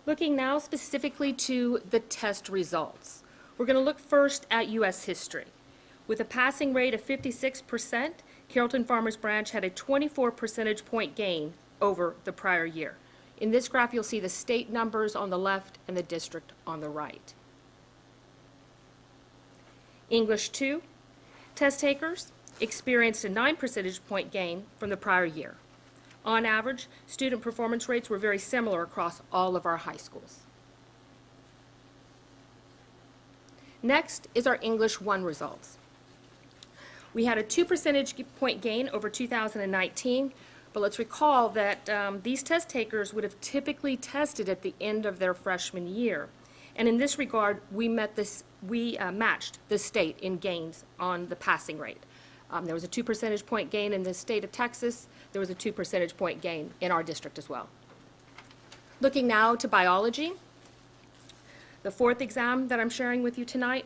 Looking now specifically to the test results, we're going to look first at U.S. history. With a passing rate of 56%, Carrollton-Farmers branch had a 24 percentage point gain over the prior year. In this graph, you'll see the state numbers on the left and the district on the right. English 2 test takers experienced a 9 percentage point gain from the prior year. On average, student performance rates were very similar across all of our high schools. Next is our English 1 results. We had a 2 percentage point gain over 2019, but let's recall that these test takers would have typically tested at the end of their freshman year. And in this regard, we matched the state in gains on the passing rate. There was a 2 percentage point gain in the state of Texas. There was a 2 percentage point gain in our district as well. Looking now to biology, the 4th exam that I'm sharing with you tonight,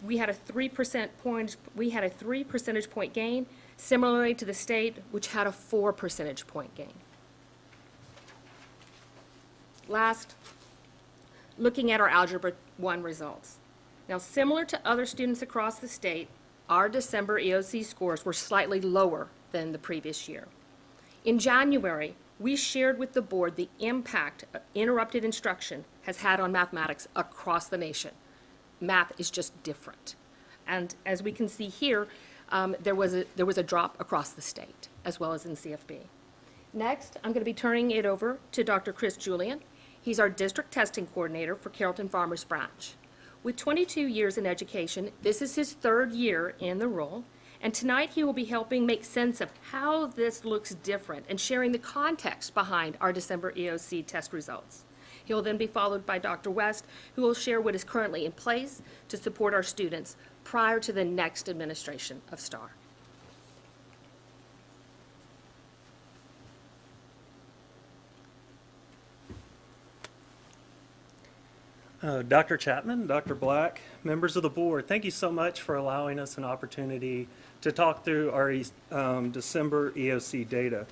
we had a 3 percentage point gain, similarly to the state, which had a 4 percentage point gain. Last, looking at our Algebra 1 results. Now, similar to other students across the state, our December EOC scores were slightly lower than the previous year. In January, we shared with the board the impact interrupted instruction has had on mathematics across the nation. Math is just different. And as we can see here, there was a drop across the state, as well as in CFB. Next, I'm going to be turning it over to Dr. Chris Julian. He's our district testing coordinator for Carrollton-Farmers branch. With 22 years in education, this is his 3rd year in the role, and tonight he will be helping make sense of how this looks different and sharing the context behind our December EOC test results. He will then be followed by Dr. West, who will share what is currently in place to support our students prior to the next administration of STAR. Dr. Chapman, Dr. Black, members of the board, thank you so much for allowing us an opportunity to talk through our December EOC data.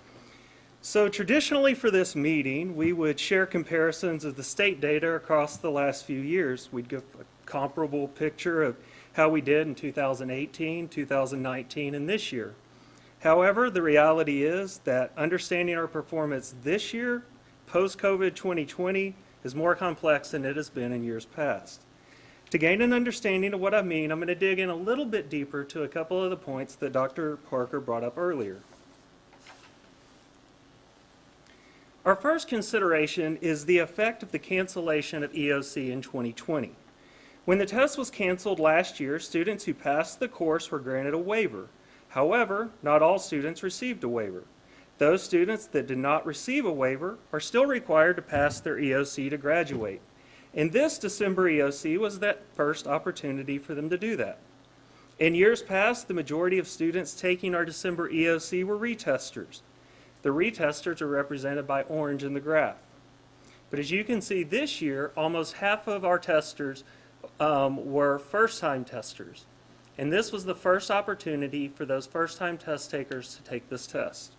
So traditionally for this meeting, we would share comparisons of the state data across the last few years. We'd give a comparable picture of how we did in 2018, 2019, and this year. However, the reality is that understanding our performance this year, post-COVID 2020, is more complex than it has been in years past. To gain an understanding of what I mean, I'm going to dig in a little bit deeper to a couple of the points that Dr. Parker brought up earlier. Our first consideration is the effect of the cancellation of EOC in 2020. When the test was canceled last year, students who passed the course were granted a waiver. However, not all students received a waiver. Those students that did not receive a waiver are still required to pass their EOC to graduate. And this December EOC was that first opportunity for them to do that. In years past, the majority of students taking our December EOC were retesters. The retesters are represented by orange in the graph. But as you can see this year, almost half of our testers were first-time testers. And this was the first opportunity for those first-time test takers to take this test.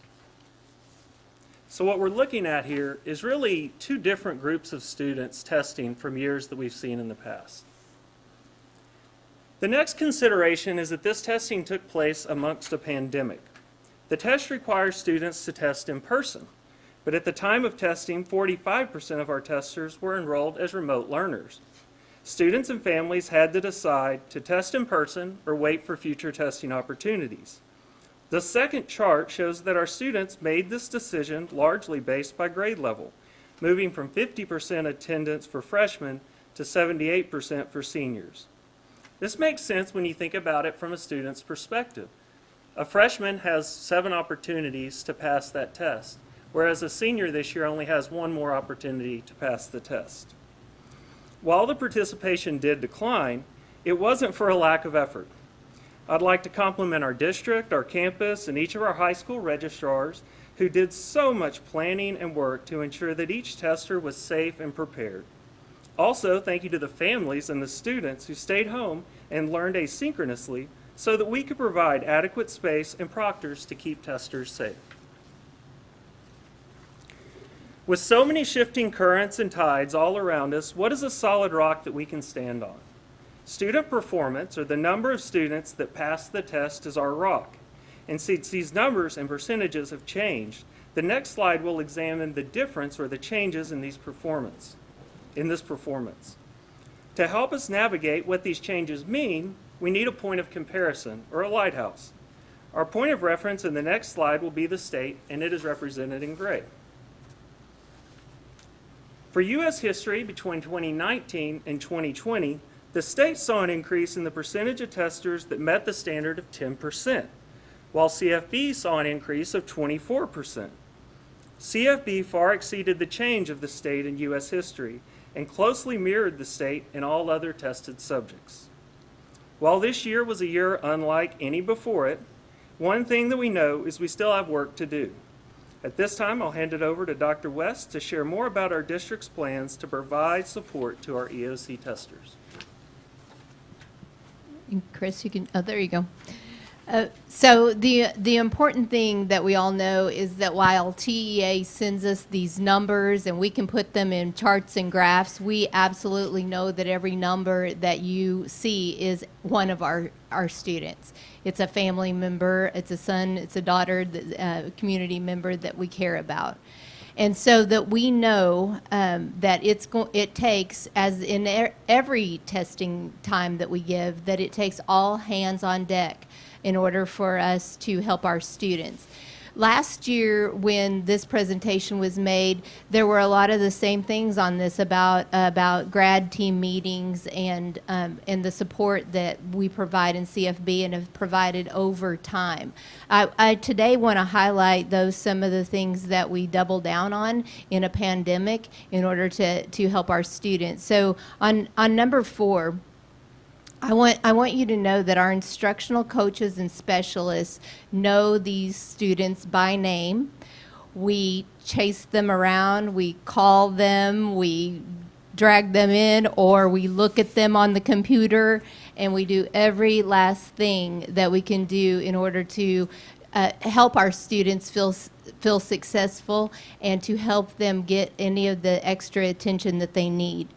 So what we're looking at here is really 2 different groups of students testing from years that we've seen in the past. The next consideration is that this testing took place amongst a pandemic. The test requires students to test in person, but at the time of testing, 45% of our testers were enrolled as remote learners. Students and families had to decide to test in person or wait for future testing opportunities. The second chart shows that our students made this decision largely based by grade level, moving from 50% attendance for freshmen to 78% for seniors. This makes sense when you think about it from a student's perspective. A freshman has 7 opportunities to pass that test, whereas a senior this year only has 1 more opportunity to pass the test. While the participation did decline, it wasn't for a lack of effort. I'd like to compliment our district, our campus, and each of our high school registrars who did so much planning and work to ensure that each tester was safe and prepared. Also, thank you to the families and the students who stayed home and learned asynchronously so that we could provide adequate space and proctors to keep testers safe. With so many shifting currents and tides all around us, what is a solid rock that we can stand on? Student performance, or the number of students that pass the test, is our rock. And since these numbers and percentages have changed, the next slide will examine the difference or the changes in this performance. To help us navigate what these changes mean, we need a point of comparison, or a lighthouse. Our point of reference in the next slide will be the state, and it is represented in gray. For U.S. history between 2019 and 2020, the state saw an increase in the percentage of testers that met the standard of 10%, while CFB saw an increase of 24%. CFB far exceeded the change of the state in U.S. history and closely mirrored the state in all other tested subjects. While this year was a year unlike any before it, one thing that we know is we still have work to do. At this time, I'll hand it over to Dr. West to share more about our district's plans to provide support to our EOC testers. Chris, you can, oh, there you go. So the important thing that we all know is that while TEA sends us these numbers and we can put them in charts and graphs, we absolutely know that every number that you see is one of our students. It's a family member, it's a son, it's a daughter, a community member that we care about. And so that we know that it takes, as in every testing time that we give, that it takes all hands on deck in order for us to help our students. Last year, when this presentation was made, there were a lot of the same things on this about grad team meetings and the support that we provide in CFB and have provided over time. I today want to highlight some of the things that we double down on in a pandemic in order to help our students. So on number 4, I want you to know that our instructional coaches and specialists know these students by name. We chase them around, we call them, we drag them in, or we look at them on the computer, and we do every last thing that we can do in order to help our students feel successful and to help them get any of the extra attention that they need.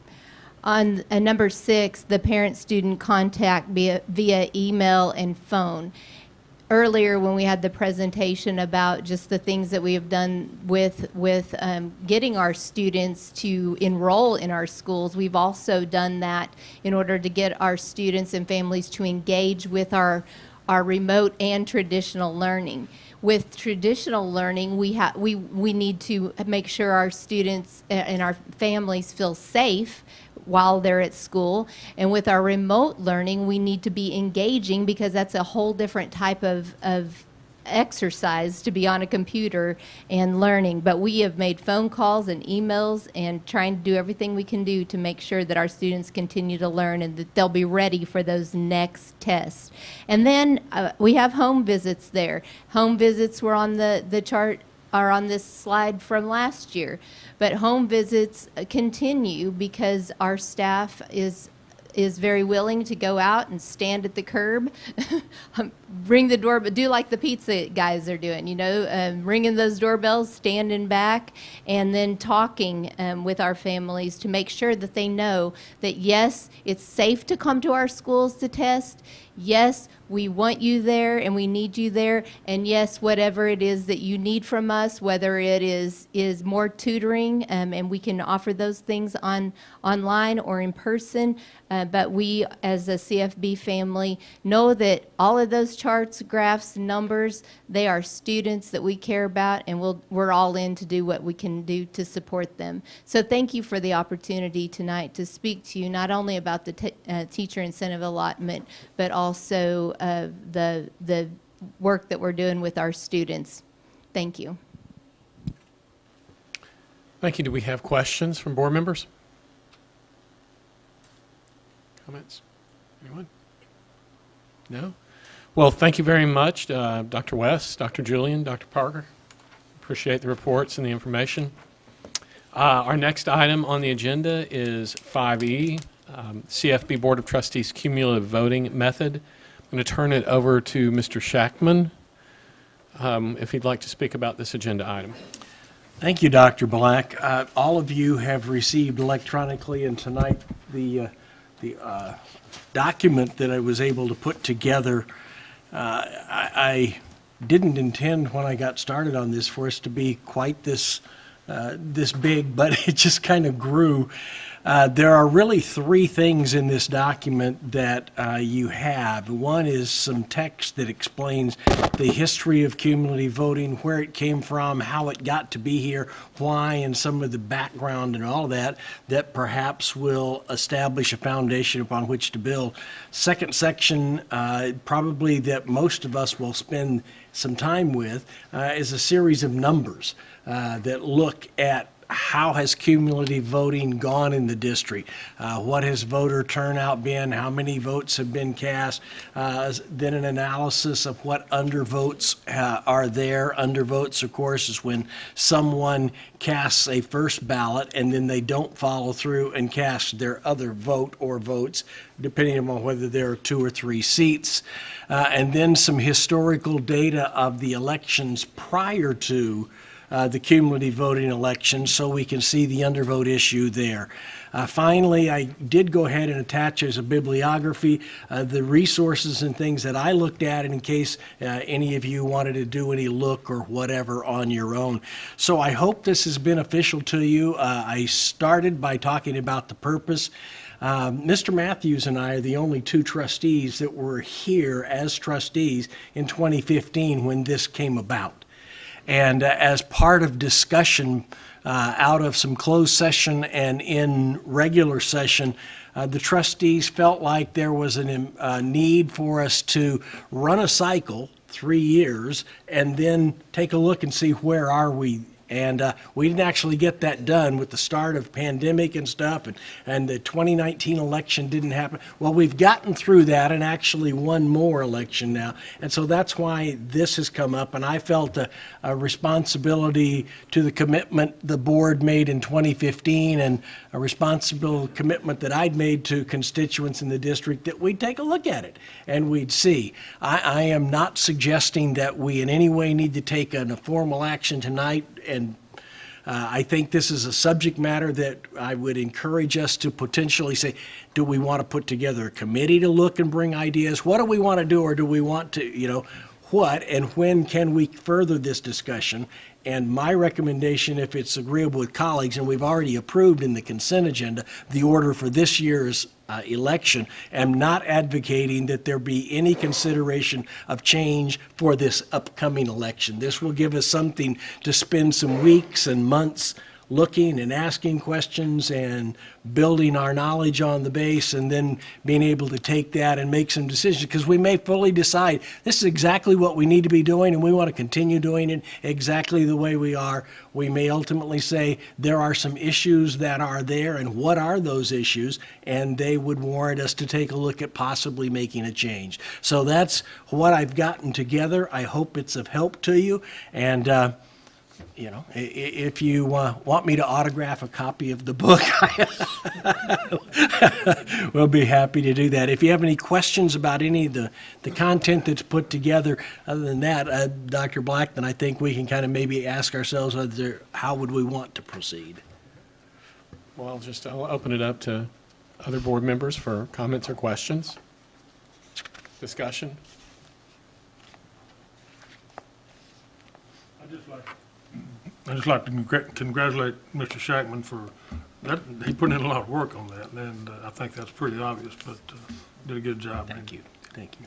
On number 6, the parent-student contact via email and phone. Earlier, when we had the presentation about just the things that we have done with getting our students to enroll in our schools, we've also done that in order to get our students and families to engage with our remote and traditional learning. With traditional learning, we need to make sure our students and our families feel safe while they're at school. And with our remote learning, we need to be engaging because that's a whole different type of exercise to be on a computer and learning. But we have made phone calls and emails and trying to do everything we can do to make sure that our students continue to learn and that they'll be ready for those next tests. And then we have home visits there. Home visits were on the chart, are on this slide from last year. But home visits continue because our staff is very willing to go out and stand at the curb, ring the doorbell, do like the pizza guys are doing, ringing those doorbells, standing back, and then talking with our families to make sure that they know that, yes, it's safe to come to our schools to test. Yes, we want you there and we need you there. And yes, whatever it is that you need from us, whether it is more tutoring, and we can offer those things online or in person. But we, as a CFB family, know that all of those charts, graphs, numbers, they are students that we care about, and we're all in to do what we can do to support them. So thank you for the opportunity tonight to speak to you not only about the teacher incentive allotment, but also the work that we're doing with our students. Thank you. Thank you. Do we have questions from board members? Comments? Anyone? No? Well, thank you very much, Dr. West, Dr. Julian, Dr. Parker. Appreciate the reports and the information. Our next item on the agenda is 5E, CFB Board of Trustees cumulative voting method. I'm going to turn it over to Mr. Shackman if he'd like to speak about this agenda item. Thank you, Dr. Black. All of you have received electronically and tonight the document that I was able to put together. I didn't intend when I got started on this for us to be quite this big, but it just kind of grew. There are really three things in this document that you have. One is some text that explains the history of cumulative voting, where it came from, how it got to be here, why, and some of the background and all that perhaps will establish a foundation upon which to build. Second section, probably that most of us will spend some time with, is a series of numbers that look at how has cumulative voting gone in the district? What has voter turnout been? How many votes have been cast? Then an analysis of what undervotes are there. Undervotes, of course, is when someone casts a first ballot and then they don't follow through and cast their other vote or votes, depending on whether there are 2 or 3 seats. And then some historical data of the elections prior to the cumulative voting election, so we can see the undervote issue there. Finally, I did go ahead and attach as a bibliography the resources and things that I looked at in case any of you wanted to do any look or whatever on your own. So I hope this is beneficial to you. I started by talking about the purpose. Mr. Matthews and I are the only 2 trustees that were here as trustees in 2015 when this came about. And as part of discussion out of some closed session and in regular session, the trustees felt like there was a need for us to run a cycle, 3 years, and then take a look and see where are we. And we didn't actually get that done with the start of pandemic and stuff, and the 2019 election didn't happen. Well, we've gotten through that and actually one more election now. And so that's why this has come up, and I felt a responsibility to the commitment the board made in 2015 and a responsible commitment that I'd made to constituents in the district that we'd take a look at it and we'd see. I am not suggesting that we in any way need to take a formal action tonight, and I think this is a subject matter that I would encourage us to potentially say, do we want to put together a committee to look and bring ideas? What do we want to do, or do we want to, what and when can we further this discussion? And my recommendation, if it's agreeable with colleagues, and we've already approved in the consent agenda the order for this year's election, am not advocating that there be any consideration of change for this upcoming election. This will give us something to spend some weeks and months looking and asking questions and building our knowledge on the base, and then being able to take that and make some decisions, because we may fully decide this is exactly what we need to be doing and we want to continue doing it exactly the way we are. We may ultimately say there are some issues that are there, and what are those issues, and they would warrant us to take a look at possibly making a change. So that's what I've gotten together. I hope it's of help to you, and if you want me to autograph a copy of the book, we'll be happy to do that. If you have any questions about any of the content that's put together, other than that, Dr. Black, then I think we can kind of maybe ask ourselves how would we want to proceed. Well, I'll open it up to other board members for comments or questions. Discussion. I'd just like to congratulate Mr. Shackman for that. He put in a lot of work on that, and I think that's pretty obvious, but did a good job. Thank you. Thank you.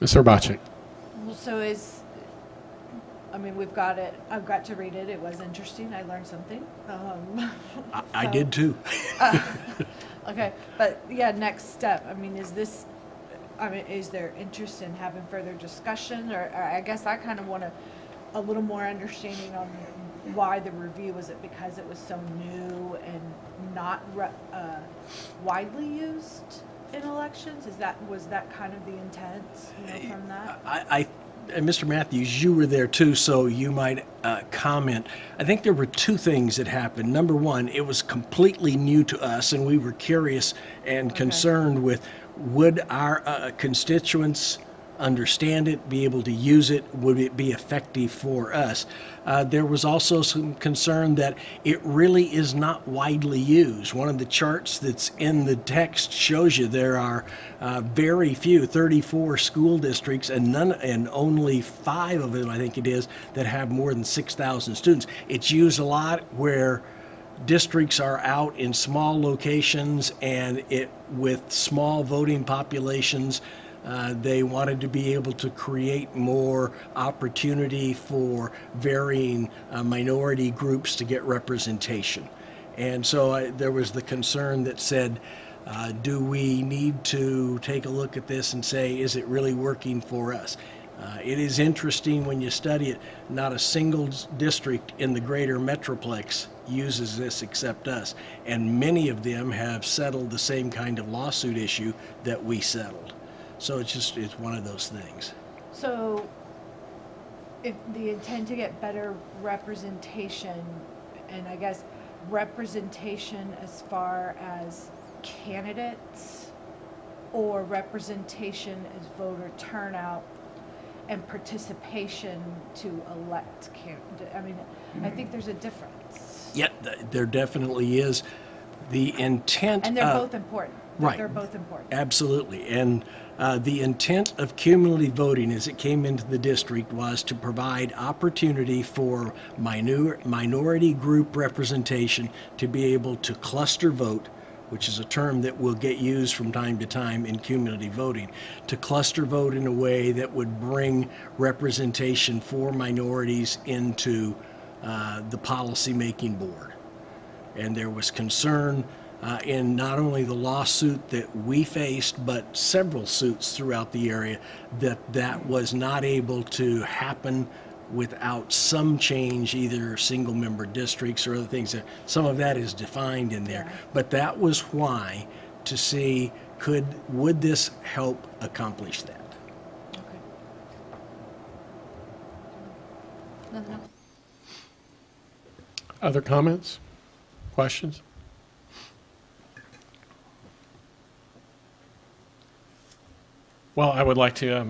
Ms. Urbacek. Well, so we've got it. I've got to read it. It was interesting. I learned something. I did too. Okay, but yeah, next step. Is there interest in having further discussion, or I guess I kind of want a little more understanding on why the review. Was it because it was so new and not widely used in elections? Was that kind of the intent from that? And Mr. Matthews, you were there too, so you might comment. I think there were 2 things that happened. Number one, it was completely new to us, and we were curious and concerned with, would our constituents understand it, be able to use it? Would it be effective for us? There was also some concern that it really is not widely used. One of the charts that's in the text shows you there are very few, 34 school districts, and only 5 of them, I think it is, that have more than 6,000 students. It's used a lot where districts are out in small locations and with small voting populations. They wanted to be able to create more opportunity for varying minority groups to get representation. And so there was the concern that said, do we need to take a look at this and say, is it really working for us? It is interesting when you study it, not a single district in the greater Metroplex uses this except us. And many of them have settled the same kind of lawsuit issue that we settled. So it's one of those things. So if the intent to get better representation, and I guess representation as far as candidates or representation as voter turnout and participation to elect candidates, I mean, I think there's a difference. Yeah, there definitely is. The intent. And they're both important. Right. They're both important. Absolutely. And the intent of cumulative voting as it came into the district was to provide opportunity for minority group representation to be able to cluster vote, which is a term that will get used from time to time in cumulative voting, to cluster vote in a way that would bring representation for minorities into the policy-making board. And there was concern in not only the lawsuit that we faced, but several suits throughout the area, that was not able to happen without some change, either single-member districts or other things. Some of that is defined in there. But that was why, to see would this help accomplish that. Okay. Nothing else? Other comments? Questions? Well, I'd like to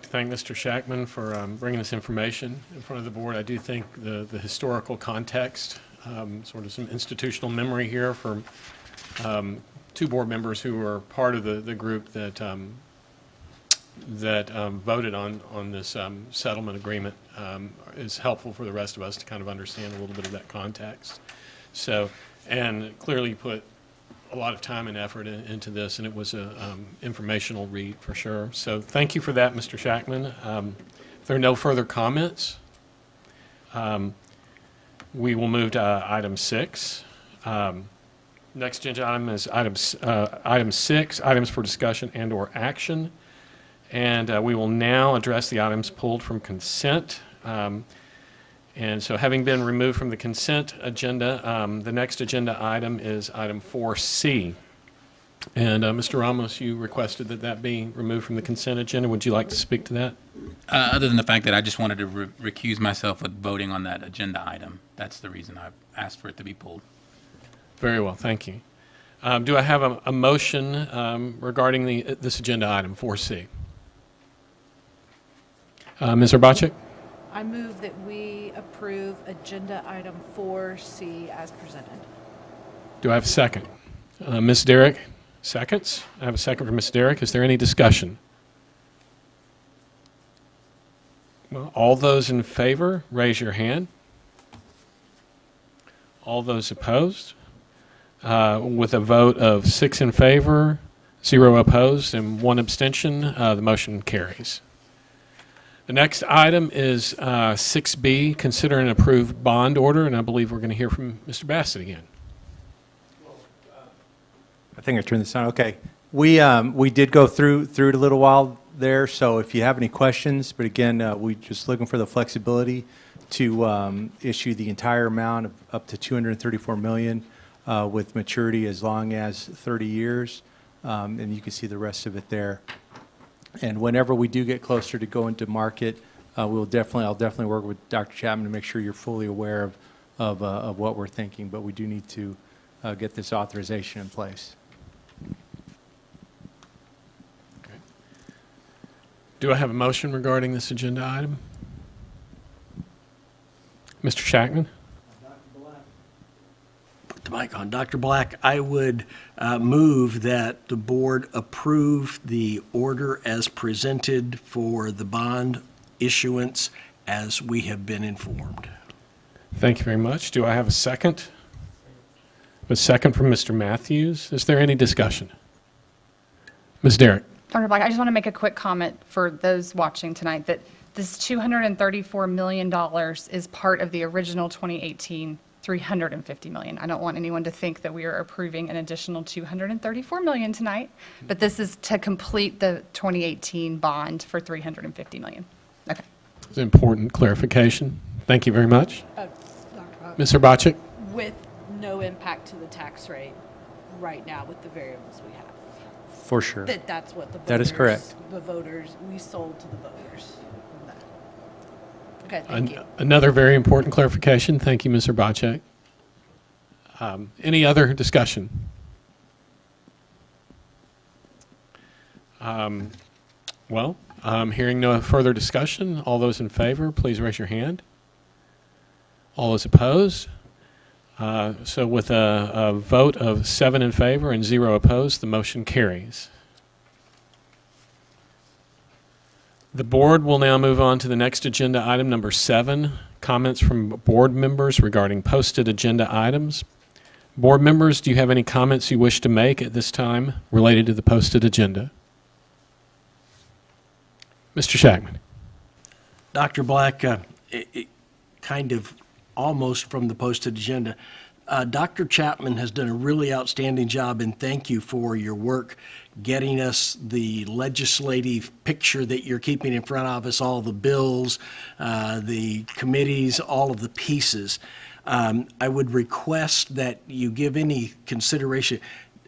thank Mr. Shackman for bringing this information in front of the board. I do think the historical context, sort of some institutional memory here for 2 board members who were part of the group that voted on this settlement agreement is helpful for the rest of us to kind of understand a little bit of that context. So, and clearly put a lot of time and effort into this, and it was an informational read for sure. So thank you for that, Mr. Shackman. If there are no further comments, we will move to item 6. Next agenda item is item 6, items for discussion and/or action. And we will now address the items pulled from consent. And so having been removed from the consent agenda, the next agenda item is item 4C. And Mr. Ramos, you requested that be removed from the consent agenda. Would you like to speak to that? Other than the fact that I just wanted to recuse myself with voting on that agenda item. That's the reason I've asked for it to be pulled. Very well, thank you. Do I have a motion regarding this agenda item, 4C? Ms. Urbacek? I move that we approve agenda item 4C as presented. Do I have a second? Ms. Derrick, seconds. I have a second for Ms. Derrick. Is there any discussion? Well, all those in favor, raise your hand. All those opposed? With a vote of 6 in favor, 0 opposed, and 1 abstention, the motion carries. The next item is 6B, consider and approve bond order, and I believe we're going to hear from Mr. Bassett again. I think I turned this on. Okay. We did go through it a little while there, so if you have any questions, but again, we just looking for the flexibility to issue the entire amount of up to $234 million with maturity as long as 30 years, and you can see the rest of it there. And whenever we do get closer to going to market, I'll definitely work with Dr. Chapman to make sure you're fully aware of what we're thinking. But we do need to get this authorization in place. Do I have a motion regarding this agenda item? Mr. Shackman? Put the mic on. Dr. Black, I would move that the board approve the order as presented for the bond issuance as we have been informed. Thank you very much. Do I have a second? A second from Mr. Matthews. Is there any discussion? Ms. Derrick? Dr. Black, I just want to make a quick comment for those watching tonight that this $234 million is part of the original 2018 $350 million. I don't want anyone to think that we are approving an additional $234 million tonight, but this is to complete the 2018 bond for $350 million. Okay. It's an important clarification. Thank you very much. Ms. Herbacek? With no impact to the tax rate right now with the variables we have. For sure. That's what the voters. That is correct. The voters, we sold to the voters. From that. Okay, thank you. Another very important clarification. Thank you, Ms. Herbacek. Any other discussion? Hearing no further discussion, all those in favor, please raise your hand. All those opposed? So with a vote of 7 in favor and 0 opposed, the motion carries. The board will now move on to the next agenda item, number 7, comments from board members regarding posted agenda items. Board members, do you have any comments you wish to make at this time related to the posted agenda? Mr. Shackman. Dr. Black, kind of almost from the posted agenda. Dr. Chapman has done a really outstanding job, and thank you for your work getting us the legislative picture that you're keeping in front of us, all the bills, the committees, all of the pieces. I would request that you give any consideration.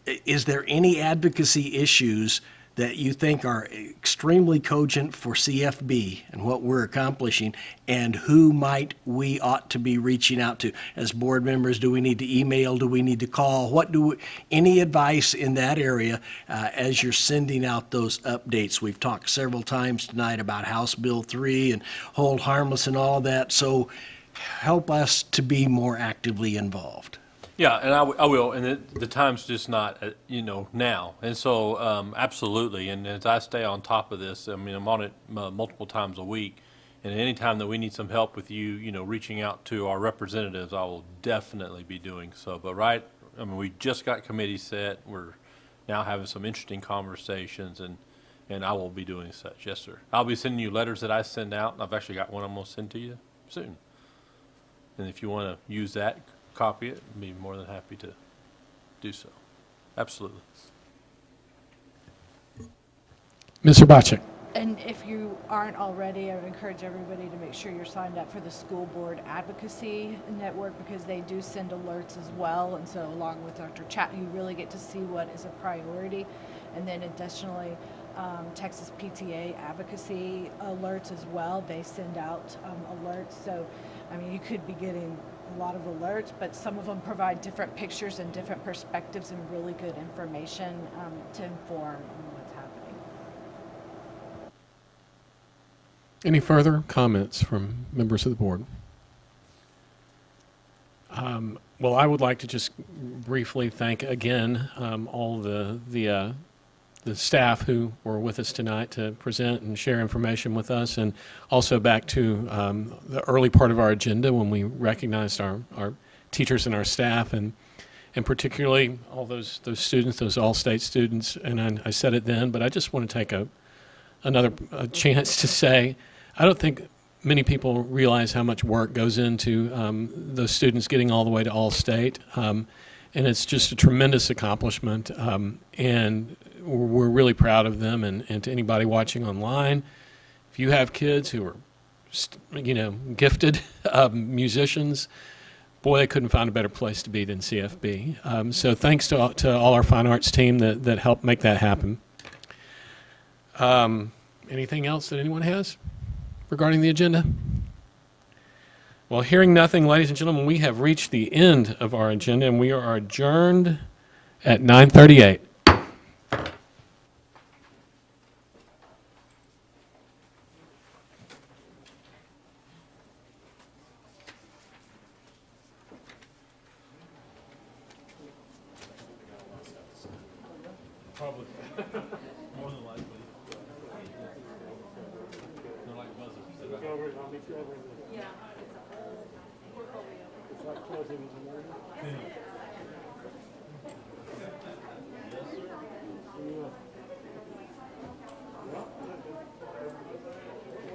Is there any advocacy issues that you think are extremely cogent for CFB and what we're accomplishing, and who might we ought to be reaching out to? As board members, do we need to email? Do we need to call? Any advice in that area as you're sending out those updates? We've talked several times tonight about House Bill 3 and hold harmless and all that, so help us to be more actively involved. Yeah, and I will, and the time's just not, now. And so, absolutely, and as I stay on top of this, I mean, I'm on it multiple times a week, and any time that we need some help with you, reaching out to our representatives, I will definitely be doing so. But we just got committees set. We're now having some interesting conversations, and I will be doing such. Yes, sir. I'll be sending you letters that I send out. I've actually got one I'm going to send to you soon. And if you want to use that, copy it, and be more than happy to do so. Absolutely. Ms. Herbacek. And if you aren't already, I would encourage everybody to make sure you're signed up for the School Board Advocacy Network, because they do send alerts as well. And so along with Dr. Chat, you really get to see what is a priority. And then additionally, Texas PTA advocacy alerts as well. They send out alerts. So, you could be getting a lot of alerts, but some of them provide different pictures and different perspectives and really good information to inform what's happening. Any further comments from members of the board? I would like to just briefly thank again all the staff who were with us tonight to present and share information with us, and also back to the early part of our agenda when we recognized our teachers and our staff, and particularly all those students, those all-state students. And I said it then, but I just want to take another chance to say, I don't think many people realize how much work goes into those students getting all the way to all-state, and it's just a tremendous accomplishment, and we're really proud of them. And to anybody watching online, if you have kids who are, gifted musicians, boy, they couldn't find a better place to be than CFB. So thanks to all our fine arts team that helped make that happen. Anything else that anyone has regarding the agenda? Well, hearing nothing, ladies and gentlemen, we have reached the end of our agenda, and we are adjourned at 9:38. Probably. More than likely. They're like buzzers. I'll meet you over in the. Yeah. It's like closing the morning.